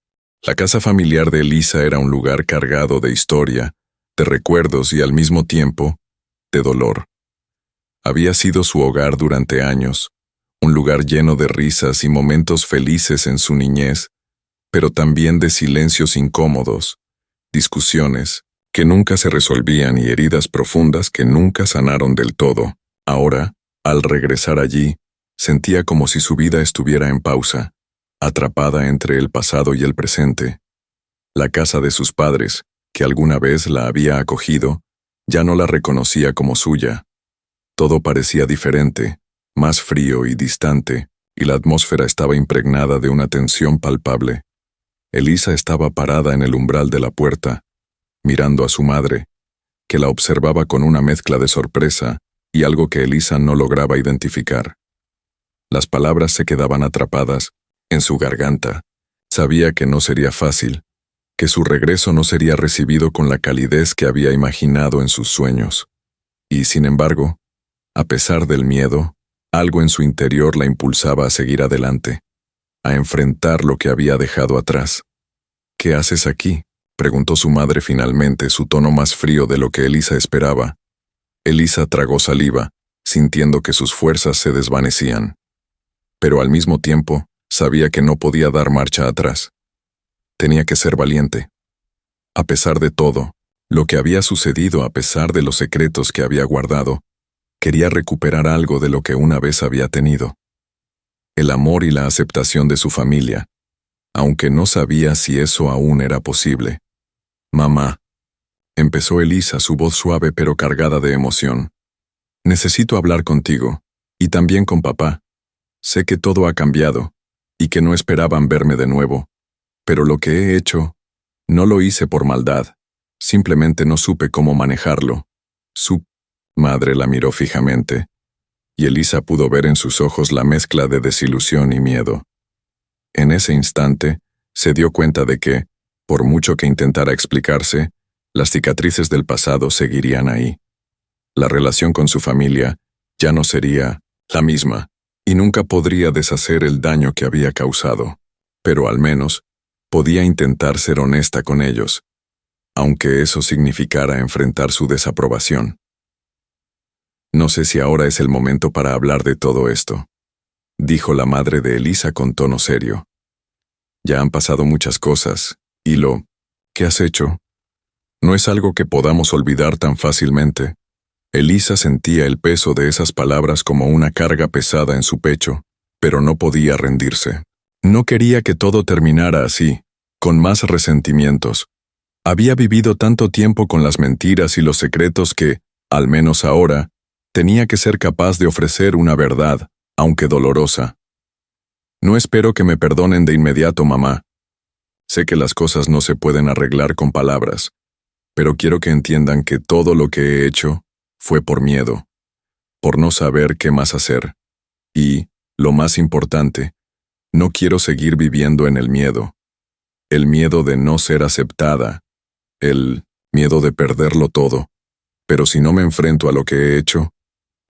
La casa familiar de Elisa era un lugar cargado de historia, de recuerdos y al mismo tiempo, de dolor. Había sido su hogar durante años, un lugar lleno de risas y momentos felices en su niñez, pero también de silencios incómodos, discusiones que nunca se resolvían y heridas profundas que nunca sanaron del todo. Ahora, al regresar allí, sentía como si su vida estuviera en pausa, atrapada entre el pasado y el presente. La casa de sus padres, que alguna vez la había acogido, ya no la reconocía como suya. Todo parecía diferente, más frío y distante, y la atmósfera estaba impregnada de una tensión palpable. Elisa estaba parada en el umbral de la puerta, mirando a su madre, que la observaba con una mezcla de sorpresa y algo que Elisa no lograba identificar. Las palabras se quedaban atrapadas en su garganta. Sabía que no sería fácil, que su regreso no sería recibido con la calidez que había imaginado en sus sueños. Y, sin embargo, a pesar del miedo, algo en su interior la impulsaba a seguir adelante, a enfrentar lo que había dejado atrás. «¿Qué haces aquí?», preguntó su madre finalmente, su tono más frío de lo que Elisa esperaba. Elisa tragó saliva, sintiendo que sus fuerzas se desvanecían. Pero al mismo tiempo, sabía que no podía dar marcha atrás. Tenía que ser valiente. A pesar de todo, lo que había sucedido, a pesar de los secretos que había guardado, quería recuperar algo de lo que una vez había tenido. El amor y la aceptación de su familia, aunque no sabía si eso aún era posible. «Mamá», empezó Elisa, su voz suave pero cargada de emoción. «Necesito hablar contigo, y también con papá. Sé que todo ha cambiado, y que no esperaban verme de nuevo, pero lo que he hecho, no lo hice por maldad, simplemente no supe cómo manejarlo». Su madre la miró fijamente, y Elisa pudo ver en sus ojos la mezcla de desilusión y miedo. En ese instante, se dio cuenta de que, por mucho que intentara explicarse, las cicatrices del pasado seguirían ahí. La relación con su familia ya no sería la misma, y nunca podría deshacer el daño que había causado. Pero al menos, podía intentar ser honesta con ellos, aunque eso significara enfrentar su desaprobación. «No sé si ahora es el momento para hablar de todo esto», dijo la madre de Elisa con tono serio. «Ya han pasado muchas cosas, y lo que has hecho no es algo que podamos olvidar tan fácilmente». Elisa sentía el peso de esas palabras como una carga pesada en su pecho, pero no podía rendirse. No quería que todo terminara así, con más resentimientos. Había vivido tanto tiempo con las mentiras y los secretos que, al menos ahora, tenía que ser capaz de ofrecer una verdad, aunque dolorosa. «No espero que me perdonen de inmediato, mamá. Sé que las cosas no se pueden arreglar con palabras, pero quiero que entiendan que todo lo que he hecho fue por miedo, por no saber qué más hacer. Y, lo más importante, no quiero seguir viviendo en el miedo de no ser aceptada, el miedo de perderlo todo. Pero si no me enfrento a lo que he hecho,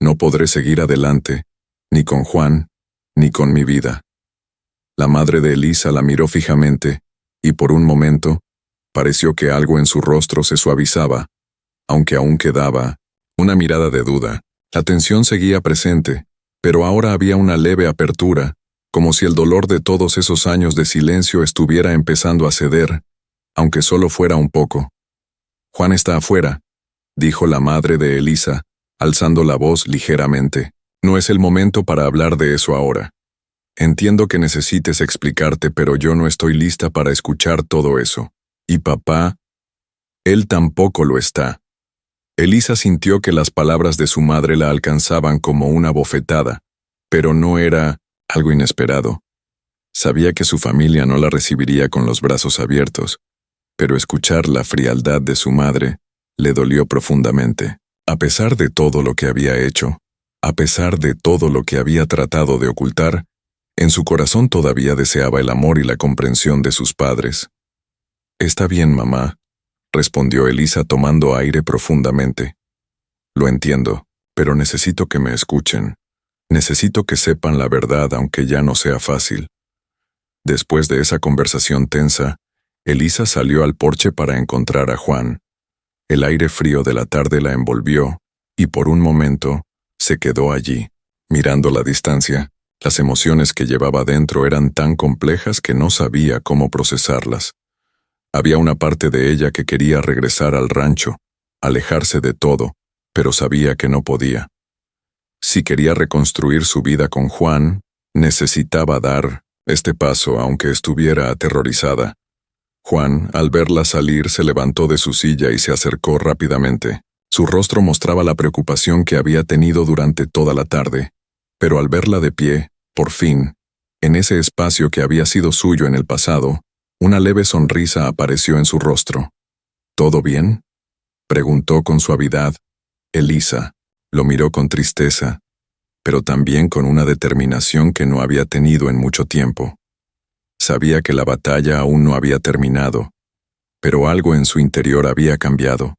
no podré seguir adelante, ni con Juan, ni con mi vida». La madre de Elisa la miró fijamente, y por un momento, pareció que algo en su rostro se suavizaba, aunque aún quedaba una mirada de duda. La tensión seguía presente, pero ahora había una leve apertura, como si el dolor de todos esos años de silencio estuviera empezando a ceder, aunque solo fuera un poco. «Juan está afuera», dijo la madre de Elisa, alzando la voz ligeramente. «No es el momento para hablar de eso ahora. Entiendo que necesites explicarte, pero yo no estoy lista para escuchar todo eso. Y papá, él tampoco lo está». Elisa sintió que las palabras de su madre la alcanzaban como una bofetada, pero no era algo inesperado. Sabía que su familia no la recibiría con los brazos abiertos, pero escuchar la frialdad de su madre le dolió profundamente. A pesar de todo lo que había hecho, a pesar de todo lo que había tratado de ocultar, En su corazón todavía deseaba el amor y la comprensión de sus padres. «Está bien, mamá», respondió Elisa tomando aire profundamente. «Lo entiendo, pero necesito que me escuchen. Necesito que sepan la verdad, aunque ya no sea fácil». Después de esa conversación tensa, Elisa salió al porche para encontrar a Juan. El aire frío de la tarde la envolvió, y por un momento se quedó allí, mirando la distancia. Las emociones que llevaba dentro eran tan complejas que no sabía cómo procesarlas. Había una parte de ella que quería regresar al rancho, alejarse de todo, pero sabía que no podía. Si quería reconstruir su vida con Juan, necesitaba dar este paso aunque estuviera aterrorizada. Juan, al verla salir, se levantó de su silla y se acercó rápidamente. Su rostro mostraba la preocupación que había tenido durante toda la tarde, pero al verla de pie, por fin, en ese espacio que había sido suyo en el pasado, una leve sonrisa apareció en su rostro. «¿Todo bien?», preguntó con suavidad. Elisa lo miró con tristeza, pero también con una determinación que no había tenido en mucho tiempo. Sabía que la batalla aún no había terminado, pero algo en su interior había cambiado.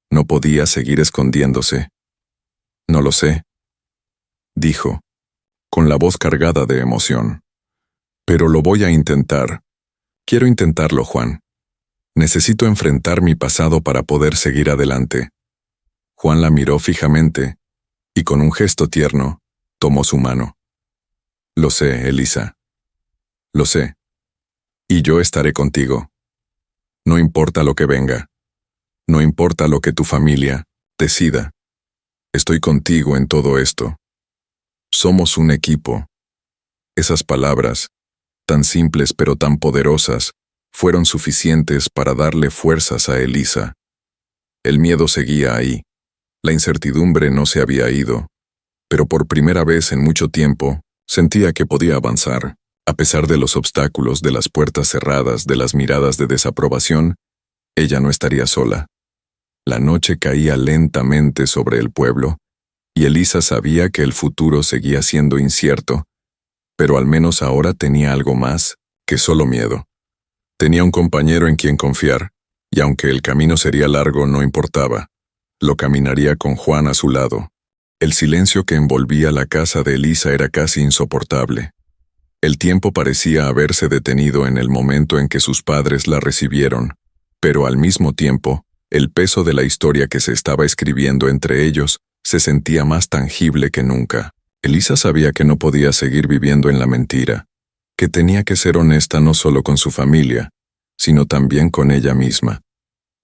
No podía seguir escondiéndose. «No lo sé», dijo, con la voz cargada de emoción. «Pero lo voy a intentar. Quiero intentarlo, Juan. Necesito enfrentar mi pasado para poder seguir adelante». Juan la miró fijamente, y con un gesto tierno, tomó su mano. «Lo sé, Elisa. Lo sé. Y yo estaré contigo. No importa lo que venga. No importa lo que tu familia decida. Estoy contigo en todo esto. Somos un equipo». Esas palabras, tan simples pero tan poderosas, fueron suficientes para darle fuerzas a Elisa. El miedo seguía ahí. La incertidumbre no se había ido, pero por primera vez en mucho tiempo, sentía que podía avanzar. A pesar de los obstáculos, de las puertas cerradas, de las miradas de desaprobación, ella no estaría sola. La noche caía lentamente sobre el pueblo, y Elisa sabía que el futuro seguía siendo incierto, pero al menos ahora tenía algo más que solo miedo. Tenía un compañero en quien confiar, y aunque el camino sería largo, no importaba. Lo caminaría con Juan a su lado. El silencio que envolvía la casa de Elisa era casi insoportable. El tiempo parecía haberse detenido en el momento en que sus padres la recibieron, pero al mismo tiempo, el peso de la historia que se estaba escribiendo entre ellos se sentía más tangible que nunca. Elisa sabía que no podía seguir viviendo en la mentira, que tenía que ser honesta no solo con su familia, sino también con ella misma.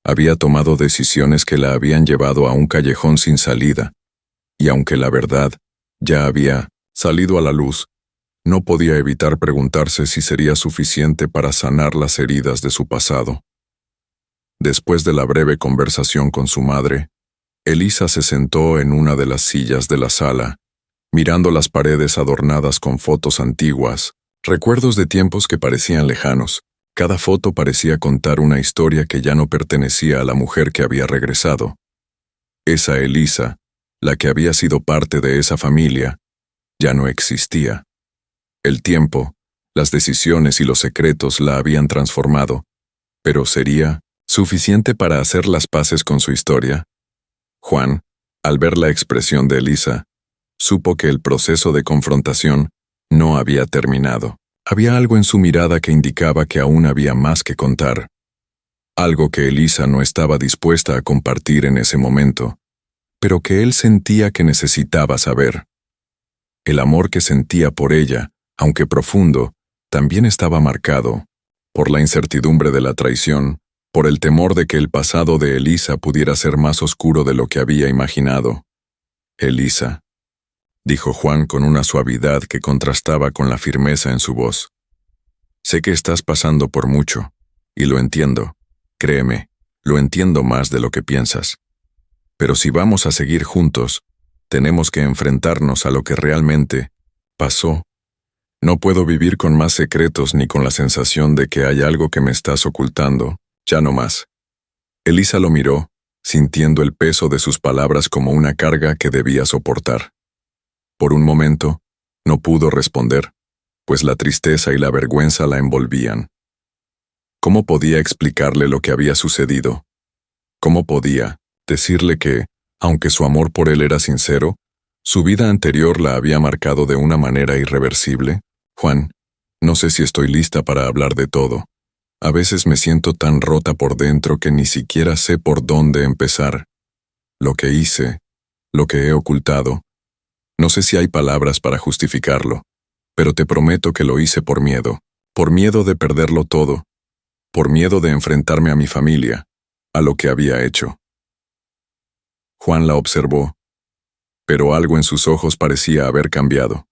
Había tomado decisiones que la habían llevado a un callejón sin salida, y aunque la verdad ya había salido a la luz, no podía evitar preguntarse si sería suficiente para sanar las heridas de su pasado. Después de la breve conversación con su madre, Elisa se sentó en una de las sillas de la sala, mirando las paredes adornadas con fotos antiguas, recuerdos de tiempos que parecían lejanos. Cada foto parecía contar una historia que ya no pertenecía a la mujer que había regresado. Esa Elisa, la que había sido parte de esa familia, ya no existía. El tiempo, las decisiones y los secretos la habían transformado, pero ¿sería suficiente para hacer las paces con su historia? Juan, al ver la expresión de Elisa, supo que el proceso de confrontación no había terminado. Había algo en su mirada que indicaba que aún había más que contar. Algo que Elisa no estaba dispuesta a compartir en ese momento, pero que él sentía que necesitaba saber. El amor que sentía por ella, aunque profundo, también estaba marcado por la incertidumbre de la traición, por el temor de que el pasado de Elisa pudiera ser más oscuro de lo que había imaginado. «Elisa», dijo Juan con una suavidad que contrastaba con la firmeza en su voz. «Sé que estás pasando por mucho, y lo entiendo. Créeme, lo entiendo más de lo que piensas. Pero si vamos a seguir juntos, tenemos que enfrentarnos a lo que realmente pasó. No puedo vivir con más secretos ni con la sensación de que hay algo que me estás ocultando, ya no más». Elisa lo miró, sintiendo el peso de sus palabras como una carga que debía soportar. Por un momento, no pudo responder. pues la tristeza y la vergüenza la envolvían. ¿Cómo podía explicarle lo que había sucedido? ¿Cómo podía decirle que, aunque su amor por él era sincero, su vida anterior la había marcado de una manera irreversible? Juan, no sé si estoy lista para hablar de todo. A veces me siento tan rota por dentro que ni siquiera sé por dónde empezar. Lo que hice, lo que he ocultado. No sé si hay palabras para justificarlo, pero te prometo que lo hice por miedo de perderlo todo, por miedo de enfrentarme a mi familia, a lo que había hecho. Juan la observó, pero algo en sus ojos parecía haber cambiado.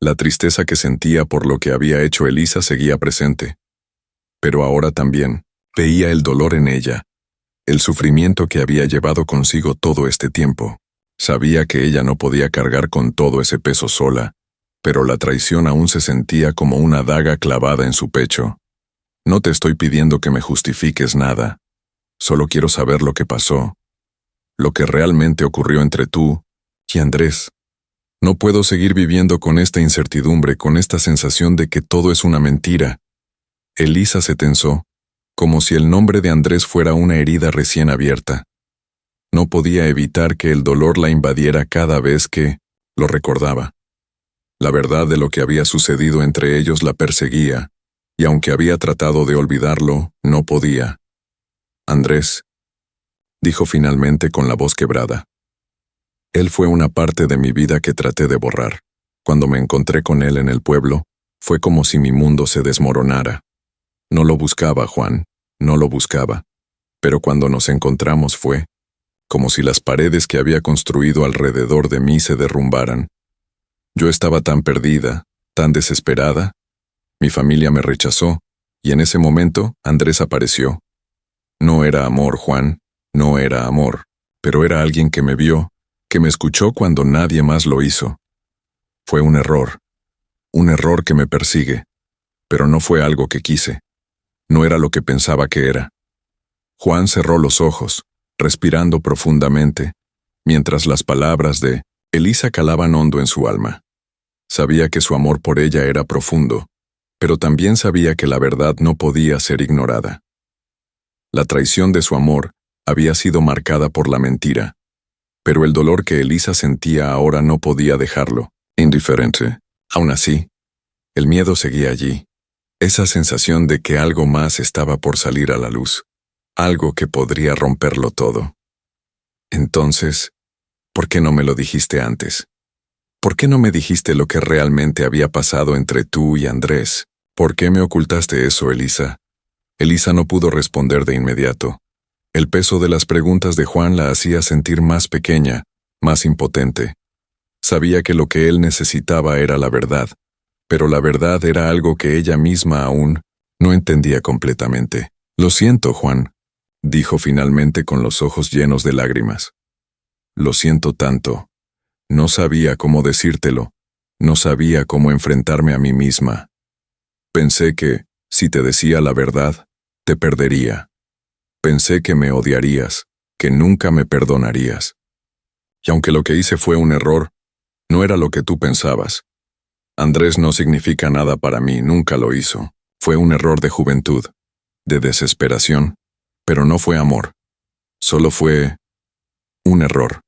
La tristeza que sentía por lo que había hecho Elisa seguía presente, pero ahora también veía el dolor en ella, el sufrimiento que había llevado consigo todo este tiempo. Sabía que ella no podía cargar con todo ese peso sola, pero la traición aún se sentía como una daga clavada en su pecho. No te estoy pidiendo que me justifiques nada, solo quiero saber lo que pasó, lo que realmente ocurrió entre tú y Andrés. No puedo seguir viviendo con esta incertidumbre, con esta sensación de que todo es una mentira. Elisa se tensó, como si el nombre de Andrés fuera una herida recién abierta. No podía evitar que el dolor la invadiera cada vez que lo recordaba. La verdad de lo que había sucedido entre ellos la perseguía, y aunque había tratado de olvidarlo, no podía. Andrés, dijo finalmente con la voz quebrada. Él fue una parte de mi vida que traté de borrar. Cuando me encontré con él en el pueblo, fue como si mi mundo se desmoronara. No lo buscaba, Juan, no lo buscaba. Pero cuando nos encontramos fue como si las paredes que había construido alrededor de mí se derrumbaran. Yo estaba tan perdida, tan desesperada. Mi familia me rechazó, y en ese momento Andrés apareció. No era amor, Juan, no era amor, pero era alguien que me vio, que me escuchó cuando nadie más lo hizo. Fue un error que me persigue, pero no fue algo que quise. No era lo que pensaba que era. Juan cerró los ojos, respirando profundamente, mientras las palabras de Elisa calaban hondo en su alma. Sabía que su amor por ella era profundo, pero también sabía que la verdad no podía ser ignorada. La traición de su amor había sido marcada por la mentira, pero el dolor que Elisa sentía ahora no podía dejarlo indiferente. Aún así, el miedo seguía allí, esa sensación de que algo más estaba por salir a la luz, algo que podría romperlo todo. Entonces, ¿por qué no me lo dijiste antes? ¿Por qué no me dijiste lo que realmente había pasado entre tú y Andrés? ¿Por qué me ocultaste eso, Elisa? Elisa no pudo responder de inmediato. El peso de las preguntas de Juan la hacía sentir más pequeña, más impotente. Sabía que lo que él necesitaba era la verdad, pero la verdad era algo que ella misma aún no entendía completamente. Lo siento, Juan, dijo finalmente con los ojos llenos de lágrimas. Lo siento tanto. No sabía cómo decírtelo, no sabía cómo enfrentarme a mí misma. Pensé que, si te decía la verdad, te perdería. Pensé que me odiarías, que nunca me perdonarías. Y aunque lo que hice fue un error, no era lo que tú pensabas. Andrés no significa nada para mí, nunca lo hizo. Fue un error de juventud, de desesperación, pero no fue amor. Solo fue un error.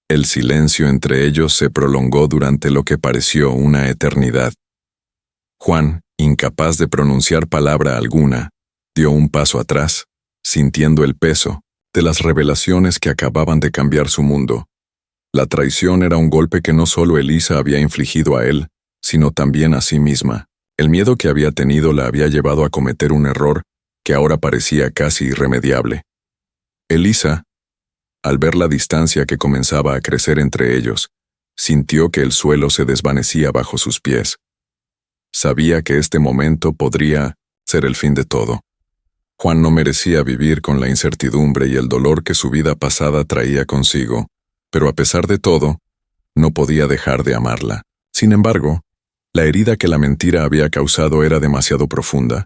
El silencio entre ellos se prolongó durante lo que pareció una eternidad. Juan, incapaz de pronunciar palabra alguna, dio un paso atrás, sintiendo el peso de las revelaciones que acababan de cambiar su mundo. La traición era un golpe que no solo Elisa había infligido a él, sino también a sí misma. El miedo que había tenido la había llevado a cometer un error que ahora parecía casi irremediable. Elisa, al ver la distancia que comenzaba a crecer entre ellos, sintió que el suelo se desvanecía bajo sus pies. Sabía que este momento podría ser el fin de todo. Juan no merecía vivir con la incertidumbre y el dolor que su vida pasada traía consigo, pero a pesar de todo, no podía dejar de amarla. Sin embargo, la herida que la mentira había causado era demasiado profunda,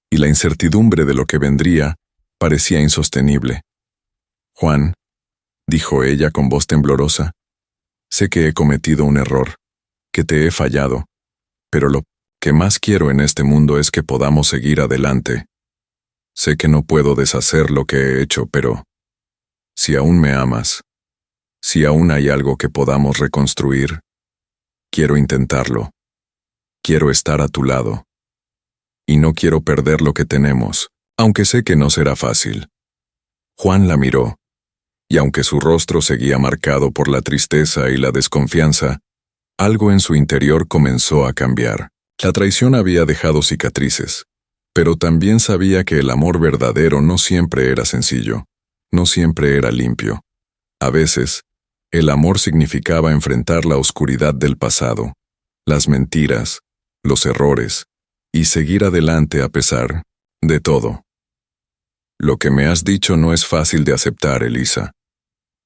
y la incertidumbre de lo que vendría parecía insostenible. Juan, dijo ella con voz temblorosa, sé que he cometido un error, que te he fallado, Pero lo que más quiero en este mundo es que podamos seguir adelante. Sé que no puedo deshacer lo que he hecho, pero si aún me amas, si aún hay algo que podamos reconstruir, quiero intentarlo. Quiero estar a tu lado. Y no quiero perder lo que tenemos, aunque sé que no será fácil. Juan la miró, y aunque su rostro seguía marcado por la tristeza y la desconfianza, algo en su interior comenzó a cambiar. La traición había dejado cicatrices, pero también sabía que el amor verdadero no siempre era sencillo, no siempre era limpio. A veces, el amor significaba enfrentar la oscuridad del pasado, las mentiras, los errores, y seguir adelante a pesar de todo. Lo que me has dicho no es fácil de aceptar, Elisa.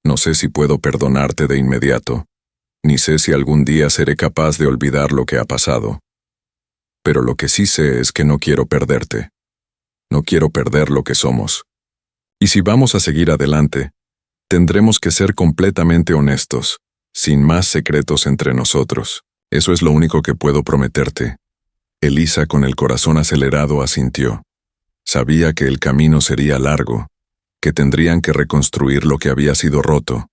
No sé si puedo perdonarte de inmediato, ni sé si algún día seré capaz de olvidar lo que ha pasado. Pero lo que sí sé es que no quiero perderte. No quiero perder lo que somos. Y si vamos a seguir adelante, tendremos que ser completamente honestos, sin más secretos entre nosotros. Eso es lo único que puedo prometerte. Elisa, con el corazón acelerado, asintió. Sabía que el camino sería largo, que tendrían que reconstruir lo que había sido roto,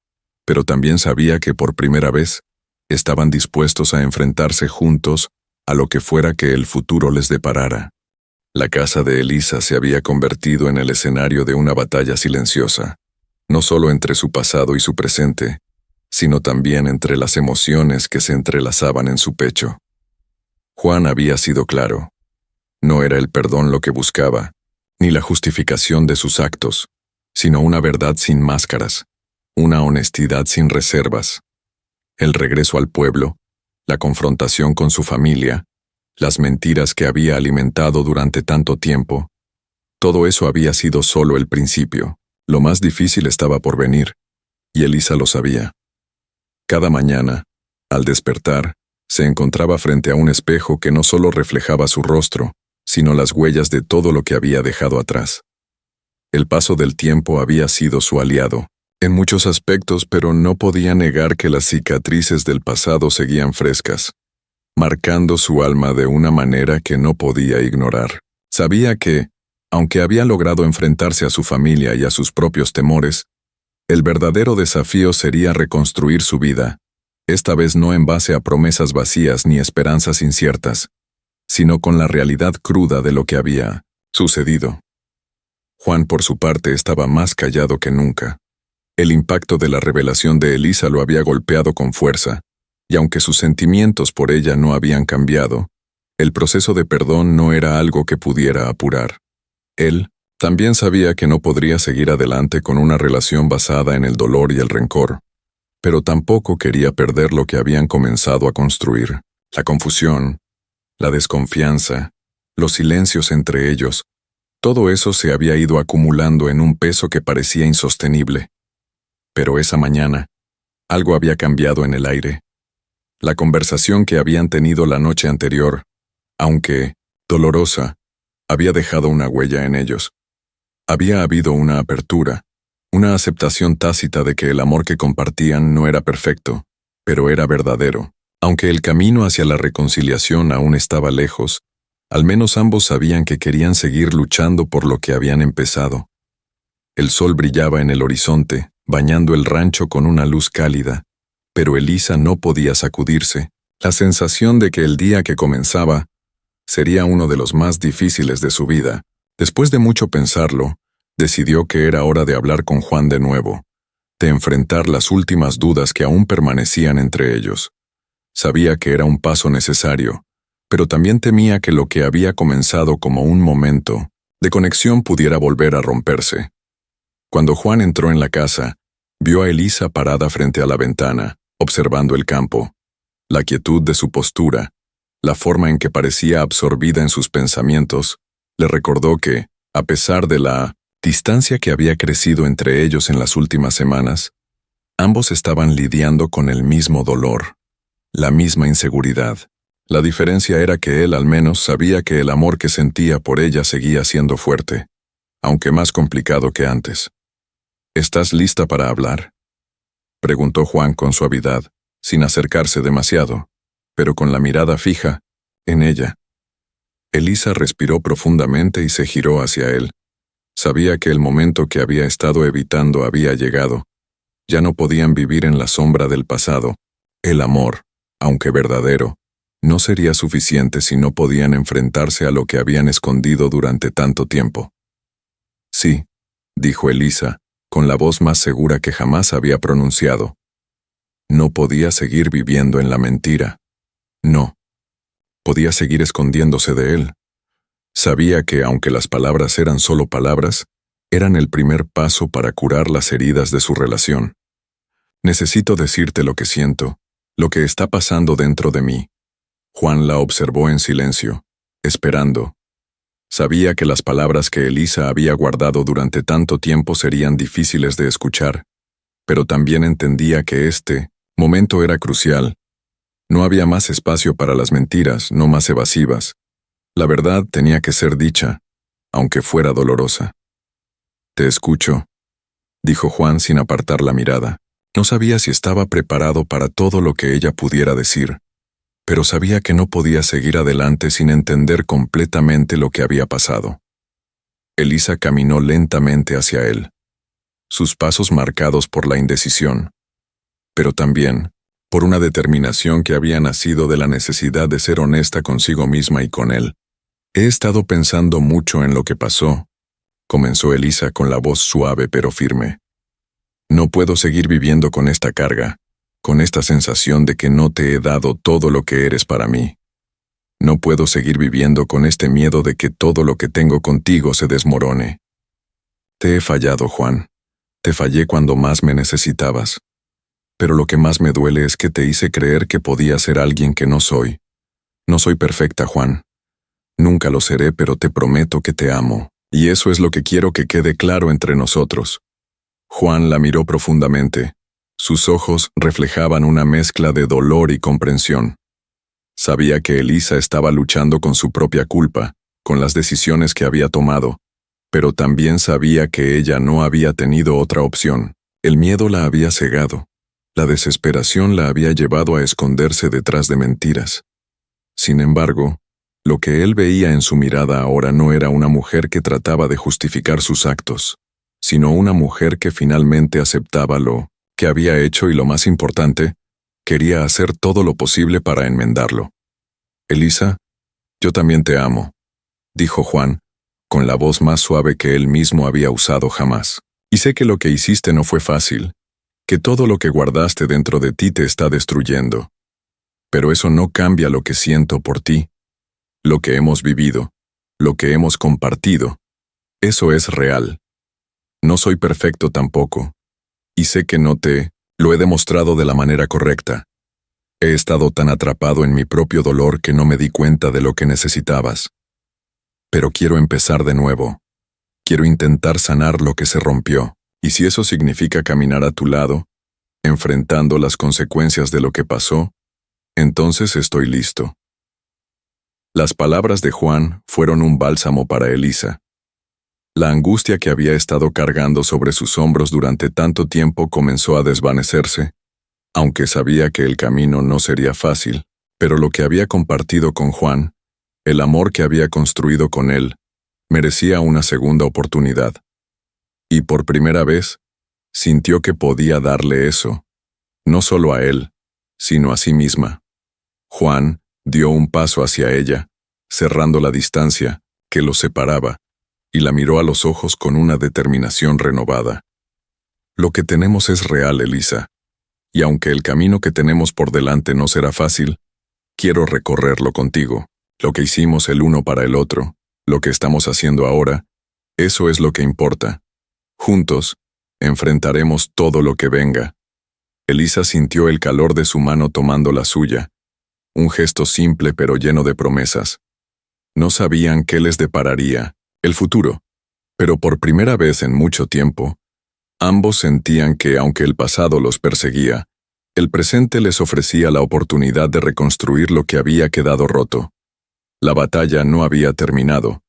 pero también sabía que por primera vez estaban dispuestos a enfrentarse juntos a lo que fuera que el futuro les deparara. La casa de Elisa se había convertido en el escenario de una batalla silenciosa, no solo entre su pasado y su presente, sino también entre las emociones que se entrelazaban en su pecho. Juan había sido claro. No era el perdón lo que buscaba, ni la justificación de sus actos, sino una verdad sin máscaras, una honestidad sin reservas. El regreso al pueblo, la confrontación con su familia, las mentiras que había alimentado durante tanto tiempo, todo eso había sido solo el principio. Lo más difícil estaba por venir, y Elisa lo sabía. Cada mañana, al despertar, se encontraba frente a un espejo que no solo reflejaba su rostro, sino las huellas de todo lo que había dejado atrás. El paso del tiempo había sido su aliado, en muchos aspectos, pero no podía negar que las cicatrices del pasado seguían frescas, marcando su alma de una manera que no podía ignorar. Sabía que, aunque había logrado enfrentarse a su familia y a sus propios temores, el verdadero desafío sería reconstruir su vida, esta vez no en base a promesas vacías ni esperanzas inciertas, sino con la realidad cruda de lo que había sucedido. Juan, por su parte, estaba más callado que nunca. El impacto de la revelación de Elisa lo había golpeado con fuerza, y aunque sus sentimientos por ella no habían cambiado, el proceso de perdón no era algo que pudiera apurar. Él también sabía que no podría seguir adelante con una relación basada en el dolor y el rencor, pero tampoco quería perder lo que habían comenzado a construir. La confusión, la desconfianza, los silencios entre ellos, todo eso se había ido acumulando en un peso que parecía insostenible. Pero esa mañana, algo había cambiado en el aire. La conversación que habían tenido la noche anterior, aunque dolorosa, había dejado una huella en ellos. Había habido una apertura, una aceptación tácita de que el amor que compartían no era perfecto, pero era verdadero. Aunque el camino hacia la reconciliación aún estaba lejos, al menos ambos sabían que querían seguir luchando por lo que habían empezado. El sol brillaba en el horizonte, bañando el rancho con una luz cálida, pero Elisa no podía sacudirse. La sensación de que el día que comenzaba sería uno de los más difíciles de su vida. Después de mucho pensarlo, decidió que era hora de hablar con Juan de nuevo, de enfrentar las últimas dudas que aún permanecían entre ellos. Sabía que era un paso necesario, pero también temía que lo que había comenzado como un momento de conexión pudiera volver a romperse. Cuando Juan entró en la casa, vio a Elisa parada frente a la ventana, observando el campo. La quietud de su postura, la forma en que parecía absorbida en sus pensamientos, le recordó que, a pesar de la distancia que había crecido entre ellos en las últimas semanas, ambos estaban lidiando con el mismo dolor, la misma inseguridad. La diferencia era que él al menos sabía que el amor que sentía por ella seguía siendo fuerte, aunque más complicado que antes. ¿Estás lista para hablar?, preguntó Juan con suavidad, sin acercarse demasiado, pero con la mirada fija, en ella. Elisa respiró profundamente y se giró hacia él. Sabía que el momento que había estado evitando había llegado. Ya no podían vivir en la sombra del pasado. El amor, aunque verdadero, no sería suficiente si no podían enfrentarse a lo que habían escondido durante tanto tiempo. Sí, dijo Elisa, con la voz más segura que jamás había pronunciado. No podía seguir viviendo en la mentira. No. Podía seguir escondiéndose de él. Sabía que, aunque las palabras eran solo palabras, eran el primer paso para curar las heridas de su relación. Necesito decirte lo que siento, lo que está pasando dentro de mí. Juan la observó en silencio, esperando. Sabía que las palabras que Elisa había guardado durante tanto tiempo serían difíciles de escuchar, pero también entendía que este momento era crucial. No había más espacio para las mentiras, no más evasivas. La verdad tenía que ser dicha, aunque fuera dolorosa. Te escucho, dijo Juan sin apartar la mirada. No sabía si estaba preparado para todo lo que ella pudiera decir, pero sabía que no podía seguir adelante sin entender completamente lo que había pasado. Elisa caminó lentamente hacia él, sus pasos marcados por la indecisión, pero también por una determinación que había nacido de la necesidad de ser honesta consigo misma y con él. He estado pensando mucho en lo que pasó, comenzó Elisa con la voz suave pero firme. No puedo seguir viviendo con esta carga, con esta sensación de que no te he dado todo lo que eres para mí. No puedo seguir viviendo con este miedo de que todo lo que tengo contigo se desmorone. Te he fallado, Juan. Te fallé cuando más me necesitabas. Pero lo que más me duele es que te hice creer que podía ser alguien que no soy. No soy perfecta, Juan. Nunca lo seré, pero te prometo que te amo, y eso es lo que quiero que quede claro entre nosotros. Juan la miró profundamente. Sus ojos reflejaban una mezcla de dolor y comprensión. Sabía que Elisa estaba luchando con su propia culpa, con las decisiones que había tomado, pero también sabía que ella no había tenido otra opción. El miedo la había cegado. La desesperación la había llevado a esconderse detrás de mentiras. Sin embargo, lo que él veía en su mirada ahora no era una mujer que trataba de justificar sus actos, sino una mujer que finalmente aceptaba lo que había hecho y, lo más importante, quería hacer todo lo posible para enmendarlo. Elisa, yo también te amo, dijo Juan, con la voz más suave que él mismo había usado jamás. Y sé que lo que hiciste no fue fácil, que todo lo que guardaste dentro de ti te está destruyendo. Pero eso no cambia lo que siento por ti, lo que hemos vivido, lo que hemos compartido. Eso es real. No soy perfecto tampoco, y sé que no te lo he demostrado de la manera correcta. He estado tan atrapado en mi propio dolor que no me di cuenta de lo que necesitabas. Pero quiero empezar de nuevo. Quiero intentar sanar lo que se rompió, y si eso significa caminar a tu lado, enfrentando las consecuencias de lo que pasó, entonces estoy listo. Las palabras de Juan fueron un bálsamo para Elisa. La angustia que había estado cargando sobre sus hombros durante tanto tiempo comenzó a desvanecerse, aunque sabía que el camino no sería fácil, pero lo que había compartido con Juan, el amor que había construido con él, merecía una segunda oportunidad. Y por primera vez, sintió que podía darle eso, no solo a él, sino a sí misma. Juan dio un paso hacia ella, cerrando la distancia que los separaba, y la miró a los ojos con una determinación renovada. Lo que tenemos es real, Elisa, y aunque el camino que tenemos por delante no será fácil, quiero recorrerlo contigo. Lo que hicimos el uno para el otro, lo que estamos haciendo ahora, eso es lo que importa. Juntos, enfrentaremos todo lo que venga. Elisa sintió el calor de su mano tomando la suya, un gesto simple pero lleno de promesas. No sabían qué les depararía el futuro, pero por primera vez en mucho tiempo, ambos sentían que, aunque el pasado los perseguía, el presente les ofrecía la oportunidad de reconstruir lo que había quedado roto. La batalla no había terminado,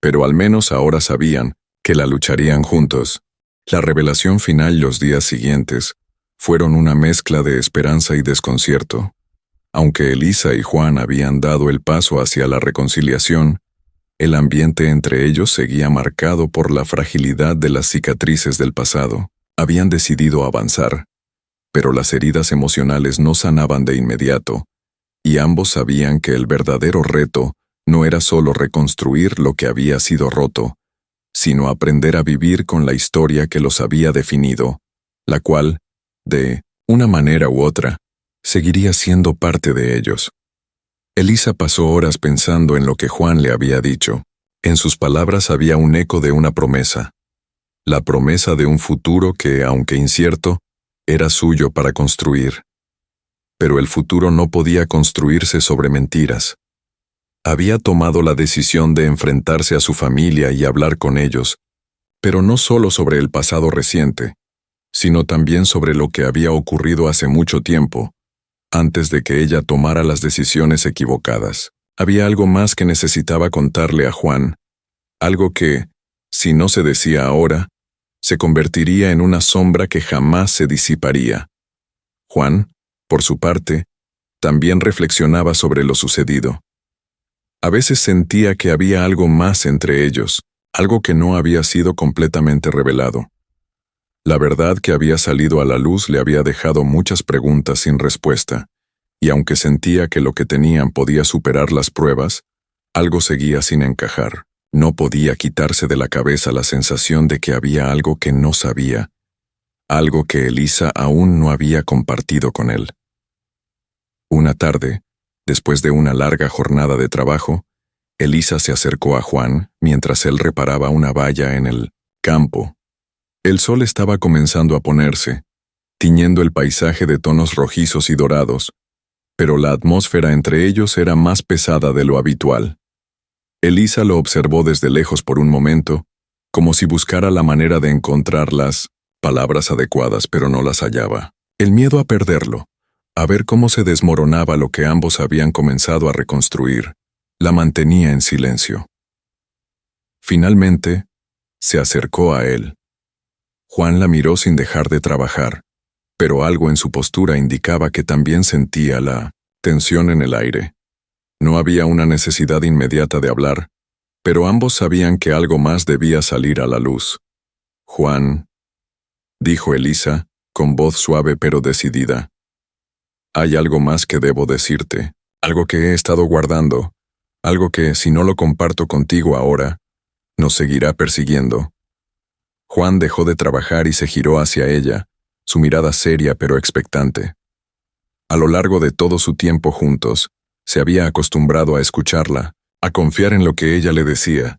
pero al menos ahora sabían que la lucharían juntos. La revelación final los días siguientes fueron una mezcla de esperanza y desconcierto. Aunque Elisa y Juan habían dado el paso hacia la reconciliación, el ambiente entre ellos seguía marcado por la fragilidad de las cicatrices del pasado. Habían decidido avanzar, pero las heridas emocionales no sanaban de inmediato, y ambos sabían que el verdadero reto no era solo reconstruir lo que había sido roto, sino aprender a vivir con la historia que los había definido, la cual, de una manera u otra, seguiría siendo parte de ellos. Elisa pasó horas pensando en lo que Juan le había dicho. En sus palabras había un eco de una promesa, la promesa de un futuro que, aunque incierto, era suyo para construir. Pero el futuro no podía construirse sobre mentiras. Había tomado la decisión de enfrentarse a su familia y hablar con ellos, pero no solo sobre el pasado reciente, sino también sobre lo que había ocurrido hace mucho tiempo, antes de que ella tomara las decisiones equivocadas. Había algo más que necesitaba contarle a Juan, algo que, si no se decía ahora, se convertiría en una sombra que jamás se disiparía. Juan, por su parte, también reflexionaba sobre lo sucedido. A veces sentía que había algo más entre ellos, algo que no había sido completamente revelado. La verdad que había salido a la luz le había dejado muchas preguntas sin respuesta, y aunque sentía que lo que tenían podía superar las pruebas, algo seguía sin encajar. No podía quitarse de la cabeza la sensación de que había algo que no sabía, algo que Elisa aún no había compartido con él. Una tarde, después de una larga jornada de trabajo, Elisa se acercó a Juan mientras él reparaba una valla en el campo. El sol estaba comenzando a ponerse, tiñendo el paisaje de tonos rojizos y dorados, pero la atmósfera entre ellos era más pesada de lo habitual. Elisa lo observó desde lejos por un momento, como si buscara la manera de encontrar las palabras adecuadas, pero no las hallaba. El miedo a perderlo, a ver cómo se desmoronaba lo que ambos habían comenzado a reconstruir, la mantenía en silencio. Finalmente, se acercó a él. Juan la miró sin dejar de trabajar, pero algo en su postura indicaba que también sentía la tensión en el aire. No había una necesidad inmediata de hablar, pero ambos sabían que algo más debía salir a la luz. «Juan», dijo Elisa, con voz suave pero decidida. «Hay algo más que debo decirte, algo que he estado guardando, algo que, si no lo comparto contigo ahora, nos seguirá persiguiendo». Juan dejó de trabajar y se giró hacia ella, su mirada seria pero expectante. A lo largo de todo su tiempo juntos, se había acostumbrado a escucharla, a confiar en lo que ella le decía,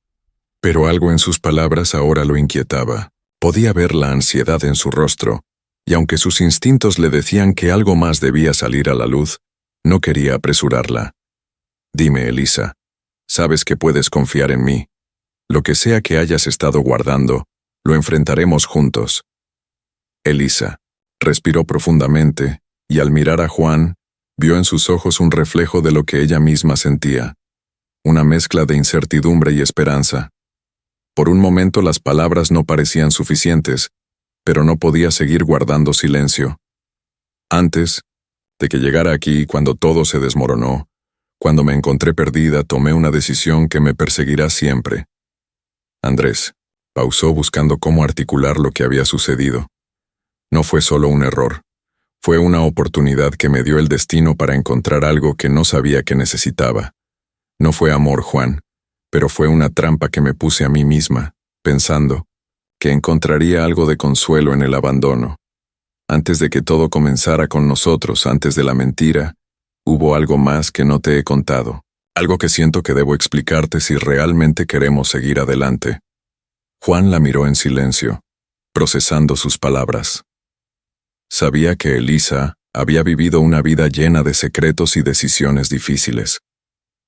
pero algo en sus palabras ahora lo inquietaba. Podía ver la ansiedad en su rostro, y aunque sus instintos le decían que algo más debía salir a la luz, no quería apresurarla. «Dime, Elisa, sabes que puedes confiar en mí. Lo que sea que hayas estado guardando, lo enfrentaremos juntos». Elisa respiró profundamente, y al mirar a Juan, vio en sus ojos un reflejo de lo que ella misma sentía, una mezcla de incertidumbre y esperanza. Por un momento las palabras no parecían suficientes, pero no podía seguir guardando silencio. Antes de que llegara aquí, cuando todo se desmoronó, cuando me encontré perdida, tomé una decisión que me perseguirá siempre. Andrés pausó buscando cómo articular lo que había sucedido. No fue solo un error. Fue una oportunidad que me dio el destino para encontrar algo que no sabía que necesitaba. No fue amor, Juan, pero fue una trampa que me puse a mí misma, pensando que encontraría algo de consuelo en el abandono. Antes de que todo comenzara con nosotros, antes de la mentira, hubo algo más que no te he contado, algo que siento que debo explicarte si realmente queremos seguir adelante. Juan la miró en silencio, procesando sus palabras. Sabía que Elisa había vivido una vida llena de secretos y decisiones difíciles,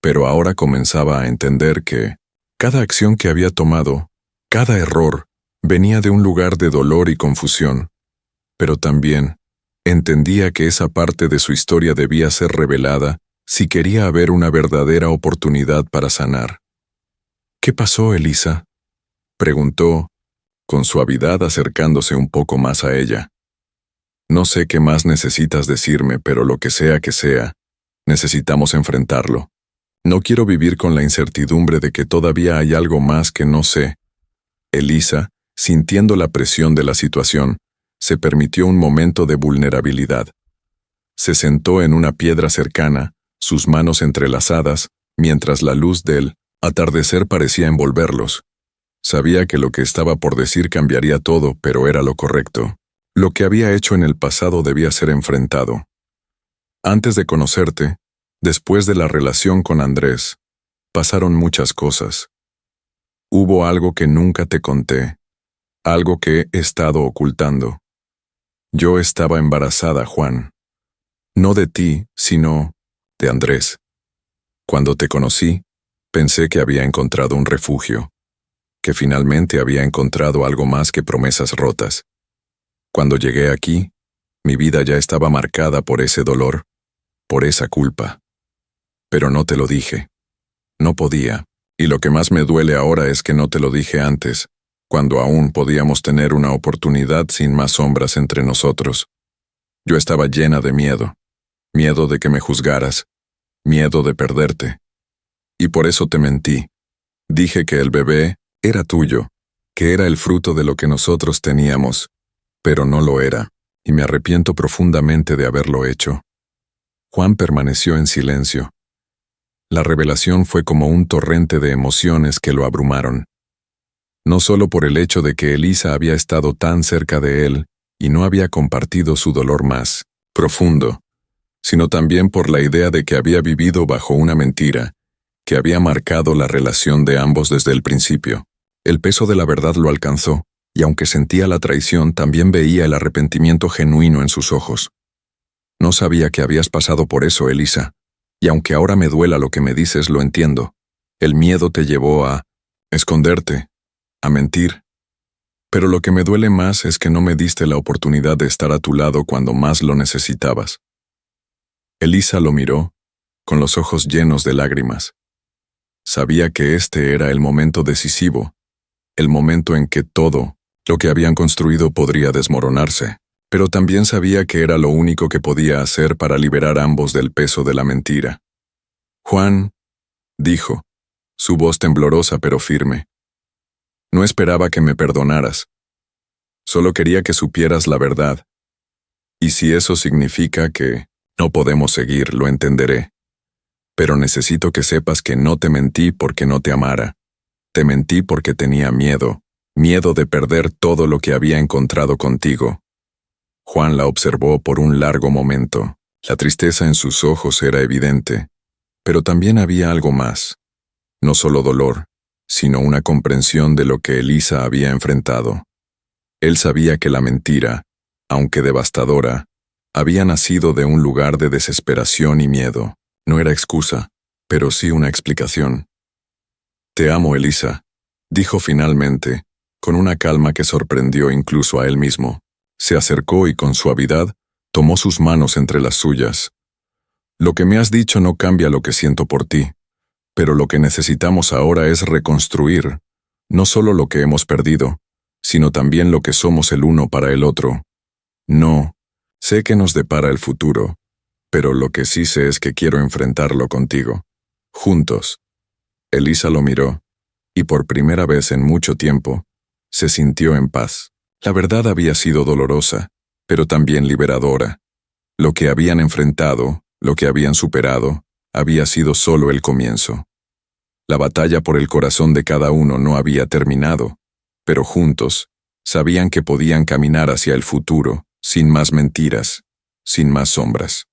pero ahora comenzaba a entender que cada acción que había tomado, cada error, venía de un lugar de dolor y confusión, pero también entendía que esa parte de su historia debía ser revelada si quería haber una verdadera oportunidad para sanar. «¿Qué pasó, Elisa?», preguntó, con suavidad acercándose un poco más a ella. «No sé qué más necesitas decirme, pero lo que sea, Necesitamos enfrentarlo. No quiero vivir con la incertidumbre de que todavía hay algo más que no sé. Elisa, sintiendo la presión de la situación, se permitió un momento de vulnerabilidad. Se sentó en una piedra cercana, sus manos entrelazadas, mientras la luz del atardecer parecía envolverlos. Sabía que lo que estaba por decir cambiaría todo, pero era lo correcto. Lo que había hecho en el pasado debía ser enfrentado. Antes de conocerte, después de la relación con Andrés, pasaron muchas cosas. Hubo algo que nunca te conté, algo que he estado ocultando. Yo estaba embarazada, Juan. No de ti, sino de Andrés. Cuando te conocí, pensé que había encontrado un refugio, que finalmente había encontrado algo más que promesas rotas. Cuando llegué aquí, mi vida ya estaba marcada por ese dolor, por esa culpa. Pero no te lo dije. No podía, y lo que más me duele ahora es que no te lo dije antes, cuando aún podíamos tener una oportunidad sin más sombras entre nosotros. Yo estaba llena de miedo. Miedo de que me juzgaras, miedo de perderte. Y por eso te mentí. Dije que el bebé era tuyo, que era el fruto de lo que nosotros teníamos, pero no lo era, y me arrepiento profundamente de haberlo hecho. Juan permaneció en silencio. La revelación fue como un torrente de emociones que lo abrumaron. No solo por el hecho de que Elisa había estado tan cerca de él y no había compartido su dolor más profundo, sino también por la idea de que había vivido bajo una mentira, que había marcado la relación de ambos desde el principio. El peso de la verdad lo alcanzó, y aunque sentía la traición, también veía el arrepentimiento genuino en sus ojos. No sabía que habías pasado por eso, Elisa, y aunque ahora me duela lo que me dices, lo entiendo. El miedo te llevó a esconderte, a mentir. Pero lo que me duele más es que no me diste la oportunidad de estar a tu lado cuando más lo necesitabas. Elisa lo miró, con los ojos llenos de lágrimas. Sabía que este era el momento decisivo, el momento en que todo lo que habían construido podría desmoronarse, pero también sabía que era lo único que podía hacer para liberar a ambos del peso de la mentira. Juan, dijo, su voz temblorosa pero firme. No esperaba que me perdonaras. Solo quería que supieras la verdad. Y si eso significa que no podemos seguir, lo entenderé. Pero necesito que sepas que no te mentí porque no te amara. Te mentí porque tenía miedo, miedo de perder todo lo que había encontrado contigo. Juan la observó por un largo momento. La tristeza en sus ojos era evidente, pero también había algo más. No solo dolor, sino una comprensión de lo que Elisa había enfrentado. Él sabía que la mentira, aunque devastadora, había nacido de un lugar de desesperación y miedo. No era excusa, pero sí una explicación. Te amo, Elisa, dijo finalmente, con una calma que sorprendió incluso a él mismo. Se acercó y con suavidad tomó sus manos entre las suyas. Lo que me has dicho no cambia lo que siento por ti, pero lo que necesitamos ahora es reconstruir, no solo lo que hemos perdido, sino también lo que somos el uno para el otro. No, sé que nos depara el futuro, pero lo que sí sé es que quiero enfrentarlo contigo. Juntos. Elisa lo miró, y por primera vez en mucho tiempo, se sintió en paz. La verdad había sido dolorosa, pero también liberadora. Lo que habían enfrentado, lo que habían superado, había sido solo el comienzo. La batalla por el corazón de cada uno no había terminado, pero juntos, sabían que podían caminar hacia el futuro, sin más mentiras, sin más sombras.